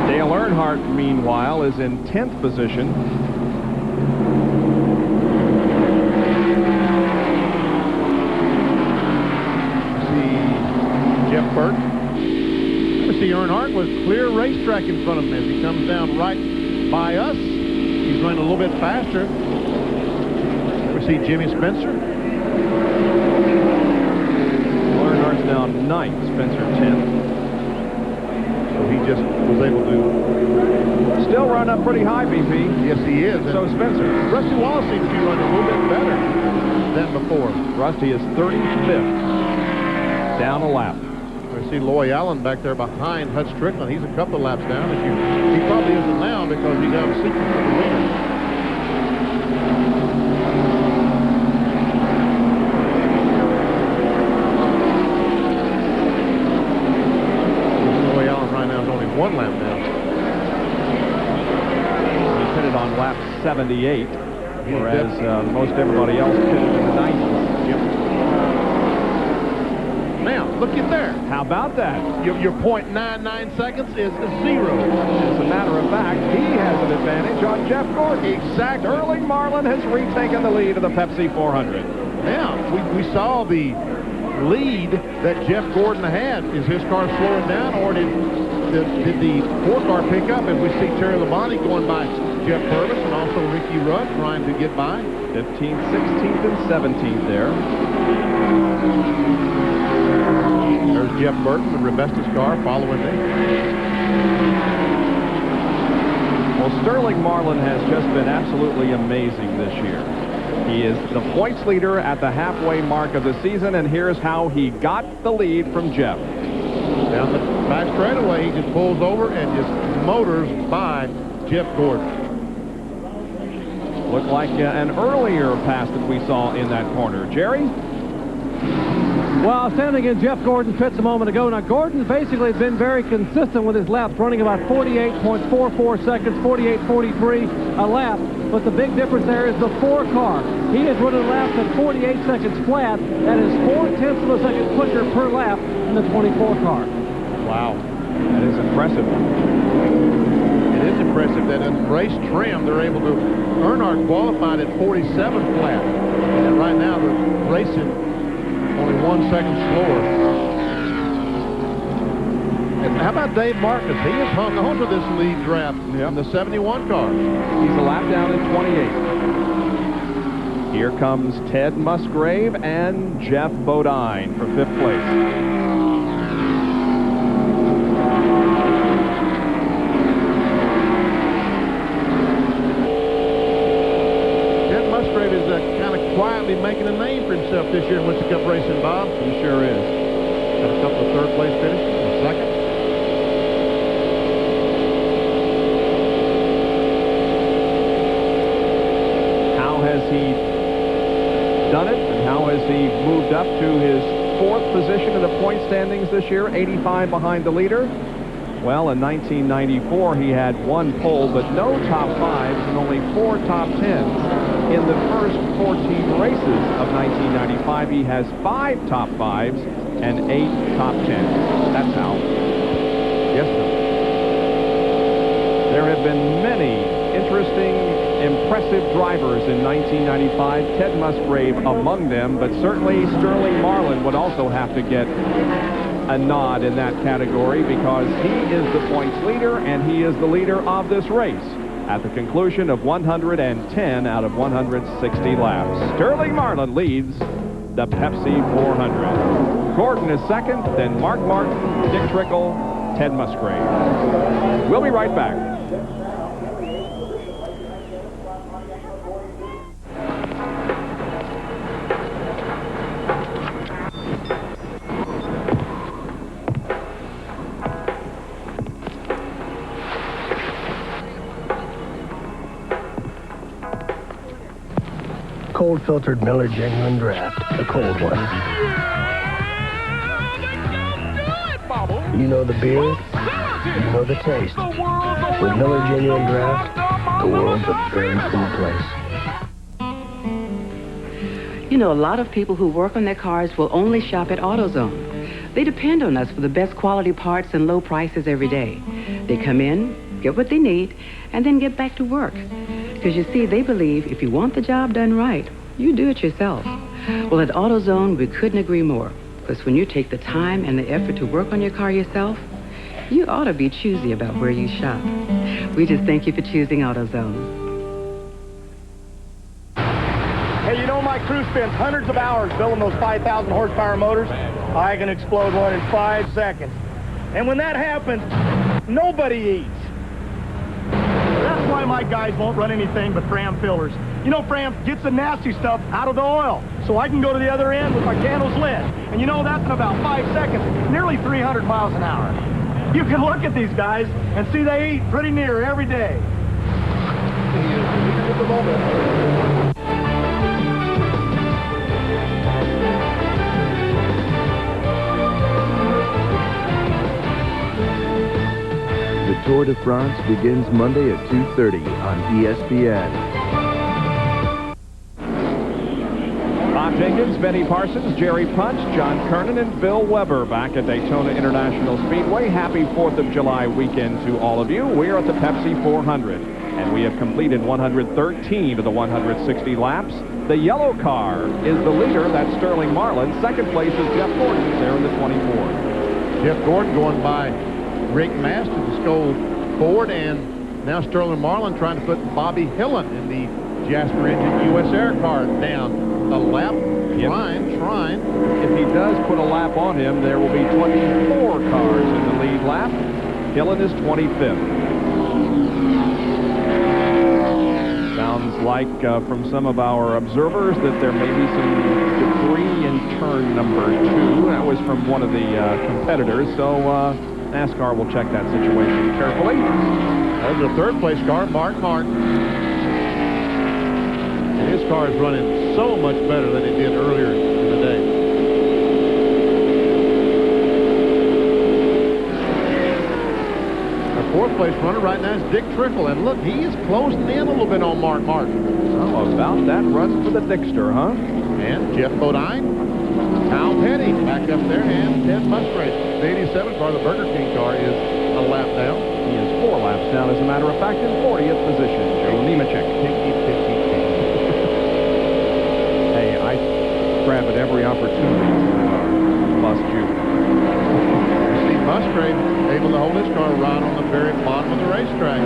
Dale Earnhardt, meanwhile, is in 10th position. Jeff Burke. I see Earnhardt with clear racetrack in front of him as he comes down right by us. He's running a little bit faster. We see Jimmy Spencer. Earnhardt's down 9th, Spencer 10th. So he just was able to still run up pretty high, BP. Yes, he is. So Spencer. Rusty Wallace seems to be running a little bit better than before. Rusty is 35th. Down a lap. I see Loy Allen back there behind Hutch Strickland. He's a couple of laps down. He probably isn't now because he's out of sequence for the leader. Loy Allen right now is only 1 lap down. He pitted on lap 78, whereas most everybody else pitted in the 90s. Yep. Now, look at there. How about that? Your .99 seconds is 0. As a matter of fact, he has an advantage on Jeff Gordon. Exactly. Sterling Marlin has retaken the lead of the Pepsi 400. Now, we saw the lead that Jeff Gordon had. Is his car slowing down, or did the 4-car pick up? As we see Terry Labonte going by Jeff Purvis and also Ricky Rudd trying to get by. 15th, 16th, and 17th there. There's Jeff Burton, the Rebestas car, following me. Well, Sterling Marlin has just been absolutely amazing this year. He is the points leader at the halfway mark of the season, and here's how he got the lead from Jeff. Down the back straightaway, he just pulls over and just motors by Jeff Gordon. Looked like an earlier pass that we saw in that corner. Jerry? Well, standing in Jeff Gordon's pits a moment ago. Now, Gordon's basically been very consistent with his laps, running about 48.44 seconds, 48.43 a lap. But the big difference there is the 4 car. He is running laps at 48 seconds flat. That is 0.4 of a second quicker per lap than the 24 car. Wow. That is impressive. It is impressive that in race trim, they're able to. Earnhardt qualified at 47 flat. And right now, they're racing only 1 second slower. And how about Dave Marcus? He has hung on to this lead draft in the 71 car. He's a lap down in 28. Here comes Ted Musgrave and Jeff Bodine for 5th place. Quietly making a name for himself this year in Winston Cup racing, Bob. He sure is. Got a couple of third-place finishes and a second. How has he done it, and how has he moved up to his 4th position in the point standings this year, 85 behind the leader? Well, in 1994, he had 1 pole, but no top 5s and only 4 top 10s. In the first 14 races of 1995, he has 5 top 5s and 8 top 10s. That's how. Yes, sir. There have been many interesting, impressive drivers in 1995, Ted Musgrave among them, but certainly Sterling Marlin would also have to get a nod in that category because he is the points leader and he is the leader of this race at the conclusion of 110 out of 160 laps. Sterling Marlin leads the Pepsi 400. Gordon is second, then Mark Martin, Dick Trickle, Ted Musgrave. We'll be right back. Cold filtered Miller Genuine Draft, the cold one. You know the beer, you know the taste. With Miller Genuine Draft, the world's a very cool place. You know, a lot of people who work on their cars will only shop at AutoZone. They depend on us for the best quality parts and low prices every day. They come in, get what they need, and then get back to work. Because you see, they believe if you want the job done right, you do it yourself. Well, at AutoZone, we couldn't agree more. Because when you take the time and the effort to work on your car yourself, you ought to be choosy about where you shop. We just thank you for choosing AutoZone. Hey, you know my crew spends hundreds of hours building those 5,000 horsepower motors. I can explode one in 5 seconds. And when that happens, nobody eats. That's why my guys won't run anything but Fram fillers. You know, Fram gets the nasty stuff out of the oil, so I can go to the other end with my candles lit. And you know, that's in about 5 seconds, nearly 300 miles an hour. You can look at these guys and see they eat pretty near every day. The Tour de France begins Monday at 2:30 on ESPN. Bob Jenkins, Benny Parsons, Jerry Punch, John Kernan, and Bill Weber back at Daytona International Speedway. Happy 4th of July weekend to all of you. We're at the Pepsi 400, and we have completed 113 of the 160 laps. The yellow car is the leader. That's Sterling Marlin. Second place is Jeff Gordon there in the 24. Jeff Gordon going by Rick Master, the Skoll Ford, and now Sterling Marlin trying to put Bobby Hillen in the Jasper Engine US Air car down a lap. Trying. If he does put a lap on him, there will be 24 cars in the lead lap. Hillen is 25th. Sounds like from some of our observers that there may be some debris in turn number 2. That was from one of the competitors, so NASCAR will check that situation carefully. There's the third-place car, Mark Martin. And his car is running so much better than it did earlier in the day. Fourth-place runner right now is Dick Trickle, and look, he is closing in a little bit on Mark Martin. How about that run for the Dickster, huh? And Jeff Bodine, Kyle Petty back up there, and Ted Musgrave. The 87 car, the Burger King car, is a lap down. He is 4 laps down, as a matter of fact, in 40th position. Joe Nemechek. Hey, I grab at every opportunity to bust you. Musgrave able to hold his car right on the very bottom of the racetrack.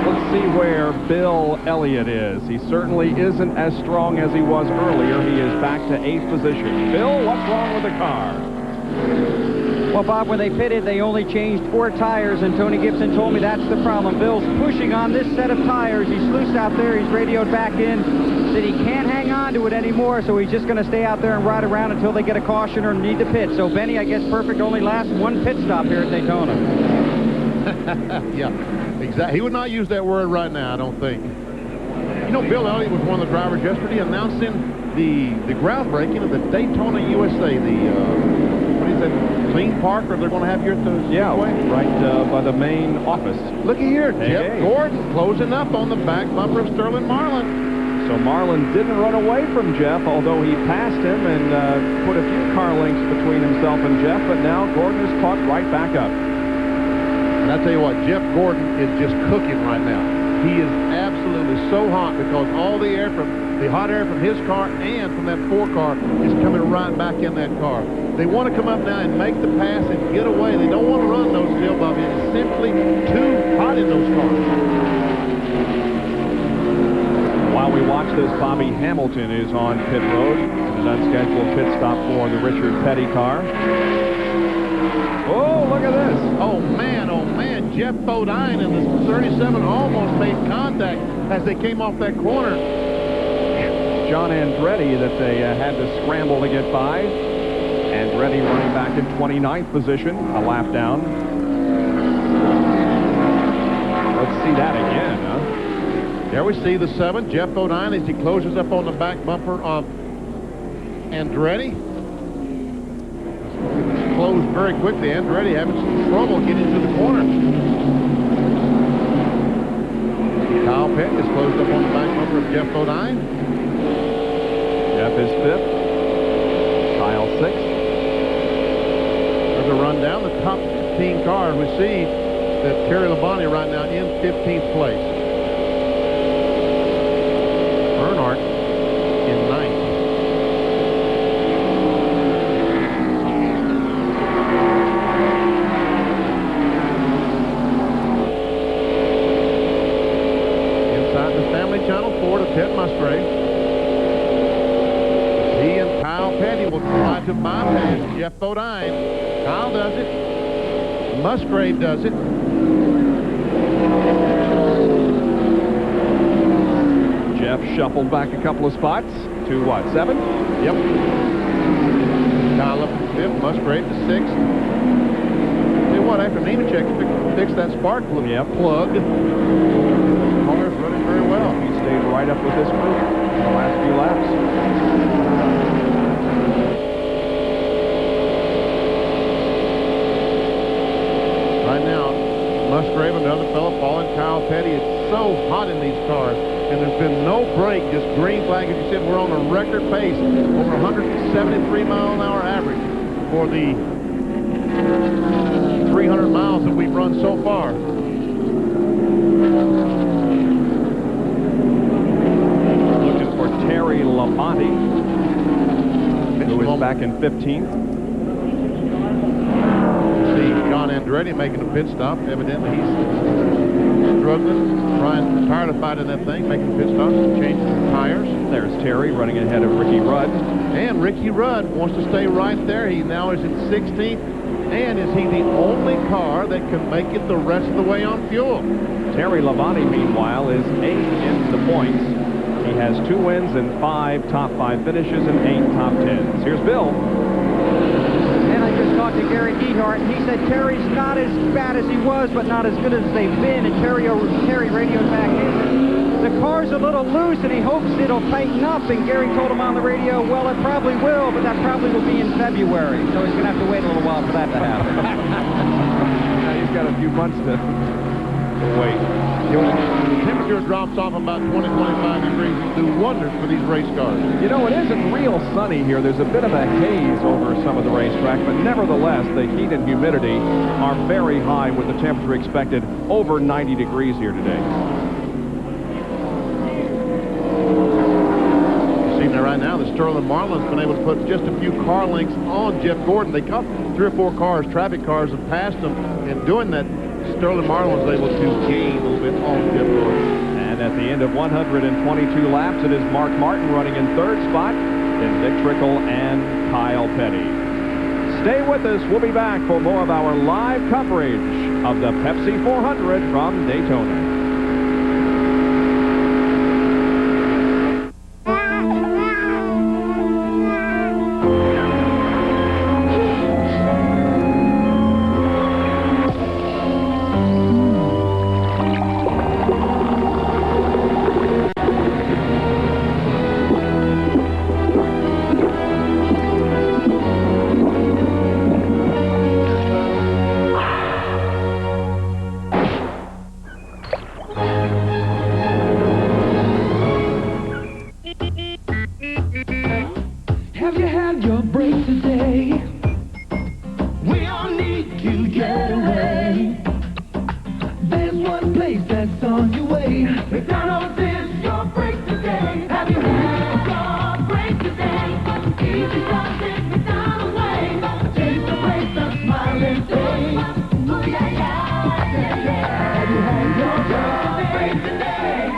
Let's see where Bill Elliott is. He certainly isn't as strong as he was earlier. He is back to 8th position. Bill, what's wrong with the car? Well, Bob, when they pitted, they only changed 4 tires, and Tony Gibson told me that's the problem. Bill's pushing on this set of tires. He's loose out there. He's radioed back in that he can't hang on to it anymore, so he's just going to stay out there and ride around until they get a caution or need to pit. So Benny, I guess perfect only lasts 1 pit stop here at Daytona. Yeah, exactly. He would not use that word right now, I don't think. You know, Bill Elliott was one of the drivers yesterday announcing the groundbreaking of the Daytona USA, what is that, theme park, or they're going to have here at the Speedway? Right by the main office. Looky here, Jeff hey. Gordon closing up on the back bumper of Sterling Marlin. So Marlin didn't run away from Jeff, although he passed him and put a few car lengths between himself and Jeff, but now Gordon is caught right back up. And I tell you what, Jeff Gordon is just cooking right now. He is absolutely so hot because all the hot air from his car and from that 4 car is coming right back in that car. They want to come up now and make the pass and get away. They don't want to run those still, Bobby. It's simply too hot in those cars. While we watch this, Bobby Hamilton is on pit road. An unscheduled pit stop for the Richard Petty car. Oh, look at this. Oh, man. Jeff Bodine and the 37 almost made contact as they came off that corner. John Andretti that they had to scramble to get by. Andretti running back in 29th position, a lap down. Let's see that again, huh? There we see the 7, Jeff Bodine, as he closes up on the back bumper of Andretti. Closed very quickly. Andretti having some trouble getting to the corner. Kyle Petty is closed up on the back bumper of Jeff Bodine. Jeff is 5th. Kyle 6th. There's a rundown. The top 15 cars. We see that Terry Labonte right now in 15th place. Earnhardt in 9th. Channel 4 to Ted Musgrave. He and Kyle Petty will try to bypass Jeff Bodine. Kyle does it. Musgrave does it. Jeff shuffled back a couple of spots to what, 7? Yep. Kyle up to 5th, Musgrave to 6th. Tell you what, after Nemechek fixed that spark plug, the car's running very well. He stayed right up with this group in the last few laps. Right now, Musgrave, another fellow, following Kyle Petty. It's so hot in these cars, and there's been no break, just green flag. As you said, we're on a record pace, over 173 mile an hour average for the 300 miles that we've run so far. Looking for Terry Labonte, who is back in 15th. See John Andretti making a pit stop. Evidently, he's struggling, tired of fighting that thing, making pit stops and changing tires. There's Terry running ahead of Ricky Rudd. And Ricky Rudd wants to stay right there. He now is in 16th. And is he the only car that can make it the rest of the way on fuel? Terry Labonte, meanwhile, is 8th in the points. He has 2 wins and 5 top 5 finishes and 8 top 10s. Here's Bill. And I just talked to Gary Gehart, and he said Terry's not as bad as he was, but not as good as they've been. And Terry radioed back in. The car's a little loose, and he hopes it'll tighten up. And Gary told him on the radio, well, it probably will, but that probably will be in February. So he's going to have to wait a little while for that to happen. Yeah, he's got a few months to wait. The temperature drops off about 20, 25 degrees. Do wonders for these race cars. You know, it isn't real sunny here. There's a bit of a haze over some of the racetrack, but nevertheless, the heat and humidity are very high with the temperature expected over 90 degrees here today. Right now, the Sterling Marlin's been able to put just a few car lengths on Jeff Gordon. They caught 3 or 4 cars, traffic cars, and passed them. And doing that, Sterling Marlin was able to gain a little bit on Jeff Gordon. And at the end of 122 laps, it is Mark Martin running in 3rd spot, then Dick Trickle and Kyle Petty. Stay with us. We'll be back for more of our live coverage of the Pepsi 400 from Daytona. Have you had your break today? We all need to get away. There's one place that's on your way. McDonald's is your break today. Have you had your break today? Easy does it McDonald's way. Taste the place of smiling day. Ooh, yeah, yeah, yeah, yeah. Have you had your break today?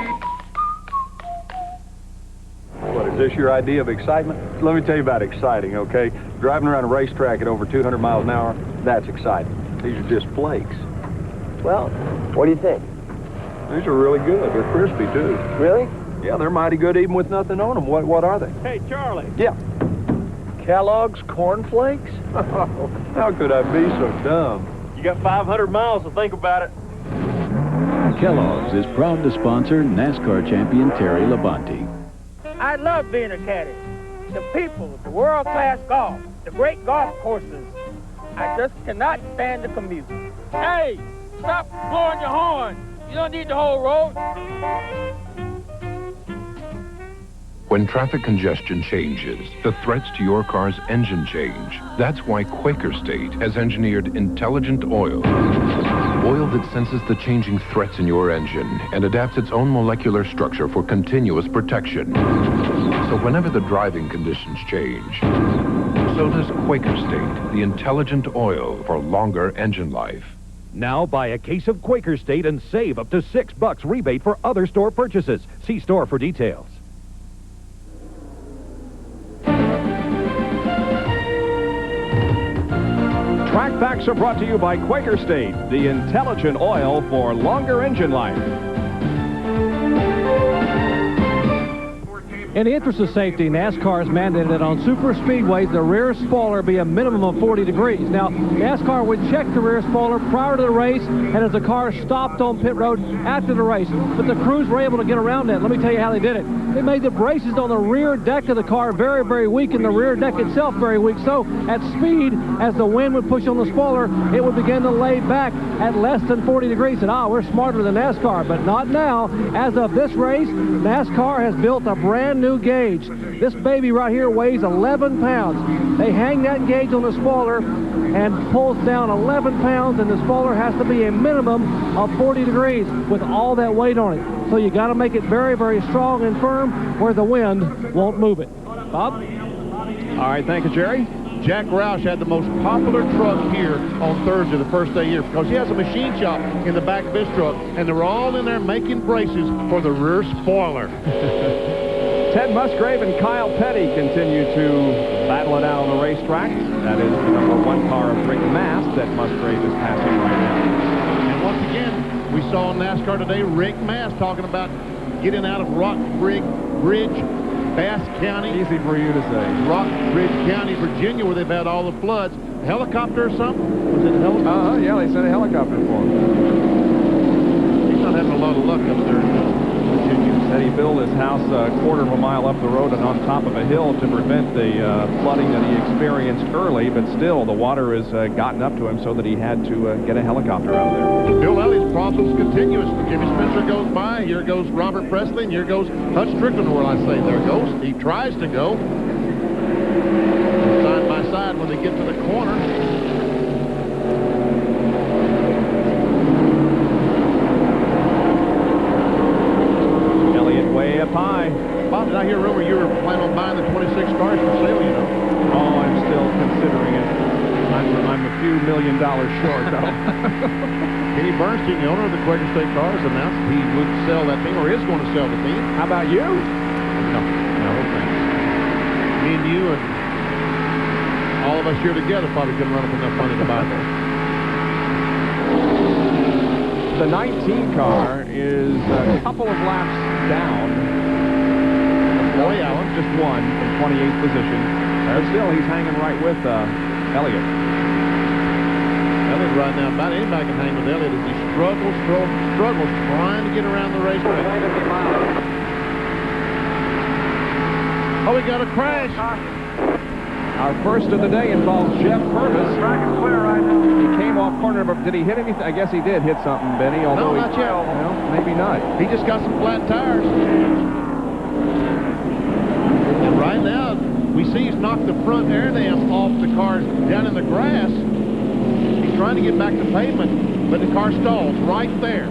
What, is this your idea of excitement? Let me tell you about exciting, okay? Driving around a racetrack at over 200 miles an hour, that's exciting. These are just flakes. Well, what do you think? These are really good. They're crispy, too. Really? Yeah, they're mighty good even with nothing on them. What are they? Hey, Charlie. Yeah. Kellogg's Corn Flakes? How could I be so dumb? You got 500 miles to think about it. Kellogg's is proud to sponsor NASCAR champion Terry Labonte. I love being a caddy. The people, the world-class golf, the great golf courses. I just cannot stand the commute. Hey, stop blowing your horn. You don't need the whole road. When traffic congestion changes, the threats to your car's engine change. That's why Quaker State has engineered intelligent oil. Oil that senses the changing threats in your engine and adapts its own molecular structure for continuous protection. So whenever the driving conditions change, so does Quaker State, the intelligent oil for longer engine life. Now buy a case of Quaker State and save up to $6 rebate for other store purchases. See store for details. Track Facts are brought to you by Quaker State, the intelligent oil for longer engine life. In the interest of safety, NASCAR has mandated that on super speedways, the rear spoiler be a minimum of 40 degrees. Now, NASCAR would check the rear spoiler prior to the race and as the car stopped on pit road after the race. But the crews were able to get around that. Let me tell you how they did it. They made the braces on the rear deck of the car very, very weak and the rear deck itself very weak. So at speed, as the wind would push on the spoiler, it would begin to lay back at less than 40 degrees. And we're smarter than NASCAR, but not now. As of this race, NASCAR has built a brand new gauge. This baby right here weighs 11 pounds. They hang that gauge on the spoiler and pulls down 11 pounds, and the spoiler has to be a minimum of 40 degrees with all that weight on it. So you got to make it very, very strong and firm where the wind won't move it. Bob? All right, thank you, Jerry. Jack Roush had the most popular truck here on Thursday, the first day here, because he has a machine shop in the back of his truck, and they were all in there making braces for the rear spoiler. Ted Musgrave and Kyle Petty continue to battle it out on the racetrack. That is the number 1 car of Rick Mast that Musgrave is passing right now. And once again, we saw in NASCAR today Rick Mast talking about getting out of Rock Bridge, Bass County. Easy for you to say. Rock Bridge County, Virginia, where they've had all the floods. A helicopter or something? Was it a helicopter? Yeah, they sent a helicopter for him. He's not having a lot of luck up there in Virginia. Said he built his house a quarter of a mile up the road and on top of a hill to prevent the flooding that he experienced early, but still the water has gotten up to him so that he had to get a helicopter out of there. Bill Elliott's problems continuous. Jimmy Spencer goes by, here goes Robert Presley, and here goes Hutch Strickland, where I say there goes. He tries to go. Side by side when they get to the corner. Way up high. Bob, did I hear a rumor you were planning on buying the 26 cars for sale, you know? Oh, I'm still considering it. I'm a few $1 million short, though. Kenny Bernstein, the owner of the Quaker State Cars, announced he would sell that team, or is going to sell the team. How about you? No, thanks. Me and you and all of us here together probably couldn't run up enough money to buy that. The 19 car is a couple of laps down. Boy Allen. Just one in 28th position. But still, he's hanging right with Elliott. Elliott right now, about anybody can hang with Elliott as he struggles trying to get around the racetrack. Oh, we got a crash. Our first of the day involves Jeff Purvis. He came off corner, but did he hit anything? I guess he did hit something, Benny. Although no, not yet. Well, maybe not. He just got some flat tires. And right now, we see he's knocked the front air dam off the car down in the grass. He's trying to get back to pavement, but the car stalls right there.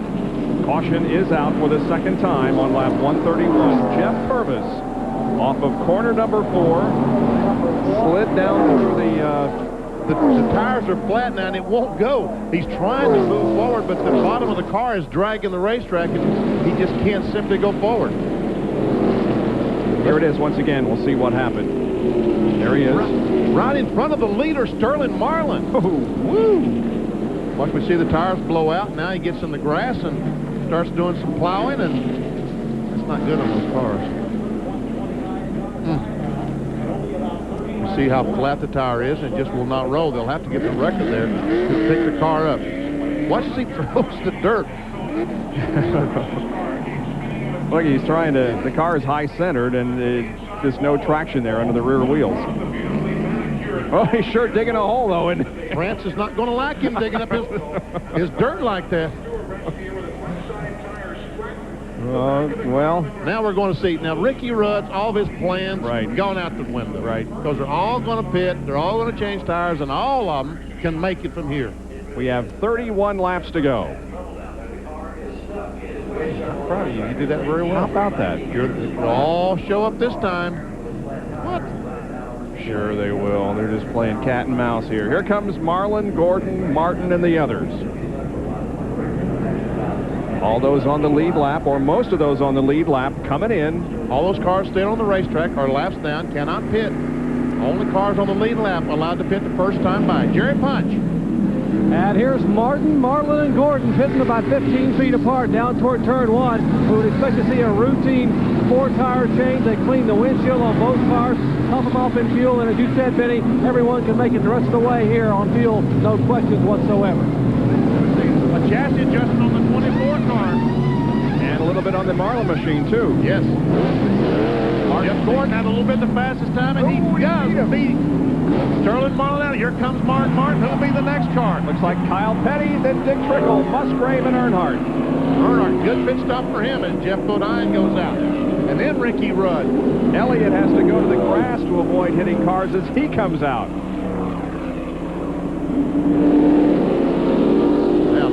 Caution is out for the second time on lap 131. Jeff Purvis off of corner number 4. Slid down through the tires are flat now, and it won't go. He's trying to move forward, but the bottom of the car is dragging the racetrack, and he just can't simply go forward. Here it is once again. We'll see what happened. There he is. Right in front of the leader, Sterling Marlin. Oh, woo! Watch, we see the tires blow out. Now he gets in the grass and starts doing some plowing, and that's not good on those cars. See how flat the tire is, and it just will not roll. They'll have to get the record there to pick the car up. Watch as he throws the dirt. Look, he's trying to, the car is high-centered, and there's no traction there under the rear wheels. Oh, he's sure digging a hole, though. And France is not going to like him digging up his dirt like that. Well, now we're going to see. Now, Ricky Rudd's, all of his plans gone out the window. Right. Because they're all going to pit, they're all going to change tires, and all of them can make it from here. We have 31 laps to go. I'm proud of you. You did that very well. How about that? You'll all show up this time. What? Sure they will. They're just playing cat and mouse here. Here comes Marlin, Gordon, Martin, and the others. All those on the lead lap, or most of those on the lead lap, coming in. All those cars staying on the racetrack are laps down, cannot pit. Only cars on the lead lap allowed to pit the first time by. Jerry Punch. And here's Martin, Marlin, and Gordon pitting about 15 feet apart down toward turn 1. We would expect to see a routine 4-tire change. They clean the windshield on both cars, pump them off in fuel, and as you said, Benny, everyone can make it the rest of the way here on fuel, no questions whatsoever. A chassis adjustment on the 24 car. And a little bit on the Marlin machine, too. Yes. Jeff Gordon had a little bit the fastest time, and he does beat Sterling Marlin out. Here comes Martin. Who'll be the next car? Looks like Kyle Petty, then Dick Trickle, Musgrave, and Earnhardt. Good pit stop for him, and Jeff Bodine goes out. And then Ricky Rudd. Elliott has to go to the grass to avoid hitting cars as he comes out. Now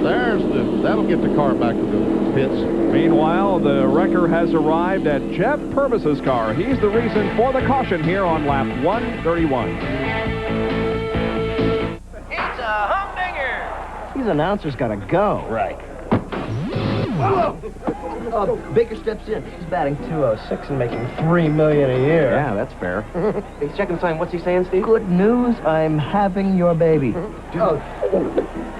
that'll get the car back to the pits. Meanwhile, the wrecker has arrived at Jeff Purvis's car. He's the reason for the caution here on lap 131. These announcers gotta go. Right. Baker steps in. He's batting .206 and making $3 million a year. Yeah, that's fair. He's checking the sign. What's he saying, Steve? Good news. I'm having your baby.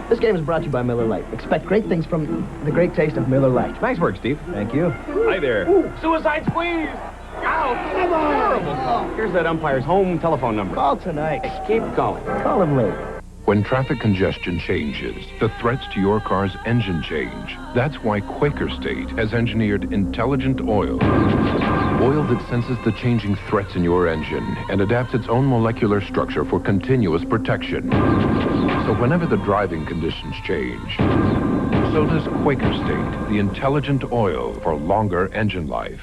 This game is brought to you by Miller Lite. Expect great things from the great taste of Miller Lite. Nice work, Steve. Thank you. Hi there. Suicide squeeze! Oh, come on! Here's that umpire's home telephone number. Call tonight. Keep calling. Call him later. When traffic congestion changes, the threats to your car's engine change. That's why Quaker State has engineered intelligent oil. Oil that senses the changing threats in your engine and adapts its own molecular structure for continuous protection. So whenever the driving conditions change, so does Quaker State, the intelligent oil for longer engine life.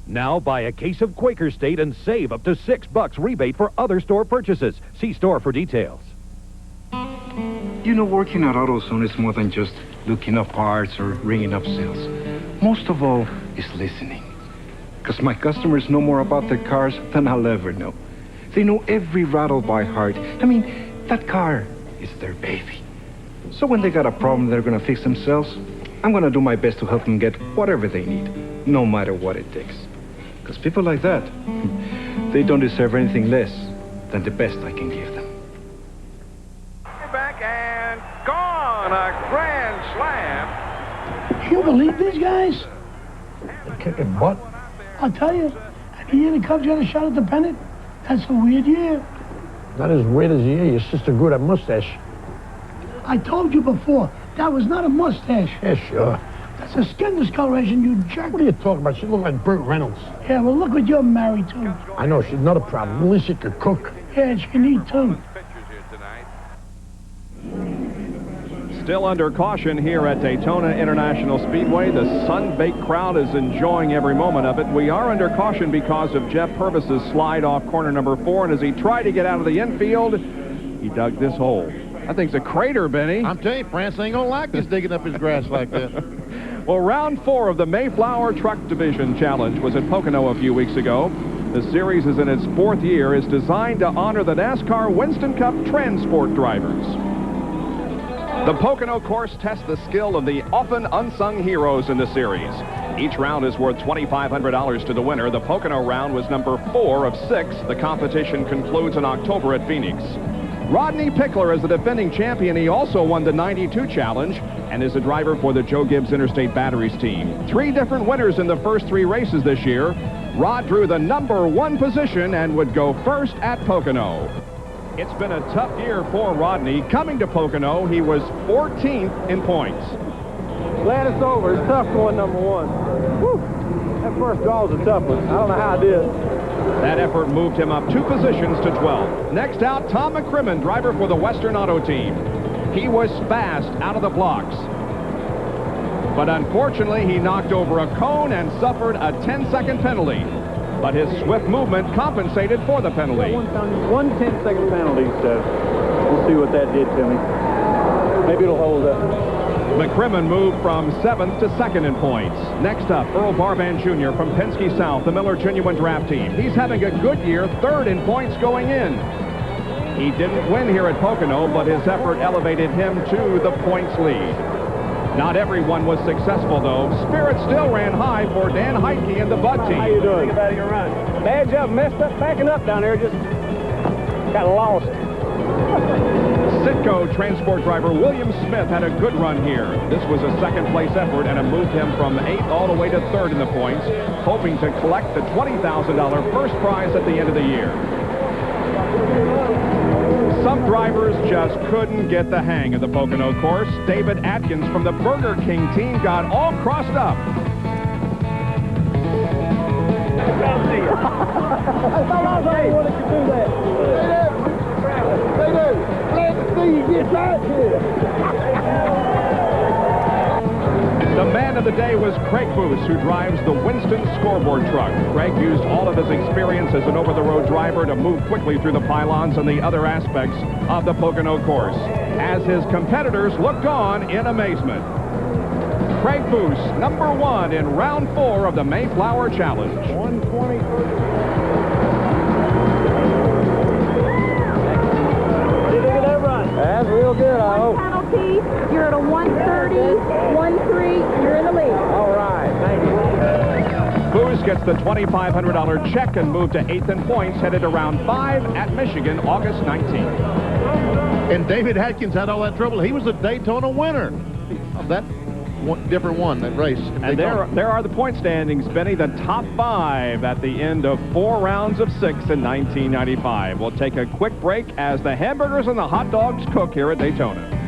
Now buy a case of Quaker State and save up to $6 rebate for other store purchases. See store for details. You know, working at AutoZone is more than just looking up parts or ringing up sales. Most of all is listening. Because my customers know more about their cars than I'll ever know. They know every rattle by heart. I mean, that car is their baby. So when they got a problem they're going to fix themselves, I'm going to do my best to help them get whatever they need, no matter what it takes. Because people like that, they don't deserve anything less than the best I can give them. Back and gone. A grand slam. You believe these guys? They're kicking butt. I'll tell you, the year the Cubs got a shot at the pennant, that's a weird year. Not as weird as the year your sister grew that mustache. I told you before, that was not a mustache. Yeah, sure. That's a skin discoloration, you jerk. What are you talking about? She looked like Burt Reynolds. Yeah, well, look what you're married to. I know, she's not a problem. At least she could cook. Yeah, she need too. Still under caution here at Daytona International Speedway. The sun-baked crowd is enjoying every moment of it. We are under caution because of Jeff Purvis's slide off corner number 4, and as he tried to get out of the infield, he dug this hole. That thing's a crater, Benny. I'm telling you, France ain't gonna like this digging up his grass like that. Well, round 4 of the Mayflower Truck Division Challenge was at Pocono a few weeks ago. The series is in its 4th year. It's designed to honor the NASCAR Winston Cup transport drivers. The Pocono course tests the skill of the often unsung heroes in the series. Each round is worth $2,500 to the winner. The Pocono round was number 4 of 6. The competition concludes in October at Phoenix. Rodney Pickler is the defending champion. He also won the 92 challenge and is a driver for the Joe Gibbs Interstate Batteries team. 3 different winners in the first 3 races this year. Rod drew the number 1 position and would go first at Pocono. It's been a tough year for Rodney. Coming to Pocono, he was 14th in points. Glad it's over. It's tough going number 1. Whew. That first draw was a tough one. I don't know how I did. That effort moved him up 2 positions to 12. Next out, Tom McCrimmon, driver for the Western Auto Team. He was fast out of the blocks. But unfortunately, he knocked over a cone and suffered a 10-second penalty. But his swift movement compensated for the penalty. One 10-second penalty, so we'll see what that did to me. Maybe it'll hold up. McCrimmon moved from 7th to 2nd in points. Next up, Earl Barban Jr. from Penske South, the Miller Genuine Draft Team. He's having a good year, 3rd in points going in. He didn't win here at Pocono, but his effort elevated him to the points lead. Not everyone was successful, though. Spirit still ran high for Dan Heitke and the Bud team. How you doing? Think about your run. Bad job, messed up, backing up down there, just got lost. Citgo transport driver William Smith had a good run here. This was a 2nd-place effort, and it moved him from 8th all the way to 3rd in the points, hoping to collect the $20,000 first prize at the end of the year. Some drivers just couldn't get the hang of the Pocono course. David Atkins from the Burger King team got all crossed up. Glad to see you. I thought I was the only one that could do that. They do. Glad to see you get right here. The man of the day was Craig Boos, who drives the Winston scoreboard truck. Craig used all of his experience as an over-the-road driver to move quickly through the pylons and the other aspects of the Pocono course, as his competitors looked on in amazement. Craig Boos, number 1 in round 4 of the Mayflower Challenge. 120. Did you get that run? That's real good, I hope. Penalty. You're gets the $2,500 check and moved to 8th in points, headed to round 5 at Michigan, August 19th. And David Atkins had all that trouble. He was a Daytona winner of that that race. And there are the point standings, Benny. The top 5 at the end of 4 rounds of 6 in 1995. We'll take a quick break as the hamburgers and the hot dogs cook here at Daytona.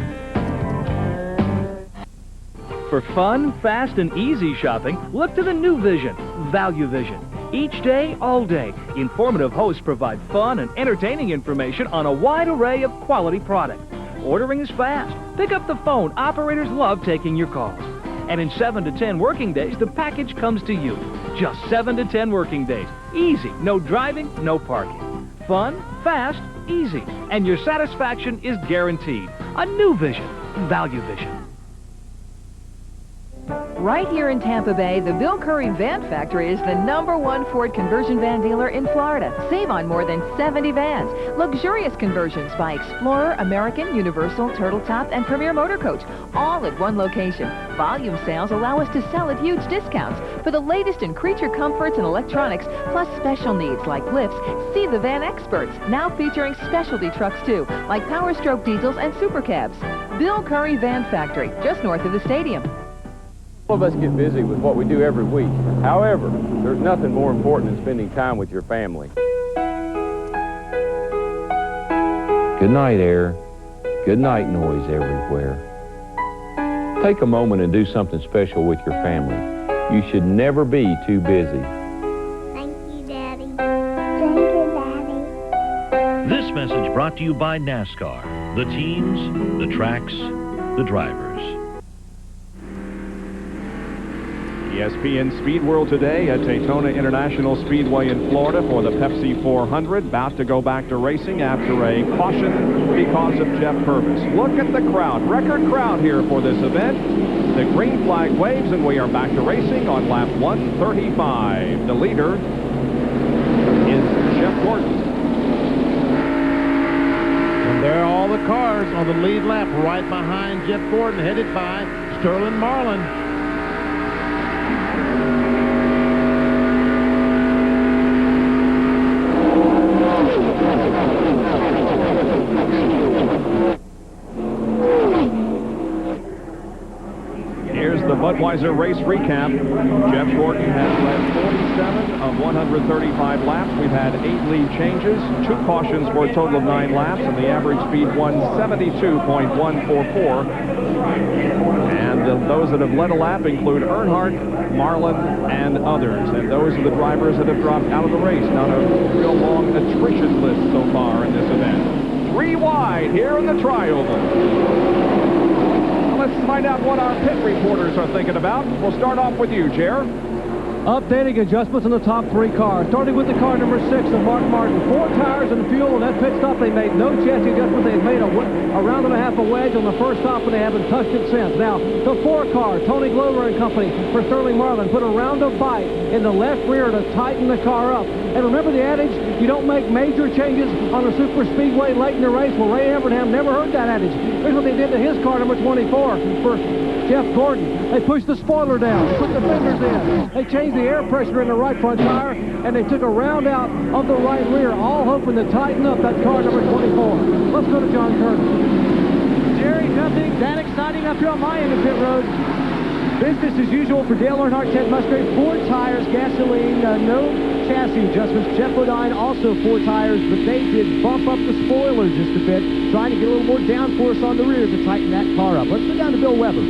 For fun, fast, and easy shopping, look to the new Vision, Value Vision. Each day, all day, informative hosts provide fun and entertaining information on a wide array of quality products. Ordering is fast. Pick up the phone. Operators love taking your calls. And in 7 to 10 working days, the package comes to you. Just 7 to 10 working days. Easy. No driving, no parking. Fun, fast, easy. And your satisfaction is guaranteed. A new Vision, Value Vision. Right here in Tampa Bay, the Bill Curry Van Factory is the #1 Ford conversion van dealer in Florida. Save on more than 70 vans. Luxurious conversions by Explorer, American, Universal, Turtle Top, and Premier Motor Coach, all at one location. Volume sales allow us to sell at huge discounts. For the latest in creature comforts and electronics, plus special needs like lifts, see the van experts, now featuring specialty trucks too, like Power Stroke diesels and super cabs. Bill Curry Van Factory, just north of the stadium. All of us get busy with what we do every week. However, there's nothing more important than spending time with your family. Good night, air. Good night, noise everywhere. Take a moment and do something special with your family. You should never be too busy. Thank you, Daddy. Thank you, Daddy. This message brought to you by NASCAR. The teams, the tracks, the drivers. ESPN Speed World today at Daytona International Speedway in Florida for the Pepsi 400. About to go back to racing after a caution because of Jeff Purvis. Look at the crowd. Record crowd here for this event. The green flag waves and we are back to racing on lap 135. The leader is Jeff Gordon. And there are all the cars on the lead lap right behind Jeff Gordon, headed by Sterling Marlin. Budweiser race recap. Jeff Gordon has led 47 of 135 laps. We've had 8 lead changes, 2 cautions for a total of 9 laps, and the average speed 172.144. And those that have led a lap include Earnhardt, Marlin, and others. And those are the drivers that have dropped out of the race. Not a real long attrition list so far in this event. 3 wide here in the Tri-Oval. Let's find out what our pit reporters are thinking about. We'll start off with you, Jer. Updating adjustments in the top 3 cars. Starting with the car number 6 of Mark Martin. 4 tires and fuel. On that pit stop, they made no chassis adjustments. They had made a round and a half a wedge on the first stop, and they haven't touched it since. Now, the 4 car, Tony Glover and company for Sterling Marlin, put a round of bite in the left rear to tighten the car up. And remember the adage, you don't make major changes on a super speedway late in the race. Well, Ray Evernham never heard that adage. Here's what they did to his car, number 24, for Jeff Gordon. They pushed the spoiler down. They put the fenders in. They changed the air pressure in the right front tire, and they took a round out of the right rear, all hoping to tighten up that car number 24. Let's go to John Curtis. Jerry, nothing that exciting up here on my end of pit road. Business as usual for Dale Earnhardt, Ted Musgrave. 4 tires, gasoline, no chassis adjustments. Jeff Bodine also 4 tires, but they did bump up the spoiler just a bit, trying to get a little more downforce on the rear to tighten that car up. Let's go down to Bill Weber.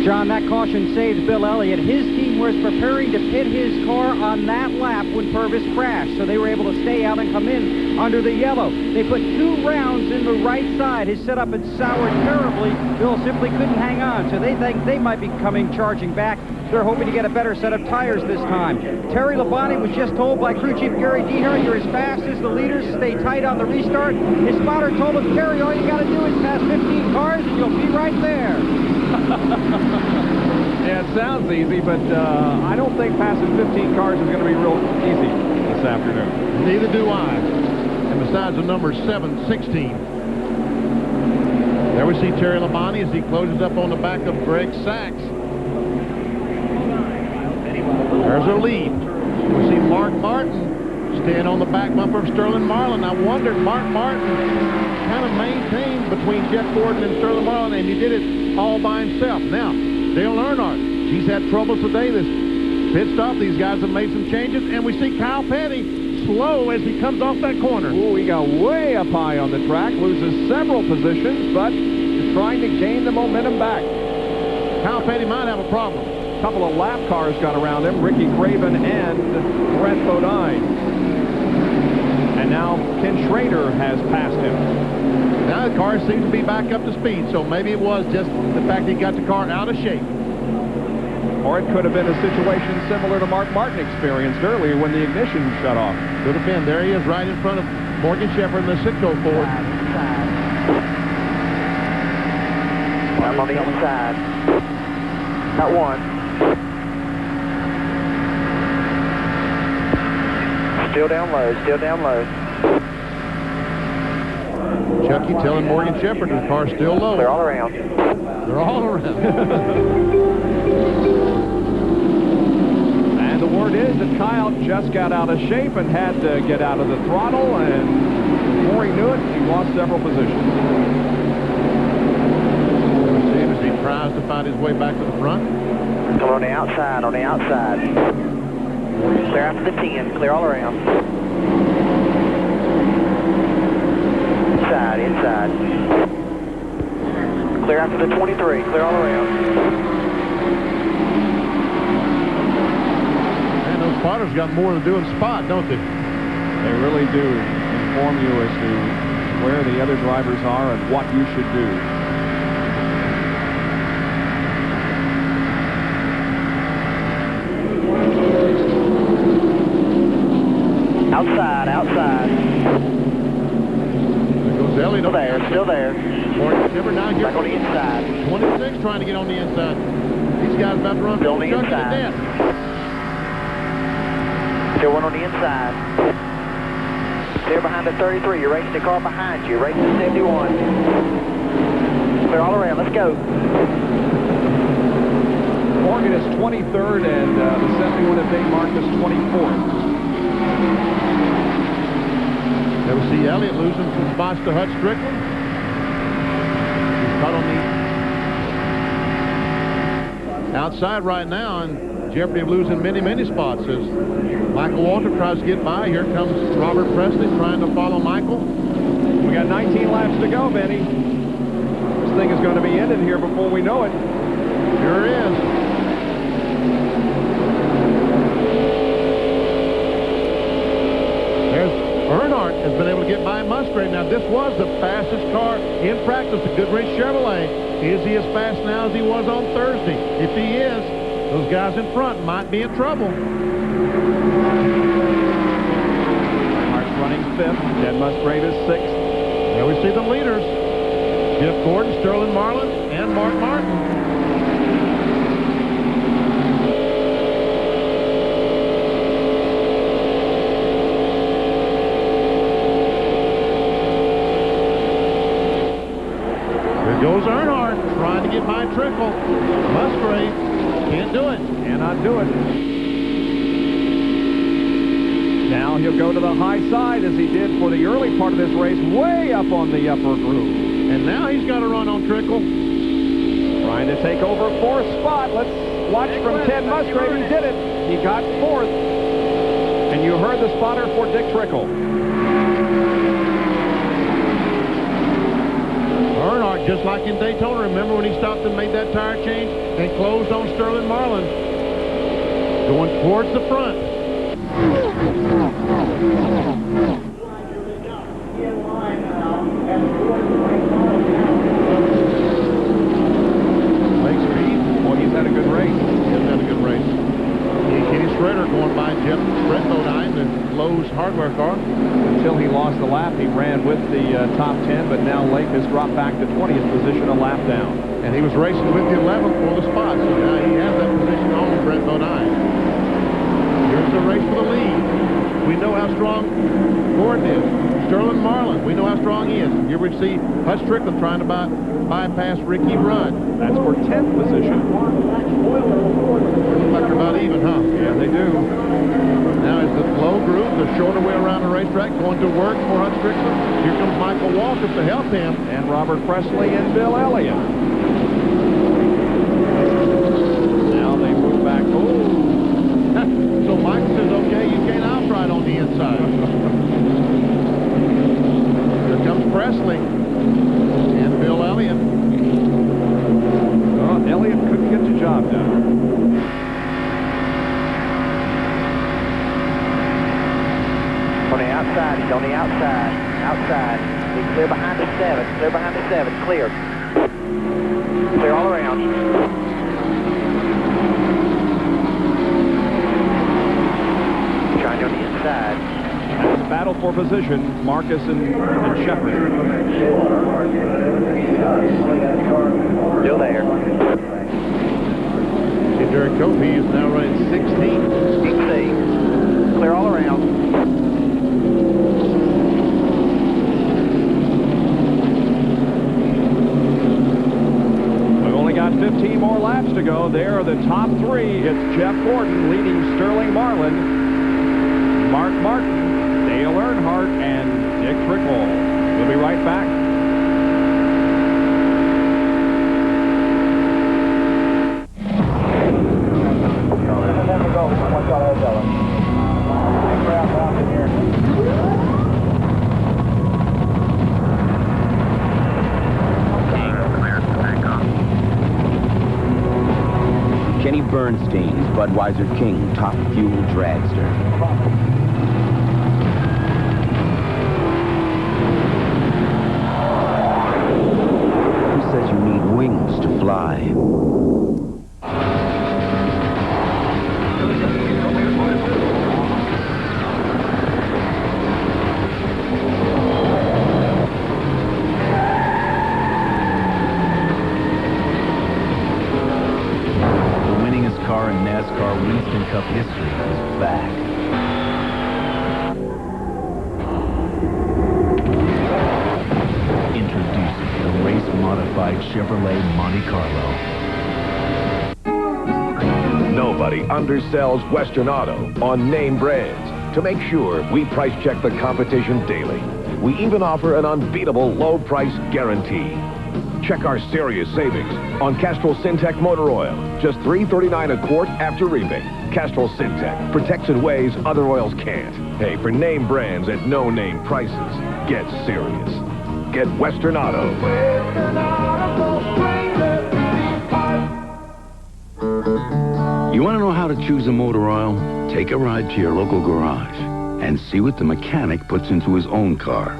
John, that caution saved Bill Elliott. His team was preparing to pit his car on that lap when Purvis crashed, so they were able to stay out and come in under the yellow. They put 2 rounds in the right side. His setup had soured terribly. Bill simply couldn't hang on, so they think they might be coming charging back. They're hoping to get a better set of tires this time. Terry Labonte was just told by crew chief Gary Deher, you're as fast as the leaders, stay tight on the restart. His spotter told him, Terry, all you got to do is pass 15 cars and you'll be right there. Yeah, it sounds easy, but I don't think passing 15 cars is going to be real easy this afternoon. Neither do I. And besides the number 716. There we see Terry Labonte as he closes up on the back of Greg Sachs. There's a lead. We see Mark Martin stand on the back bumper of Sterling Marlin. I wondered, Mark Martin kind of maintained between Jeff Gordon and Sterling Marlin, and he did it all by himself. Now, Dale Earnhardt, he's had trouble today. This pit stop, these guys have made some changes, and we see Kyle Petty slow as he comes off that corner. Oh, he got way up high on the track, loses several positions, but is trying to gain the momentum back. Kyle Petty might have a problem. A couple of lap cars got around him, Ricky Craven and Brett Bodine. And now Ken Schrader has passed him. Now the car seems to be back up to speed, so maybe it was just the fact he got the car out of shape. Or it could have been a situation similar to Mark Martin experienced earlier when the ignition shut off. Could have been. There he is right in front of Morgan Shepherd in the Sitco Ford. I'm on the inside. Got one. Still down low, still down low. Chucky telling Morgan Shepherd the car's still low. They're all around. They're all around. And the word is that Kyle just got out of shape and had to get out of the throttle, and before he knew it, he lost several positions. We'll see him as he tries to find his way back to the front. Come on the outside, on the outside. Clear after the 10, clear all around. Inside, inside. Clear after the 23, clear all around. Man, those spotters got more to do in spot, don't they? They really do inform you as to where the other drivers are and what you should do. Outside, outside. There goes Elliott. Still there, still there. Morgan Shepherd now here. Back on the inside. 26 trying to get on the inside. These guys about to run Still on the Chucky to inside. death. Still one on the inside. Clear behind the 33. You're racing the car behind you. Racing the 71. Clear all around. Let's go. Morgan is 23rd, and the 71 at Dave Marcus 24th. There we see Elliott losing some spots to Hutch Strickland. He's caught on the outside right now, and jeopardy of losing many, many spots as Michael Walter tries to get by. Here comes Robert Presley trying to follow Michael. We got 19 laps to go, Benny. This thing is going to be ended here before we know it. Sure is. Earnhardt has been able to get by Musgrave. Now, this was the fastest car in practice, the Goodrich Chevrolet. Is he as fast now as he was on Thursday? If he is, those guys in front might be in trouble. Earnhardt's running 5th. Ted Musgrave is 6th. There we see the leaders. Jeff Gordon, Sterling Marlin, and Mark Martin. Goes Earnhardt trying to get by Trickle. Musgrave can't do it. Cannot do it. Now he'll go to the high side as he did for the early part of this race, way up on the upper groove. And now he's got to run on Trickle. Trying to take over 4th spot. Let's watch from Ted Musgrave. He did it. He got 4th. And you heard the spotter for Dick Trickle. Earnhardt, just like in Daytona, remember when he stopped and made that tire change and closed on Sterling Marlin, going towards the front. Lake Speed. Boy, he's had a good race. He's had a good race. Kenny Schrader going by Brett Bodine, the Lowe's hardware car. Until he lost the lap, he ran with the top 10, but now Lake has dropped back to 20th position, a lap down. And he was racing with the 11th for the spot, so now he has that position on Brett Bodine. Here's the race for the lead. We know how strong Gordon is. Sterling Marlin, we know how strong he is. Here we see Hutch Strickland trying to bypass Ricky Rudd. That's for 10th position. Looks like they're about even, huh? Yeah, they do. Now is the low groove, the shorter way around the racetrack, going to work for Hut Strickland. Here comes Michael Waltrip to help him. And Robert Presley and Bill Elliott. Now they move back. Oh. So Mike says, okay, you can't outride on the inside. Here comes Presley and Bill Elliott. Well, Elliott couldn't get the job done. On the outside, he's on the outside. Outside. He's clear behind the 7. Clear behind the 7. Clear. Clear all around. Trying on the inside. It's a battle for position, Marcus and Shepard. Still there. And Derek Copey is now running 16. Keep safe. Clear all around. We've only got 15 more laps to go. There are the top three. It's Jeff Gordon leading Sterling Marlin, Mark Martin, Dale Earnhardt, and Dick Trickle. We'll be right back. Kenny Bernstein's Budweiser King Top Fuel Dragster. Who says you need wings to fly? Car in NASCAR Winston Cup history is back. Introducing the race-modified Chevrolet Monte Carlo. Nobody undersells Western Auto on name brands. To make sure, we price check the competition daily. We even offer an unbeatable low price guarantee. Check our serious savings on Castrol Syntec Motor Oil. Just $3.39 a quart after rebate. Castrol Syntec protects in ways other oils can't. Hey, for name brands at no-name prices, get serious. Get Western Auto. You want to know how to choose a motor oil? Take a ride to your local garage and see what the mechanic puts into his own car.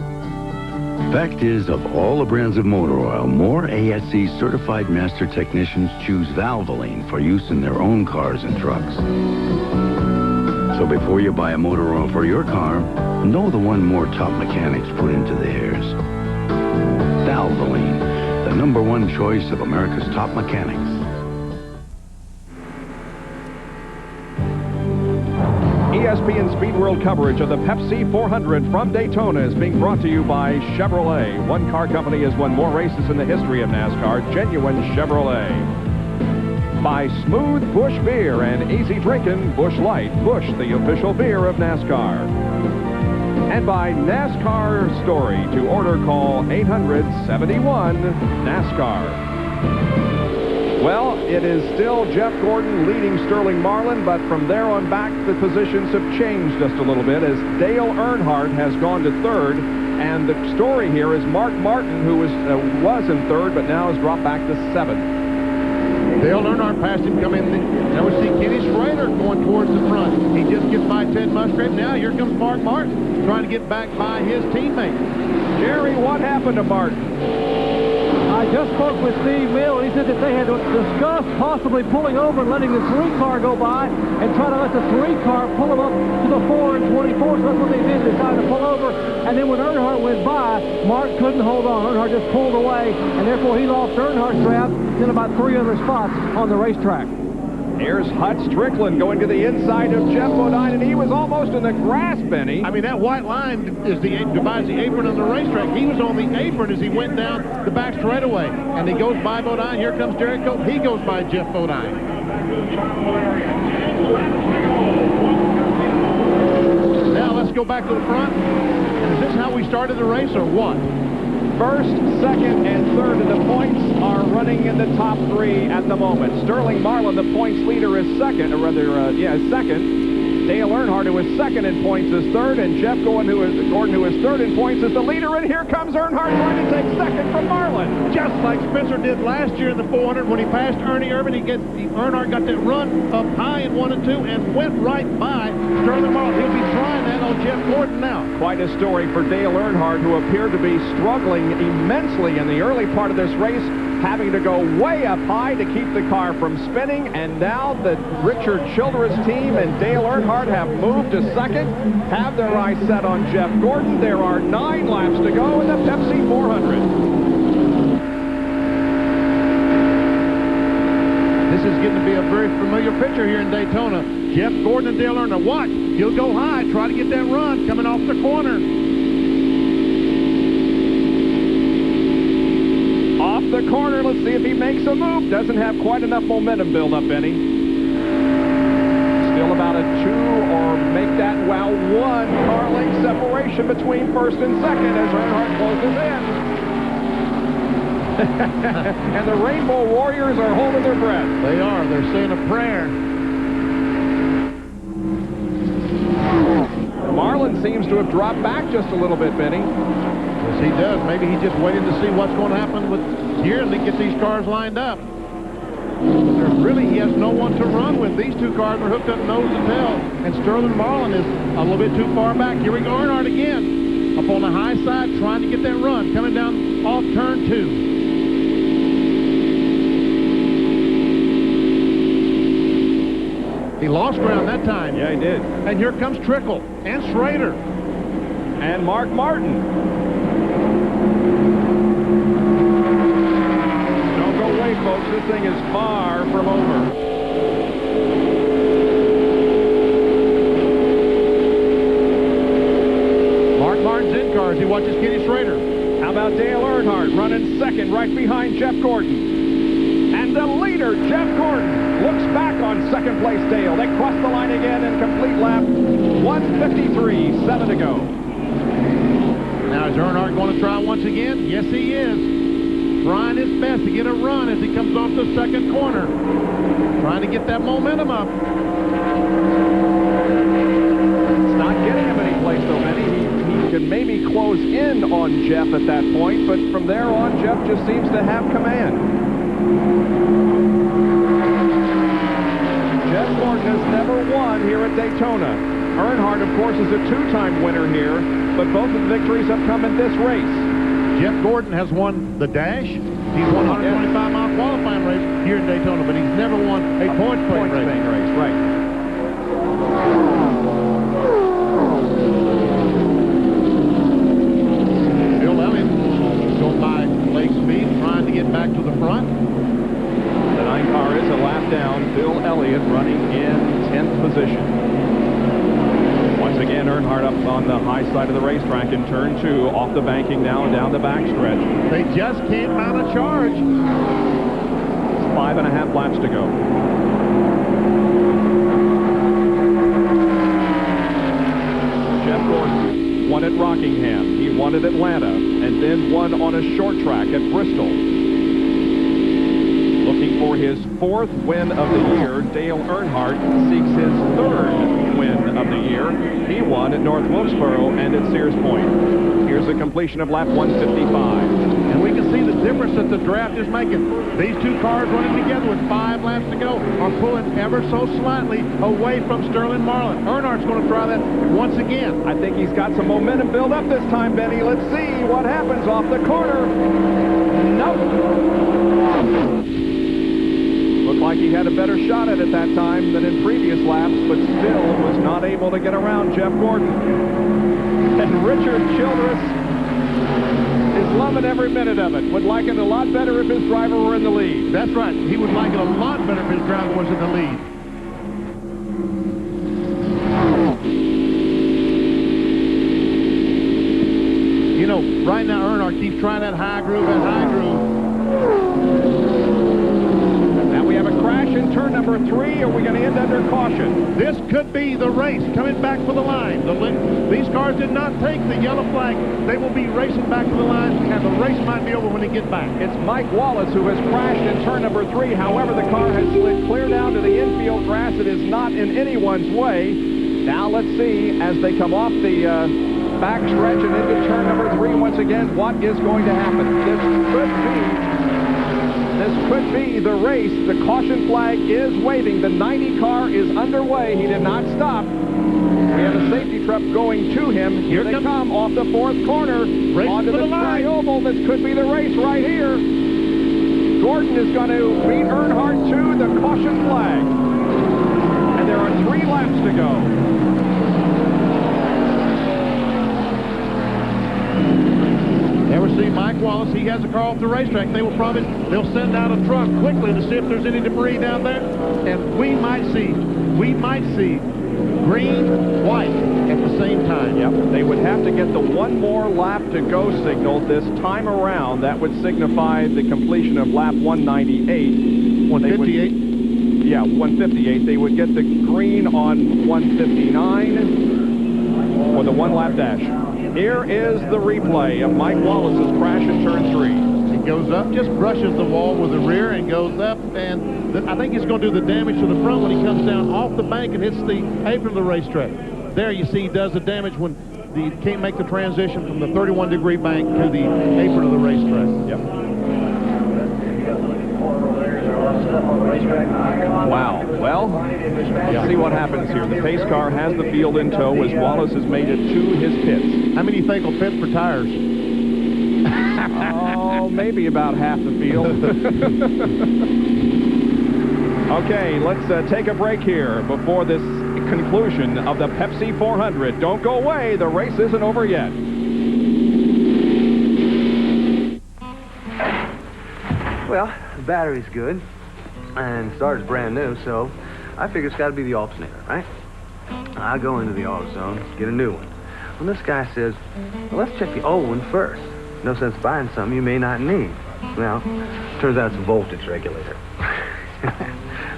Fact is, of all the brands of motor oil, more ASE certified master technicians choose Valvoline for use in their own cars and trucks. So before you buy a motor oil for your car, know the one more top mechanics put into theirs. Valvoline, the #1 choice of America's top mechanics. ESPN Speed World coverage of the Pepsi 400 from Daytona is being brought to you by Chevrolet. One car company has won more races in the history of NASCAR, genuine Chevrolet. By Smooth Busch Beer and easy drinking Busch Light. Busch, the official beer of NASCAR. And by NASCAR Story. To order, call 800-71-NASCAR. Well, it is still Jeff Gordon leading Sterling Marlin, but from there on back, the positions have changed just a little bit as Dale Earnhardt has gone to third. And the story here is Mark Martin, who was in third, but now has dropped back to seventh. Dale Earnhardt passed him coming in. Now we see Kenny Schrader going towards the front. He just gets by Ted Musgrave. Now here comes Mark Martin trying to get back by his teammate. Jerry, what happened to Martin? I just spoke with Steve Mill. He said that they had discussed possibly pulling over and letting the 3 car go by and try to let the 3 car pull them up to the 4 and 24. So that's what they did. They decided to pull over. And then when Earnhardt went by, Mark couldn't hold on. Earnhardt just pulled away, and therefore he lost Earnhardt's draft in about 3 other spots on the racetrack. Here's Hut Strickland going to the inside of Jeff Bodine, and he was almost in the grass, Benny. I mean, that white line is divides the apron on the racetrack. He was on the apron as he went down the back straightaway. And he goes by Bodine. Here comes Derek Cope. He goes by Jeff Bodine. Now let's go back to the front. And is this how we started the race or what? First, second, and third of the points are running in the top three at the moment. Sterling Marlin, the points leader, is second, or rather, second. Dale Earnhardt, who is second in points, is third, and Jeff Gordon, who is third in points, is the leader. And here comes Earnhardt trying to take second from Marlin. Just like Spencer did last year in the 400 when he passed Ernie Irvin. Earnhardt got that run up high in 1 and 2 and went right by Sterling Marlin. He'll be trying that on Jeff Gordon now. Quite a story for Dale Earnhardt, who appeared to be struggling immensely in the early part of this race, having to go way up high to keep the car from spinning. And now the Richard Childress team and Dale Earnhardt have moved to second, have their eyes set on Jeff Gordon. There are 9 laps to go in the Pepsi 400. This is getting to be a very familiar picture here in Daytona. Jeff Gordon and Dale Earnhardt. Watch. He'll go high, try to get that run coming off the corner. Off the corner, let's see if he makes a move. Doesn't have quite enough momentum build up, Benny. Still about a 2 or make that, 1 car length separation between first and second as Earnhardt closes in. And the Rainbow Warriors are holding their breath. They are. They're saying a prayer. Marlin seems to have dropped back just a little bit, Benny. Yes, he does. Maybe he's just waiting to see what's going to happen with here and then get these cars lined up. But he has no one to run with. These 2 cars are hooked up nose to tail, and Sterling Marlin is a little bit too far back. Here we go, Earnhardt again. Up on the high side, trying to get that run, coming down off turn 2. He lost ground that time. Yeah, he did. And here comes Trickle and Schrader. And Mark Martin. Don't go away, folks. This thing is far from over. Mark Martin's in cars. He watches Kenny Schrader. How about Dale Earnhardt running second right behind Jeff Gordon? And the leader, Jeff Gordon, looks back on second place Dale. They cross the line again in complete lap 1:53, 7 to go. Now is Earnhardt going to try once again? Yes, he is. Trying his best to get a run as he comes off the second corner. Trying to get that momentum up. It's not getting him any place, though, Benny. He can maybe close in on Jeff at that point, but from there on, Jeff just seems to have command. Jeff Gordon has never won here at Daytona. Earnhardt, of course, is a 2-time winner here, but both of the victories have come in this race. Jeff Gordon has won the Dash. He's won 125-mile qualifying race here in Daytona, but he's never won a points-paying race. Right. Bill Elliott going by leg speed, trying to get back to the front. The 9 car is a lap down. Bill Elliott running in 10th position. Once again, Earnhardt up on the high side of the racetrack in turn 2, off the banking now and down the backstretch. They just can't mount a charge. 5.5 laps to go. Jeff Gordon won at Rockingham. He won at Atlanta and then won on a short track at Bristol. Looking for his 4th win of the year, Dale Earnhardt seeks his 3rd win of the year. He won at North Wilkesboro and at Sears Point. Here's the completion of lap 155. And we can see the difference that the draft is making. These 2 cars running together with 5 laps to go are pulling ever so slightly away from Sterling Marlin. Earnhardt's going to try that once again. I think he's got some momentum build up this time, Benny. Let's see what happens off the corner. Nope. Looked like he had a better shot at it that time than in previous laps, but still was not able to get around Jeff Gordon. And Richard Childress is loving every minute of it. Would like it a lot better if his driver were in the lead. That's right. He would like it a lot better if his driver was in the lead. You know, right now Earnhardt keeps trying that high groove, Now we have a crash in turn number 3. Are we going to end under caution? This could be the race coming back for the line. These cars did not take the yellow flag. They will be racing back to the line, and the race might be over when they get back. It's Mike Wallace who has crashed in turn number 3. However, the car has slid clear down to the infield grass. It is not in anyone's way. Now let's see, as they come off the back stretch and into turn number 3 once again, what is going to happen. This could be the race. The caution flag is waving. The 90 car is underway. He did not stop. We have a safety truck going to him. Here they come off the 4th corner. Onto the tri-oval. This could be the race right here. Gordon is going to beat Earnhardt to the caution flag. And there are 3 laps to go. Ever see Mike Wallace? He has a car off the racetrack. They'll send out a truck quickly to see if there's any debris down there. And we might see green, white at the same time. Yep, they would have to get the 1 more lap to go signal this time around. That would signify the completion of lap 198. 158? Yeah, 158. They would get the green on 159 for the 1 lap dash. Here is the replay of Mike Wallace's crash in turn 3. He goes up, just brushes the wall with the rear and goes up, and I think he's going to do the damage to the front when he comes down off the bank and hits the apron of the racetrack. There you see he does the damage when he can't make the transition from the 31-degree bank to the apron of the racetrack. Yep. Wow. Well, we'll see what happens here. The pace car has the field in tow as Wallace has made it to his pits. How many do you think will pit for tires? Oh, maybe about half the field. Okay, let's take a break here before this conclusion of the Pepsi 400. Don't go away. The race isn't over yet. Well, the battery's good, and the starter's brand new, so I figure it's got to be the alternator, right? I go into the AutoZone, get a new one. When this guy says, well, let's check the old one first. No sense buying something you may not need. Well, turns out it's a voltage regulator.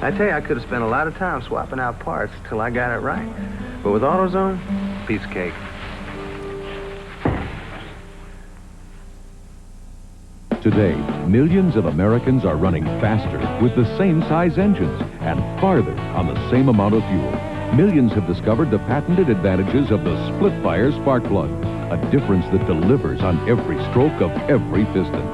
I tell you, I could have spent a lot of time swapping out parts till I got it right. But with AutoZone, piece of cake. Today, millions of Americans are running faster with the same size engines and farther on the same amount of fuel. Millions have discovered the patented advantages of the split-fire spark plug, a difference that delivers on every stroke of every piston.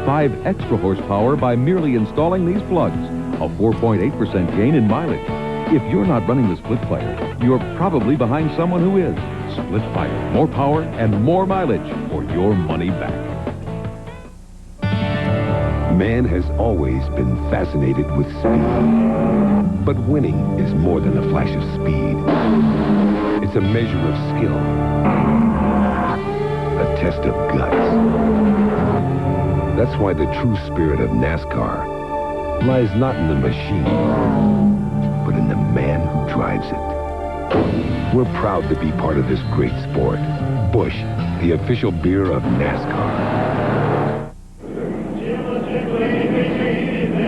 5 extra horsepower by merely installing these plugs, a 4.8% gain in mileage. If you're not running the split-fire, you're probably behind someone who is. Split-fire, more power and more mileage for your money back. Man has always been fascinated with speed. But winning is more than a flash of speed. It's a measure of skill. A test of guts. That's why the true spirit of NASCAR lies not in the machine, but in the man who drives it. We're proud to be part of this great sport. Busch, the official beer of NASCAR.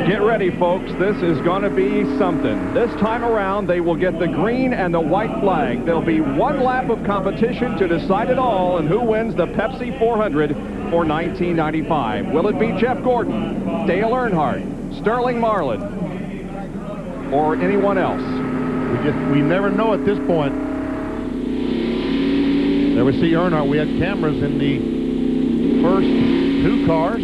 Get ready, folks. This is going to be something. This time around, they will get the green and the white flag. There'll be 1 lap of competition to decide it all and who wins the Pepsi 400 for 1995. Will it be Jeff Gordon, Dale Earnhardt, Sterling Marlin, or anyone else? We never know at this point. There we see Earnhardt. We had cameras in the first 2 cars.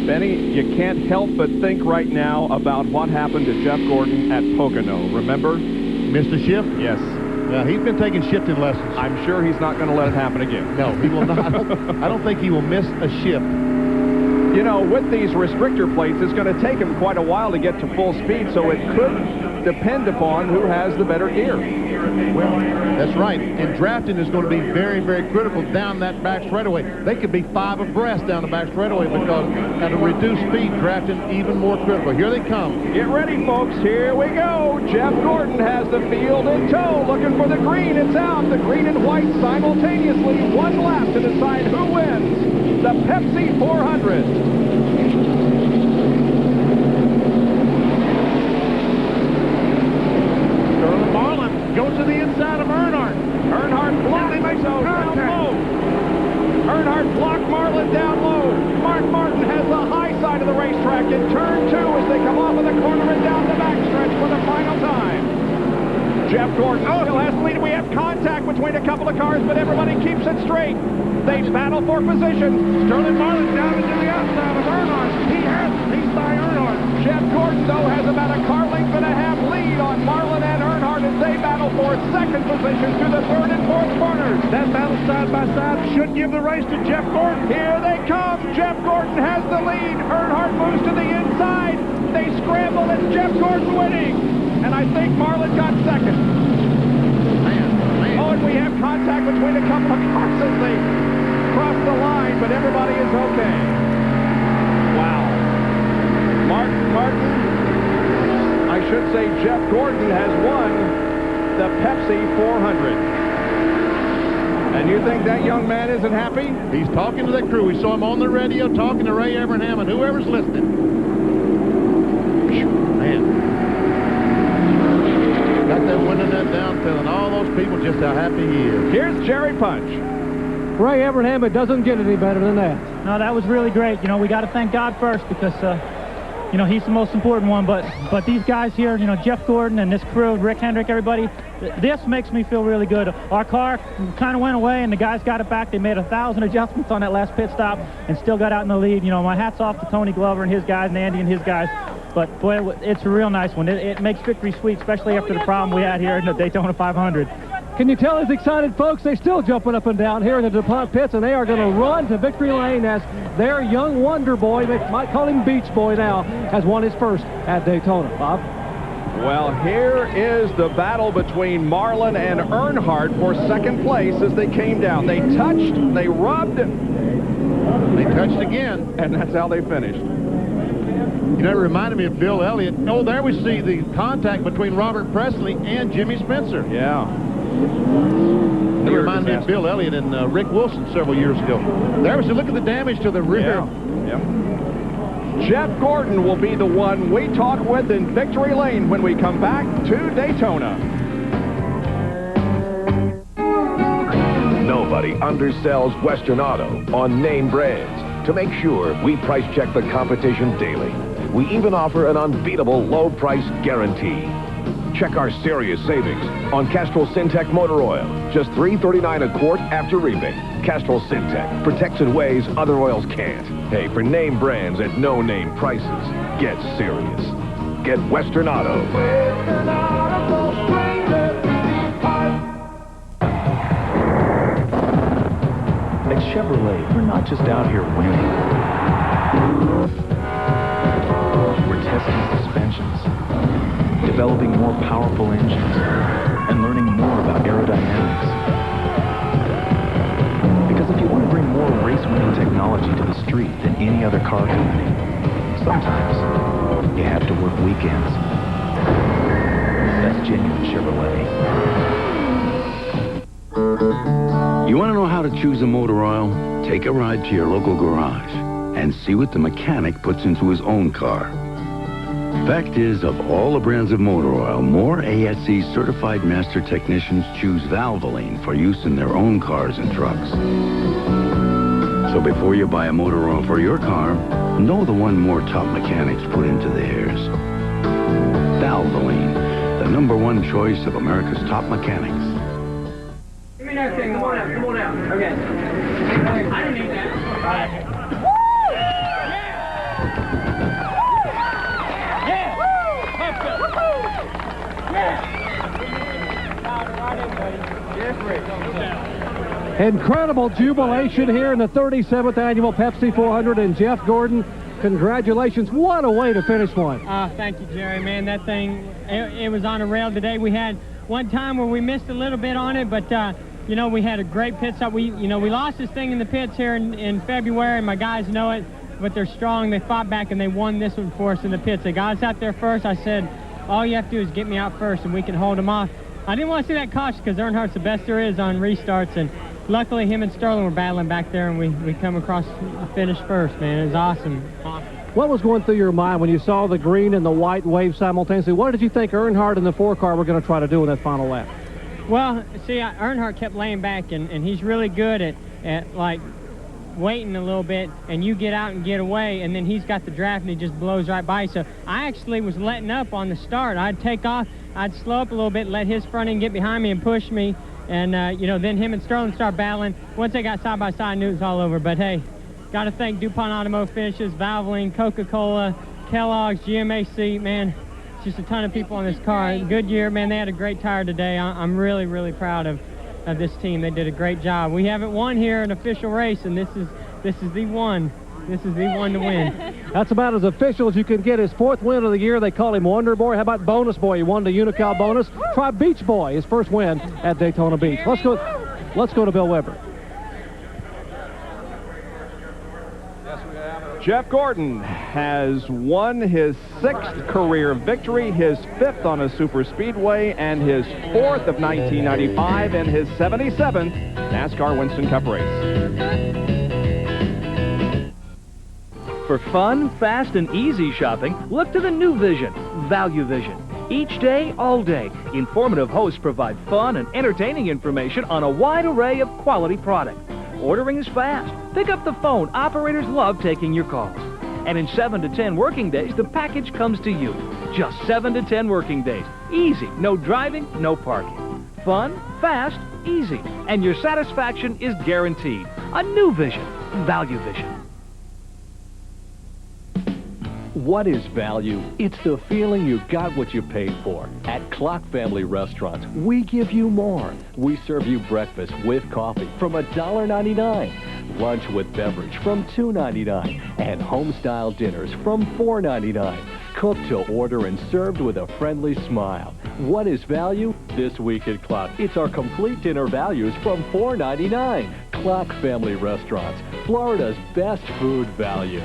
Benny, you can't help but think right now about what happened to Jeff Gordon at Pocono. Remember? Missed a shift? Yes. Yeah, he's been taking shifting lessons. I'm sure he's not going to let it happen again. No, he will not. I don't think he will miss a shift. You know, with these restrictor plates, it's going to take him quite a while to get to full speed, so it could depend upon who has the better gear. Well, that's right. And drafting is going to be very, very critical down that back straightaway. They could be 5 abreast down the back straightaway because at a reduced speed, drafting even more critical. Here they come. Get ready, folks. Here we go. Jeff Gordon has the field in tow, looking for the green. It's out. The green and white simultaneously. 1 lap to decide who wins the Pepsi 400. side of the racetrack in turn 2 as they come off of the corner and down the backstretch for the final time. Jeff Gordon still has the lead. We have contact between a couple of cars, but everybody keeps it straight. They battle for position. Sterling Marlin down into the outside of Earnhardt. He's by Earnhardt. Jeff Gordon, though, has about a car length and a half lead on Marlin and Earnhardt as they battle for second position through the third and fourth corners. That battle side by side should give the race to Jeff Gordon. Here they come. Jeff Gordon has the lead. Earnhardt moves to the inside. They scramble. It's Jeff Gordon winning. And I think Marlin got second. Oh, and we have contact between a couple of cars as they cross the line, but everybody is okay. Wow. I should say Jeff Gordon has won the Pepsi 400. And you think that young man isn't happy? He's talking to the crew. We saw him on the radio talking to Ray Abraham and whoever's listening. Man. Got that winning that down, telling all those people just how happy he is. Here's Jerry Punch. Ray Abraham, it doesn't get any better than that. No, that was really great. You know, we got to thank God first because, you know, he's the most important one. But these guys here, you know, Jeff Gordon and this crew, Rick Hendrick, everybody, this makes me feel really good. Our car kind of went away, and the guys got it back. They made 1,000 adjustments on that last pit stop and still got out in the lead. You know, my hat's off to Tony Glover and his guys and Andy and his guys. But, boy, it's a real nice one. It makes victory sweet, especially after the problem we had here in the Daytona 500. Can you tell these excited folks, they're still jumping up and down here in the DuPont pits, and they are going to run to victory lane as their young wonder boy, they might call him Beach Boy now, has won his first at Daytona. Bob? Well, here is the battle between Marlin and Earnhardt for second place as they came down. They touched, they rubbed, they touched again, and that's how they finished. You know, it reminded me of Bill Elliott. Oh, there we see the contact between Robert Presley and Jimmy Spencer. Yeah. It reminded me of Bill Elliott and Rick Wilson several years ago. There we see, look at the damage to the rear. Yeah. Jeff Gordon will be the one we talk with in victory lane when we come back to Daytona. Nobody undersells Western Auto on name brands. To make sure, we price check the competition daily. We even offer an unbeatable low price guarantee. Check our serious savings on Castrol Syntec motor oil. Just $3.39 a quart after rebate. Castrol Syntec protects in ways other oils can't. Hey, for name brands at no name prices, get serious. Get Western Auto. At Chevrolet, we're not just out here winning. We're testing suspensions, developing more powerful engines, and learning more about aerodynamics. Because if you want to bring more race-winning technology to the street than any other car company, sometimes you have to work weekends. That's genuine Chevrolet. You want to know how to choose a motor oil? Take a ride to your local garage and see what the mechanic puts into his own car. Fact is, of all the brands of motor oil, more ASE certified master technicians choose Valvoline for use in their own cars and trucks. So before you buy a motor oil for your car, know the one more top mechanics put into theirs. Valvoline, the #1 choice of America's top mechanics. Give me that thing. Come on out. Come on out. Okay. I didn't need that. All right. Incredible jubilation here in the 37th annual Pepsi 400, and Jeff Gordon, congratulations. What a way to finish one. Thank you, Jerry, man. That thing, it was on a rail today. We had one time where we missed a little bit on it, but you know, we had a great pit stop. We lost this thing in the pits here in February, and my guys know it, but they're strong. They fought back, and they won this one for us in the pits. They got us out there first. I said, all you have to do is get me out first, and we can hold them off. I didn't want to see that caution because Earnhardt's the best there is on restarts, and luckily him and Sterling were battling back there, and we come across the finish first, man. It was awesome. What was going through your mind when you saw the green and the white wave simultaneously? What did you think Earnhardt and the 4 car were going to try to do in that final lap? Well, see, Earnhardt kept laying back, and he's really good at like waiting a little bit, and you get out and get away, and then he's got the draft, and he just blows right by. So I actually was letting up on the start. I'd take off, I'd slow up a little bit, let his front end get behind me and push me, and, you know, then him and Sterling start battling. Once they got side by side, I knew it was all over. But, hey, got to thank DuPont Automotive Finishes, Valvoline, Coca-Cola, Kellogg's, GMAC, man. It's just a ton of people on this car. Goodyear, man, they had a great tire today. I'm really, really proud of this team. They did a great job. We haven't won here an official race, and this is the one. This is the one to win. That's about as official as you can get. His 4th win of the year. They call him Wonder Boy. How about Bonus Boy? He won the Unical bonus. Try Beach Boy, his first win at Daytona Beach. Let's go to Bill Weber. Jeff Gordon has won his 6th career victory, his 5th on a super speedway, and his 4th of 1995 and his 77th NASCAR Winston Cup race. For fun, fast, and easy shopping, look to the new Vision, Value Vision. Each day, all day, informative hosts provide fun and entertaining information on a wide array of quality product. Ordering is fast. Pick up the phone. Operators love taking your calls. And in 7 to 10 working days, the package comes to you. Just 7 to 10 working days. Easy. No driving, no parking. Fun, fast, easy. And your satisfaction is guaranteed. A new Vision, Value Vision. What is value? It's the feeling you got what you paid for. At Clock Family Restaurants, we give you more. We serve you breakfast with coffee from $1.99, lunch with beverage from $2.99, and home-style dinners from $4.99. Cooked to order and served with a friendly smile. What is value? This week at Clock, it's our complete dinner values from $4.99. Clock Family Restaurants, Florida's best food value.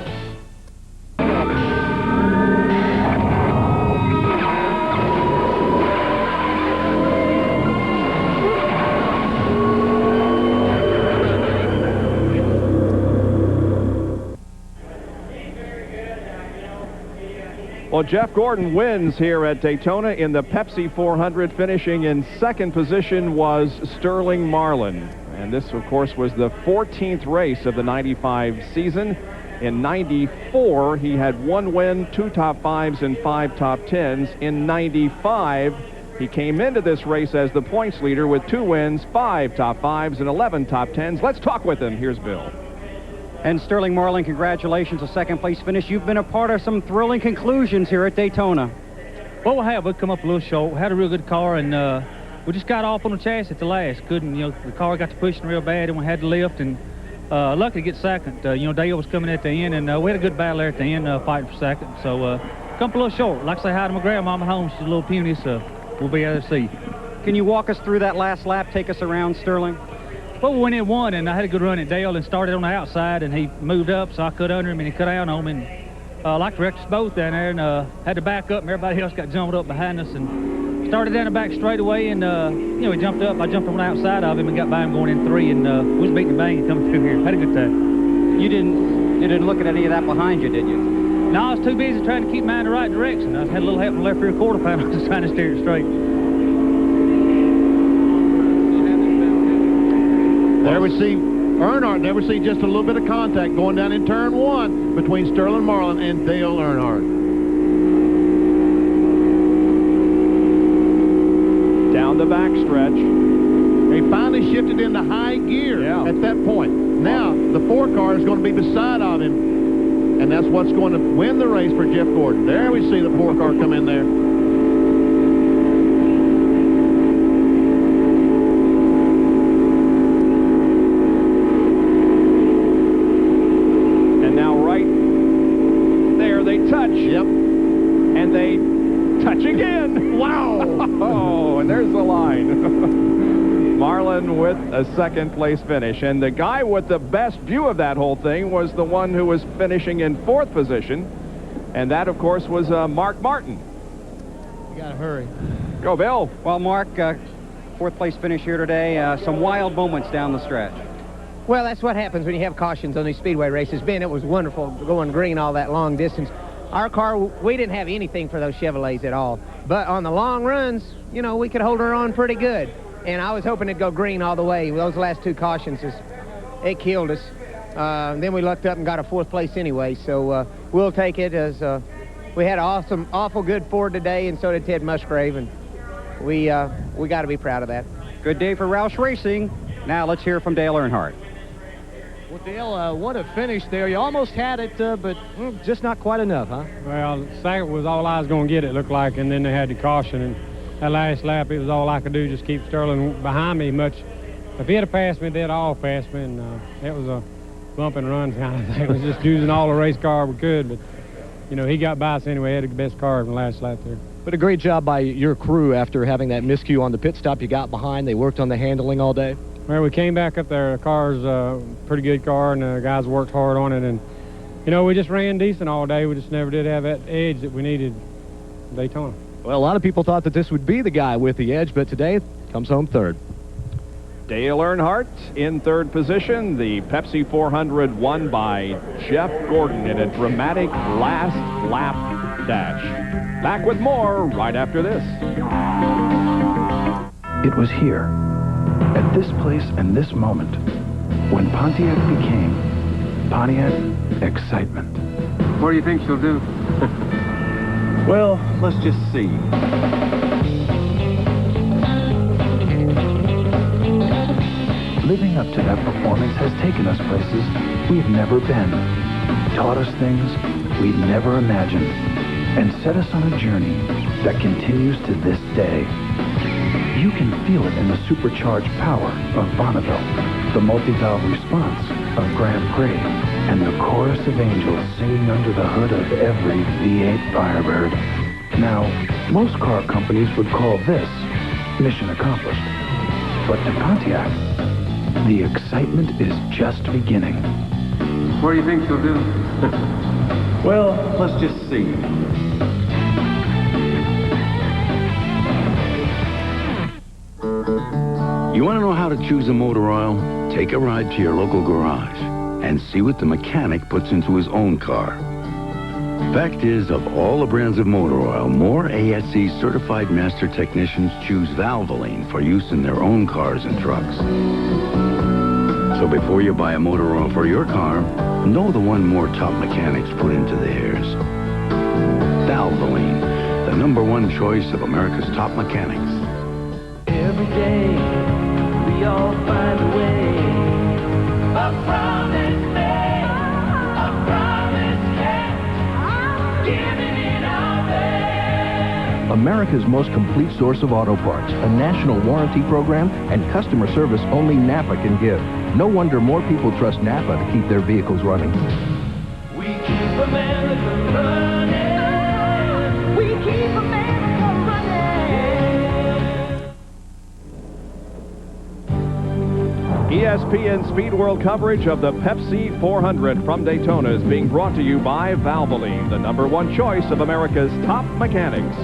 Well, Jeff Gordon wins here at Daytona in the Pepsi 400. Finishing in 2nd position was Sterling Marlin. And this, of course, was the 14th race of the 95 season. In 94, he had 1 win, 2 top 5s, and 5 top 10s. In 95, he came into this race as the points leader with 2 wins, 5 top 5s, and 11 top 10s. Let's talk with him. Here's Bill. And Sterling Marlin, congratulations, a 2nd place finish. You've been a part of some thrilling conclusions here at Daytona. Well, we come up a little short. We had a real good car, and we just got off on the chassis at the last. Couldn't, the car got to pushing real bad, and we had to lift, and lucky to get 2nd. Dale was coming at the end, and we had a good battle there at the end, fighting for 2nd. So, come up a little short. Like I say hi to my grandmama at home. She's a little puny, so we'll be able to see. Can you walk us through that last lap? Take us around, Sterling. Well, we went in 1, and I had a good run at Dale and started on the outside, and he moved up, so I cut under him, and he cut down on me. And like wrecked us both down there, and had to back up, and everybody else got jumped up behind us, and started down the back straightaway, and he jumped up. I jumped on the outside of him and got by him going in 3, and we was beating the bang and coming through here. Had a good time. You didn't look at any of that behind you, did you? No, I was too busy trying to keep mine in the right direction. I had a little help from the left rear quarter panel, just trying to steer it straight. There we see Earnhardt. There we see just a little bit of contact going down in turn 1 between Sterling Marlin and Dale Earnhardt. Down the backstretch. They finally shifted into high gear at that point. Now the 4 car is going to be beside of him, and that's what's going to win the race for Jeff Gordon. There we see the 4 car come in there. With a 2nd place finish, and the guy with the best view of that whole thing was the one who was finishing in 4th position, and that of course was Mark Martin. You gotta hurry. Go Bill. Well, Mark, 4th place finish here today. Some wild moments down the stretch. Well, that's what happens when you have cautions on these speedway races. Ben, it was wonderful going green all that long distance. Our car, we didn't have anything for those Chevrolets at all, but on the long runs, we could hold her on pretty good. And I was hoping it'd go green all the way. Those last 2 cautions, it killed us. Then we lucked up and got a 4th place anyway, so we'll take it as we had an awful good Ford today, and so did Ted Musgrave, and we got to be proud of that. Good day for Roush Racing. Now let's hear from Dale Earnhardt. Well, Dale, what a finish there. You almost had it, but just not quite enough, huh? Well, second was all I was going to get, it looked like, and then they had the caution, and that last lap, it was all I could do, just keep Sterling behind me much. If he had passed me, they'd all passed me, and it was a bump and run kind of thing. It was just using all the race car we could, but, you know, he got by us anyway. He had the best car in the last lap there. But a great job by your crew after having that miscue on the pit stop. You got behind. They worked on the handling all day. Well, we came back up there. The car's a pretty good car, and the guys worked hard on it. And, you know, we just ran decent all day. We just never did have that edge that we needed in Daytona. Well, a lot of people thought that this would be the guy with the edge, but today comes home third. Dale Earnhardt in 3rd position. The Pepsi 400 won by Jeff Gordon in a dramatic last lap dash. Back with more right after this. It was here, at this place and this moment, when Pontiac became Pontiac Excitement. What do you think she'll do? Well, let's just see. Living up to that performance has taken us places we've never been, taught us things we'd never imagined, and set us on a journey that continues to this day. You can feel it in the supercharged power of Bonneville, the multi-valve response of Grand Prix, and the chorus of angels singing under the hood of every V8 Firebird. Now, most car companies would call this mission accomplished. But to Pontiac, the excitement is just beginning. What do you think she'll do? Well, let's just see. You want to know how to choose a motor oil? Take a ride to your local garage and see what the mechanic puts into his own car. Fact is, of all the brands of motor oil, more ASE certified master technicians choose Valvoline for use in their own cars and trucks. So before you buy a motor oil for your car, know the one more top mechanics put into theirs. Valvoline, the #1 choice of America's top mechanics. Every day, we all find a way. A promise made, a promise kept, giving it our best. America's most complete source of auto parts, a national warranty program, and customer service only Napa can give. No wonder more people trust Napa to keep their vehicles running. We keep America running. We keep America running. ESPN Speed World coverage of the Pepsi 400 from Daytona is being brought to you by Valvoline, the #1 choice of America's top mechanics.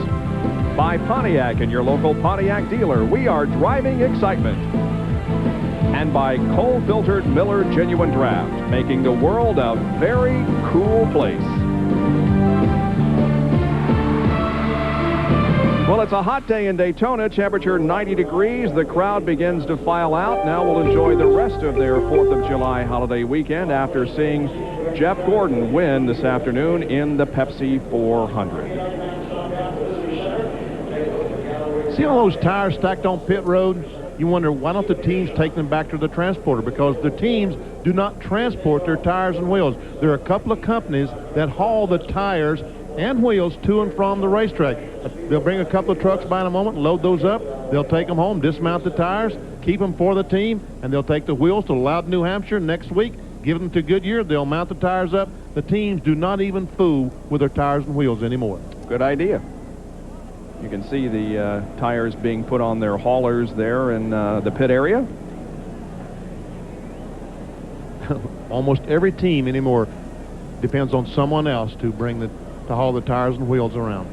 By Pontiac and your local Pontiac dealer, we are driving excitement. And by coal-filtered Miller Genuine Draft, making the world a very cool place. Well, it's a hot day in Daytona, temperature 90 degrees. The crowd begins to file out. Now we'll enjoy the rest of their 4th of July holiday weekend after seeing Jeff Gordon win this afternoon in the Pepsi 400. See all those tires stacked on pit road? You wonder, why don't the teams take them back to the transporter? Because the teams do not transport their tires and wheels. There are a couple of companies that haul the tires and wheels to and from the racetrack. They'll bring a couple of trucks by in a moment, load those up. They'll take them home, dismount the tires, keep them for the team, and they'll take the wheels to Loudon, New Hampshire next week, give them to Goodyear. They'll mount the tires up. The teams do not even fool with their tires and wheels anymore. Good idea. You can see the tires being put on their haulers there in the pit area. Almost every team anymore depends on someone else to haul the tires and wheels around.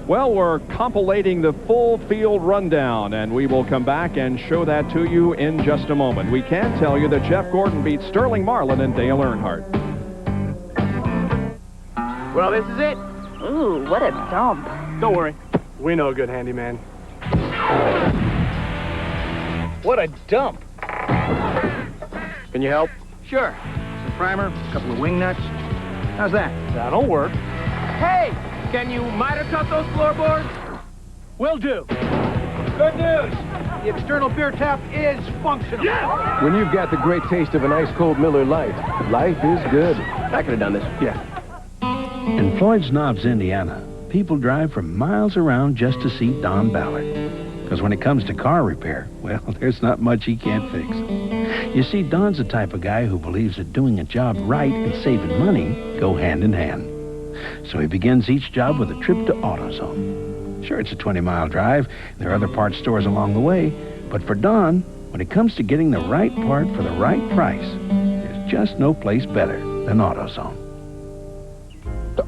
Well, we're compilating the full field rundown, and we will come back and show that to you in just a moment. We can tell you that Jeff Gordon beat Sterling Marlin and Dale Earnhardt. Well, this is it. Ooh, what a dump. Don't worry. We know a good handyman. What a dump. Can you help? Sure. primer, a couple of wing nuts. How's that? That'll work. Hey, can you miter cut those floorboards? Will do. Good news. The external beer tap is functional. When you've got the great taste of an ice-cold Miller Lite, life is good. I could have done this. Yeah. In Floyd's Knobs, Indiana, people drive for miles around just to see Don Ballard. Because when it comes to car repair, well, there's not much he can't fix. You see, Don's the type of guy who believes that doing a job right and saving money go hand in hand. So he begins each job with a trip to AutoZone. Sure, it's a 20-mile drive. There are other parts stores along the way. But for Don, when it comes to getting the right part for the right price, there's just no place better than AutoZone.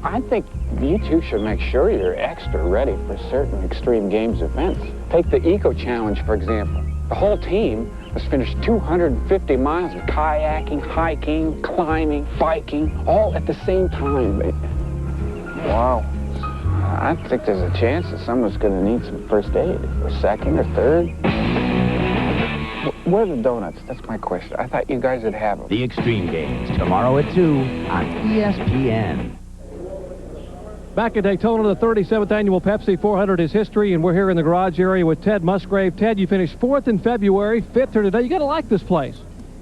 I think you two should make sure you're extra ready for certain extreme games events. Take the Eco Challenge, for example. The whole team has finished 250 miles of kayaking, hiking, climbing, biking, all at the same time. Wow. I think there's a chance that someone's going to need some first aid, or second, or third. Where are the donuts? That's my question. I thought you guys would have them. The Extreme Games, tomorrow at 2 on ESPN. Back at Daytona, the 37th annual Pepsi 400 is history, and we're here in the garage area with Ted Musgrave. Ted, you finished 4th in February, 5th here today. You got to like this place.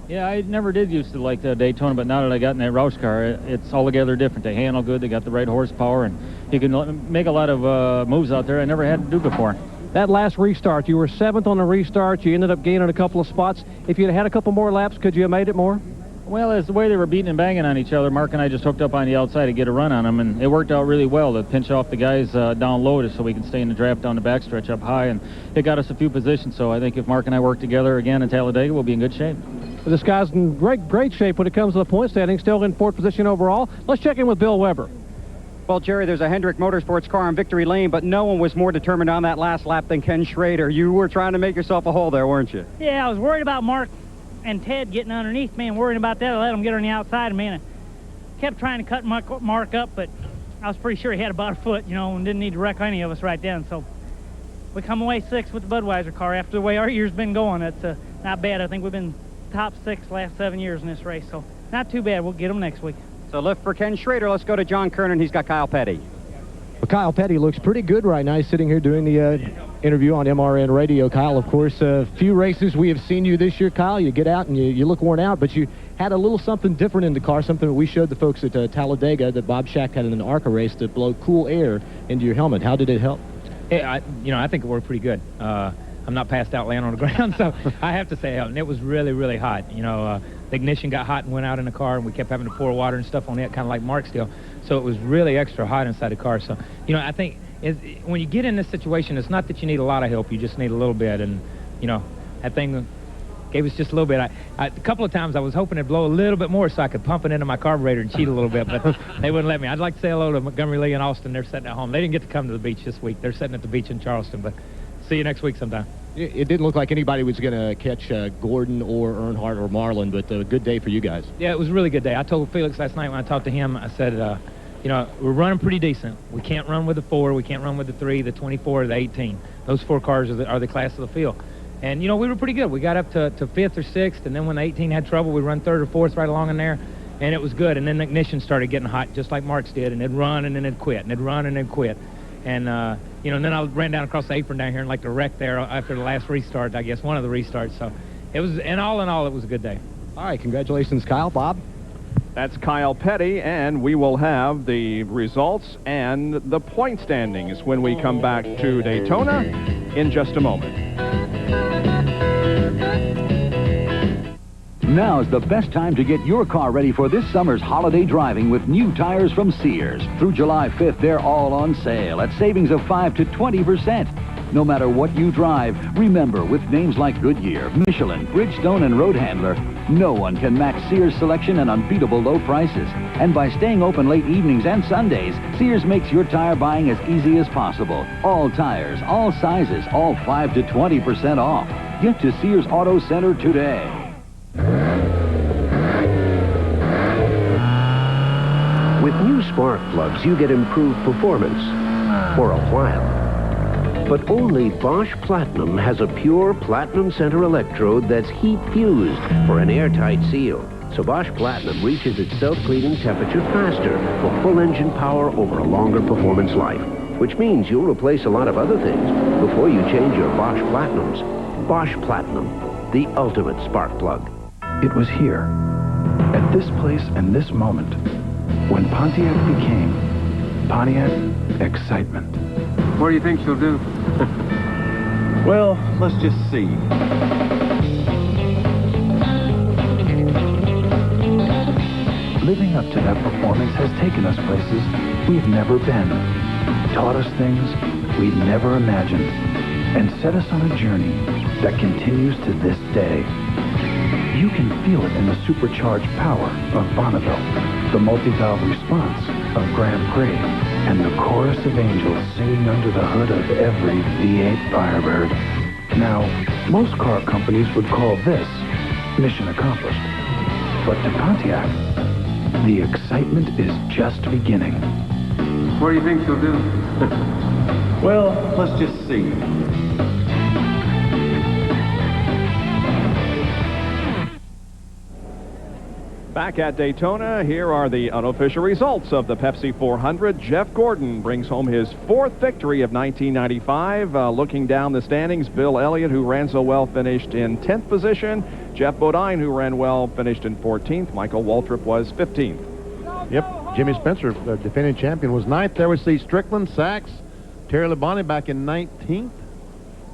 Yeah, I never did used to like the Daytona, but now that I got in that Roush car, it's altogether different. They handle good, they got the right horsepower, and you can make a lot of moves out there I never had to do before. That last restart, you were 7th on the restart. You ended up gaining a couple of spots. If you'd had a couple more laps, could you have made it more? Well, it's the way they were beating and banging on each other. Mark and I just hooked up on the outside to get a run on them, and it worked out really well to pinch off the guys down low so we can stay in the draft down the backstretch up high, and it got us a few positions. So I think if Mark and I work together again in Talladega, we'll be in good shape. This guy's in great shape when it comes to the point standing, still in 4th position overall. Let's check in with Bill Weber. Well, Jerry, there's a Hendrick Motorsports car on victory lane, but no one was more determined on that last lap than Ken Schrader. You were trying to make yourself a hole there, weren't you? Yeah, I was worried about Mark and Ted getting underneath me and worrying about that. I let them get on the outside of me, and I kept trying to cut Mark up, but I was pretty sure he had about a foot, you know, and didn't need to wreck any of us right then. So we come away 6th with the Budweiser car after the way our year's been going. That's not bad. I think we've been top 6 last 7 years in this race, so not too bad. We'll get them next week. So lift for Ken Schrader. Let's go to John Kernan. He's got Kyle Petty. Well, Kyle Petty looks pretty good right now. He's sitting here doing the interview on MRN Radio. Kyle, of course, a few races we have seen you this year, Kyle. You get out and you look worn out, but you had a little something different in the car, something that we showed the folks at Talladega that Bob Shack had in an ARCA race to blow cool air into your helmet. How did it help? I think it worked pretty good. I'm not passed out laying on the ground, so I have to say, and it was really, really hot. The ignition got hot and went out in the car, and we kept having to pour water and stuff on it, kind of like Mark still. So it was really extra hot inside the car. So, I think when you get in this situation, it's not that you need a lot of help. You just need a little bit. And, that thing gave us just a little bit. A couple of times I was hoping it'd blow a little bit more so I could pump it into my carburetor and cheat a little bit, but they wouldn't let me. I'd like to say hello to Montgomery Lee and Austin. They're sitting at home. They didn't get to come to the beach this week. They're sitting at the beach in Charleston, but see you next week sometime. It didn't look like anybody was going to catch Gordon or Earnhardt or Marlin, but a good day for you guys. Yeah, it was a really good day. I told Felix last night when I talked to him, I said, we're running pretty decent. We can't run with the 4, we can't run with the 3, the 24, the 18. Those 4 cars are the class of the field. And, we were pretty good. We got up to 5th or 6th, and then when the 18 had trouble, we run 3rd or 4th right along in there, and it was good. And then the ignition started getting hot, just like Mark's did, and it'd run and then it'd quit, and it'd run and then quit. And, and then I ran down across the apron down here and like the wreck there after the last restart, I guess, one of the restarts. So it was, and all in all, it was a good day. All right, congratulations, Kyle. Bob? That's Kyle Petty, and we will have the results and the point standings when we come back to Daytona in just a moment. Now's the best time to get your car ready for this summer's holiday driving with new tires from Sears. Through July 5th, they're all on sale at savings of 5 to 20%. No matter what you drive, remember, with names like Goodyear, Michelin, Bridgestone, and Road Handler, no one can match Sears' selection and unbeatable low prices. And by staying open late evenings and Sundays, Sears makes your tire buying as easy as possible. All tires, all sizes, all 5 to 20% off. Get to Sears Auto Center today. With new spark plugs, you get improved performance for a while. But only Bosch Platinum has a pure platinum center electrode that's heat fused for an airtight seal. So Bosch Platinum reaches its self-cleaning temperature faster for full engine power over a longer performance life, which means you'll replace a lot of other things before you change your Bosch Platinums. Bosch Platinum, the ultimate spark plug. It was here, at this place and this moment, when Pontiac became Pontiac Excitement. What do you think she'll do? Well, let's just see. Living up to that performance has taken us places we've never been, taught us things we'd never imagined, and set us on a journey that continues to this day. You can feel it in the supercharged power of Bonneville, the multi-valve response of Grand Prix, and the chorus of angels singing under the hood of every V8 Firebird. Now, most car companies would call this mission accomplished. But to Pontiac, the excitement is just beginning. What do you think she'll do? Well, let's just see. Back at Daytona, here are the unofficial results of the Pepsi 400. Jeff Gordon brings home his 4th victory of 1995. Looking down the standings, Bill Elliott, who ran so well, finished in 10th position. Jeff Bodine, who ran well, finished in 14th. Michael Waltrip was 15th. Yep, Jimmy Spencer, the defending champion, was 9th. There we see Strickland, Sachs, Terry Labonte back in 19th.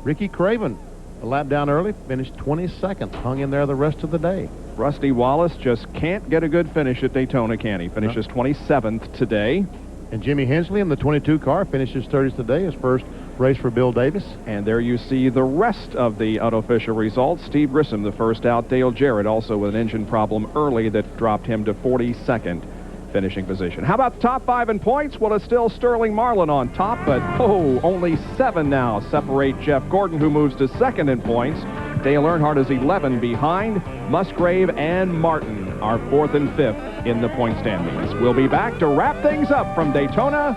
Ricky Craven, a lap down early, finished 22nd. Hung in there the rest of the day. Rusty Wallace just can't get a good finish at Daytona, can he? Finishes 27th today. And Jimmy Hensley in the 22 car finishes 30th today, his first race for Bill Davis. And there you see the rest of the unofficial results. Steve Grissom, the first out. Dale Jarrett, also with an engine problem early that dropped him to 42nd finishing position. How about the top 5 in points? Well, it's still Sterling Marlin on top, but only 7 now separate Jeff Gordon, who moves to 2nd in points. Dale Earnhardt is 11 behind. Musgrave and Martin are 4th and 5th in the point standings. We'll be back to wrap things up from Daytona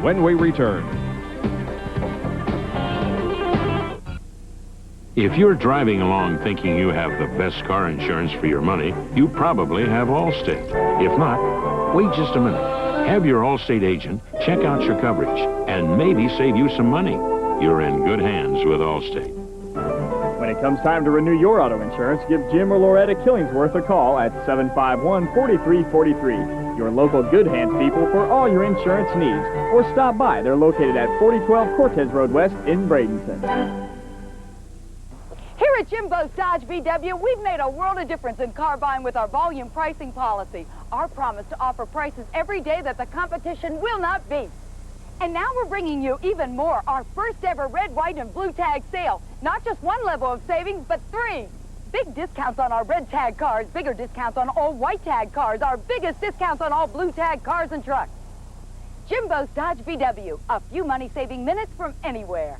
when we return. If you're driving along thinking you have the best car insurance for your money, you probably have Allstate. If not, wait just a minute. Have your Allstate agent check out your coverage and maybe save you some money. You're in good hands with Allstate. When it comes time to renew your auto insurance, give Jim or Loretta Killingsworth a call at 751-4343. Your local Good Hands people for all your insurance needs. Or stop by. They're located at 4012 Cortez Road West in Bradenton. Here at Jimbo's Dodge VW, we've made a world of difference in car buying with our volume pricing policy. Our promise to offer prices every day that the competition will not beat. And now we're bringing you even more, our first ever red, white, and blue tag sale. Not just one level of savings, but 3. Big discounts on our red tag cars, bigger discounts on all white tag cars, our biggest discounts on all blue tag cars and trucks. Jimbo's Dodge VW, a few money-saving minutes from anywhere.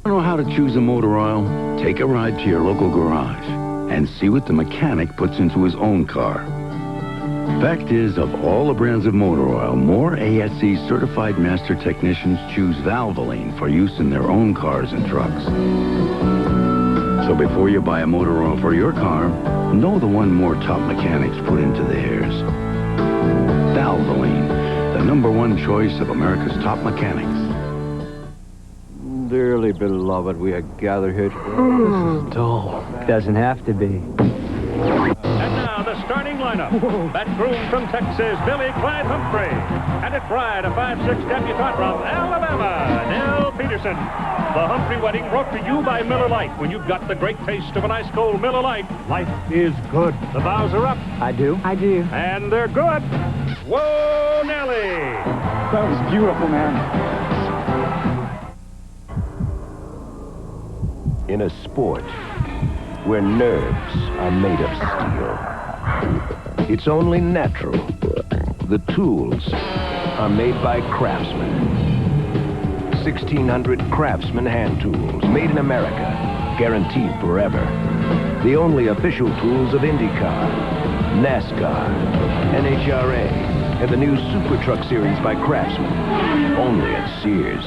Want to know how to choose a motor oil? Take a ride to your local garage and see what the mechanic puts into his own car. Fact is, of all the brands of motor oil, more ASE certified master technicians choose Valvoline for use in their own cars and trucks. So before you buy a motor oil for your car, know the one more top mechanics put into theirs. Valvoline, the #1 choice of America's top mechanics. Dearly beloved, we are gathered here. This is dull. Doesn't have to be. And now the starting lineup. That groom from Texas, Billy Clyde Humphrey. And at bride, a 5'6" debutante from Alabama, Nell Peterson. The Humphrey wedding brought to you by Miller Lite. When you've got the great taste of an ice cold Miller Lite, life is good. The vows are up. I do. And they're good. Whoa, Nellie. That was beautiful, man. In a sport where nerves are made of steel, it's only natural. The tools are made by craftsmen. 1,600 Craftsman hand tools, made in America, guaranteed forever. The only official tools of IndyCar, NASCAR, NHRA, and the new Super Truck Series by Craftsman, only at Sears.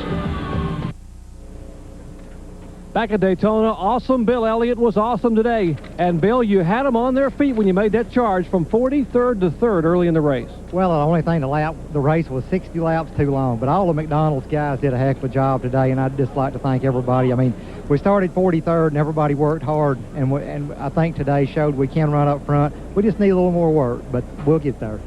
Back at Daytona, awesome Bill Elliott was awesome today. And, Bill, you had them on their feet when you made that charge from 43rd to 3rd early in the race. Well, the only thing the race was 60 laps too long. But all the McDonald's guys did a heck of a job today, and I'd just like to thank everybody. I mean, we started 43rd, and everybody worked hard. And I think today showed we can run up front. We just need a little more work, but we'll get there.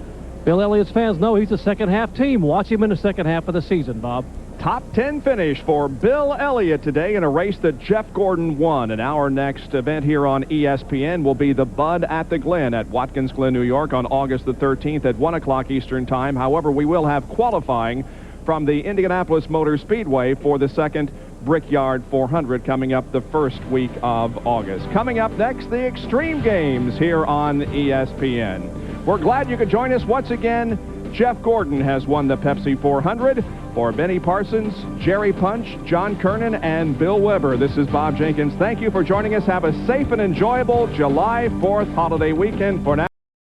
Bill Elliott's fans know he's a second-half team. Watch him in the second half of the season, Bob. Top 10 finish for Bill Elliott today in a race that Jeff Gordon won. And our next event here on ESPN will be the Bud at the Glen at Watkins Glen, New York on August the 13th at 1 o'clock Eastern Time. However, we will have qualifying from the Indianapolis Motor Speedway for the second Brickyard 400 coming up the first week of August. Coming up next, the Extreme Games here on ESPN. We're glad you could join us once again. Jeff Gordon has won the Pepsi 400. For Benny Parsons, Jerry Punch, John Kernan, and Bill Weber, this is Bob Jenkins. Thank you for joining us. Have a safe and enjoyable July 4th holiday weekend. For now,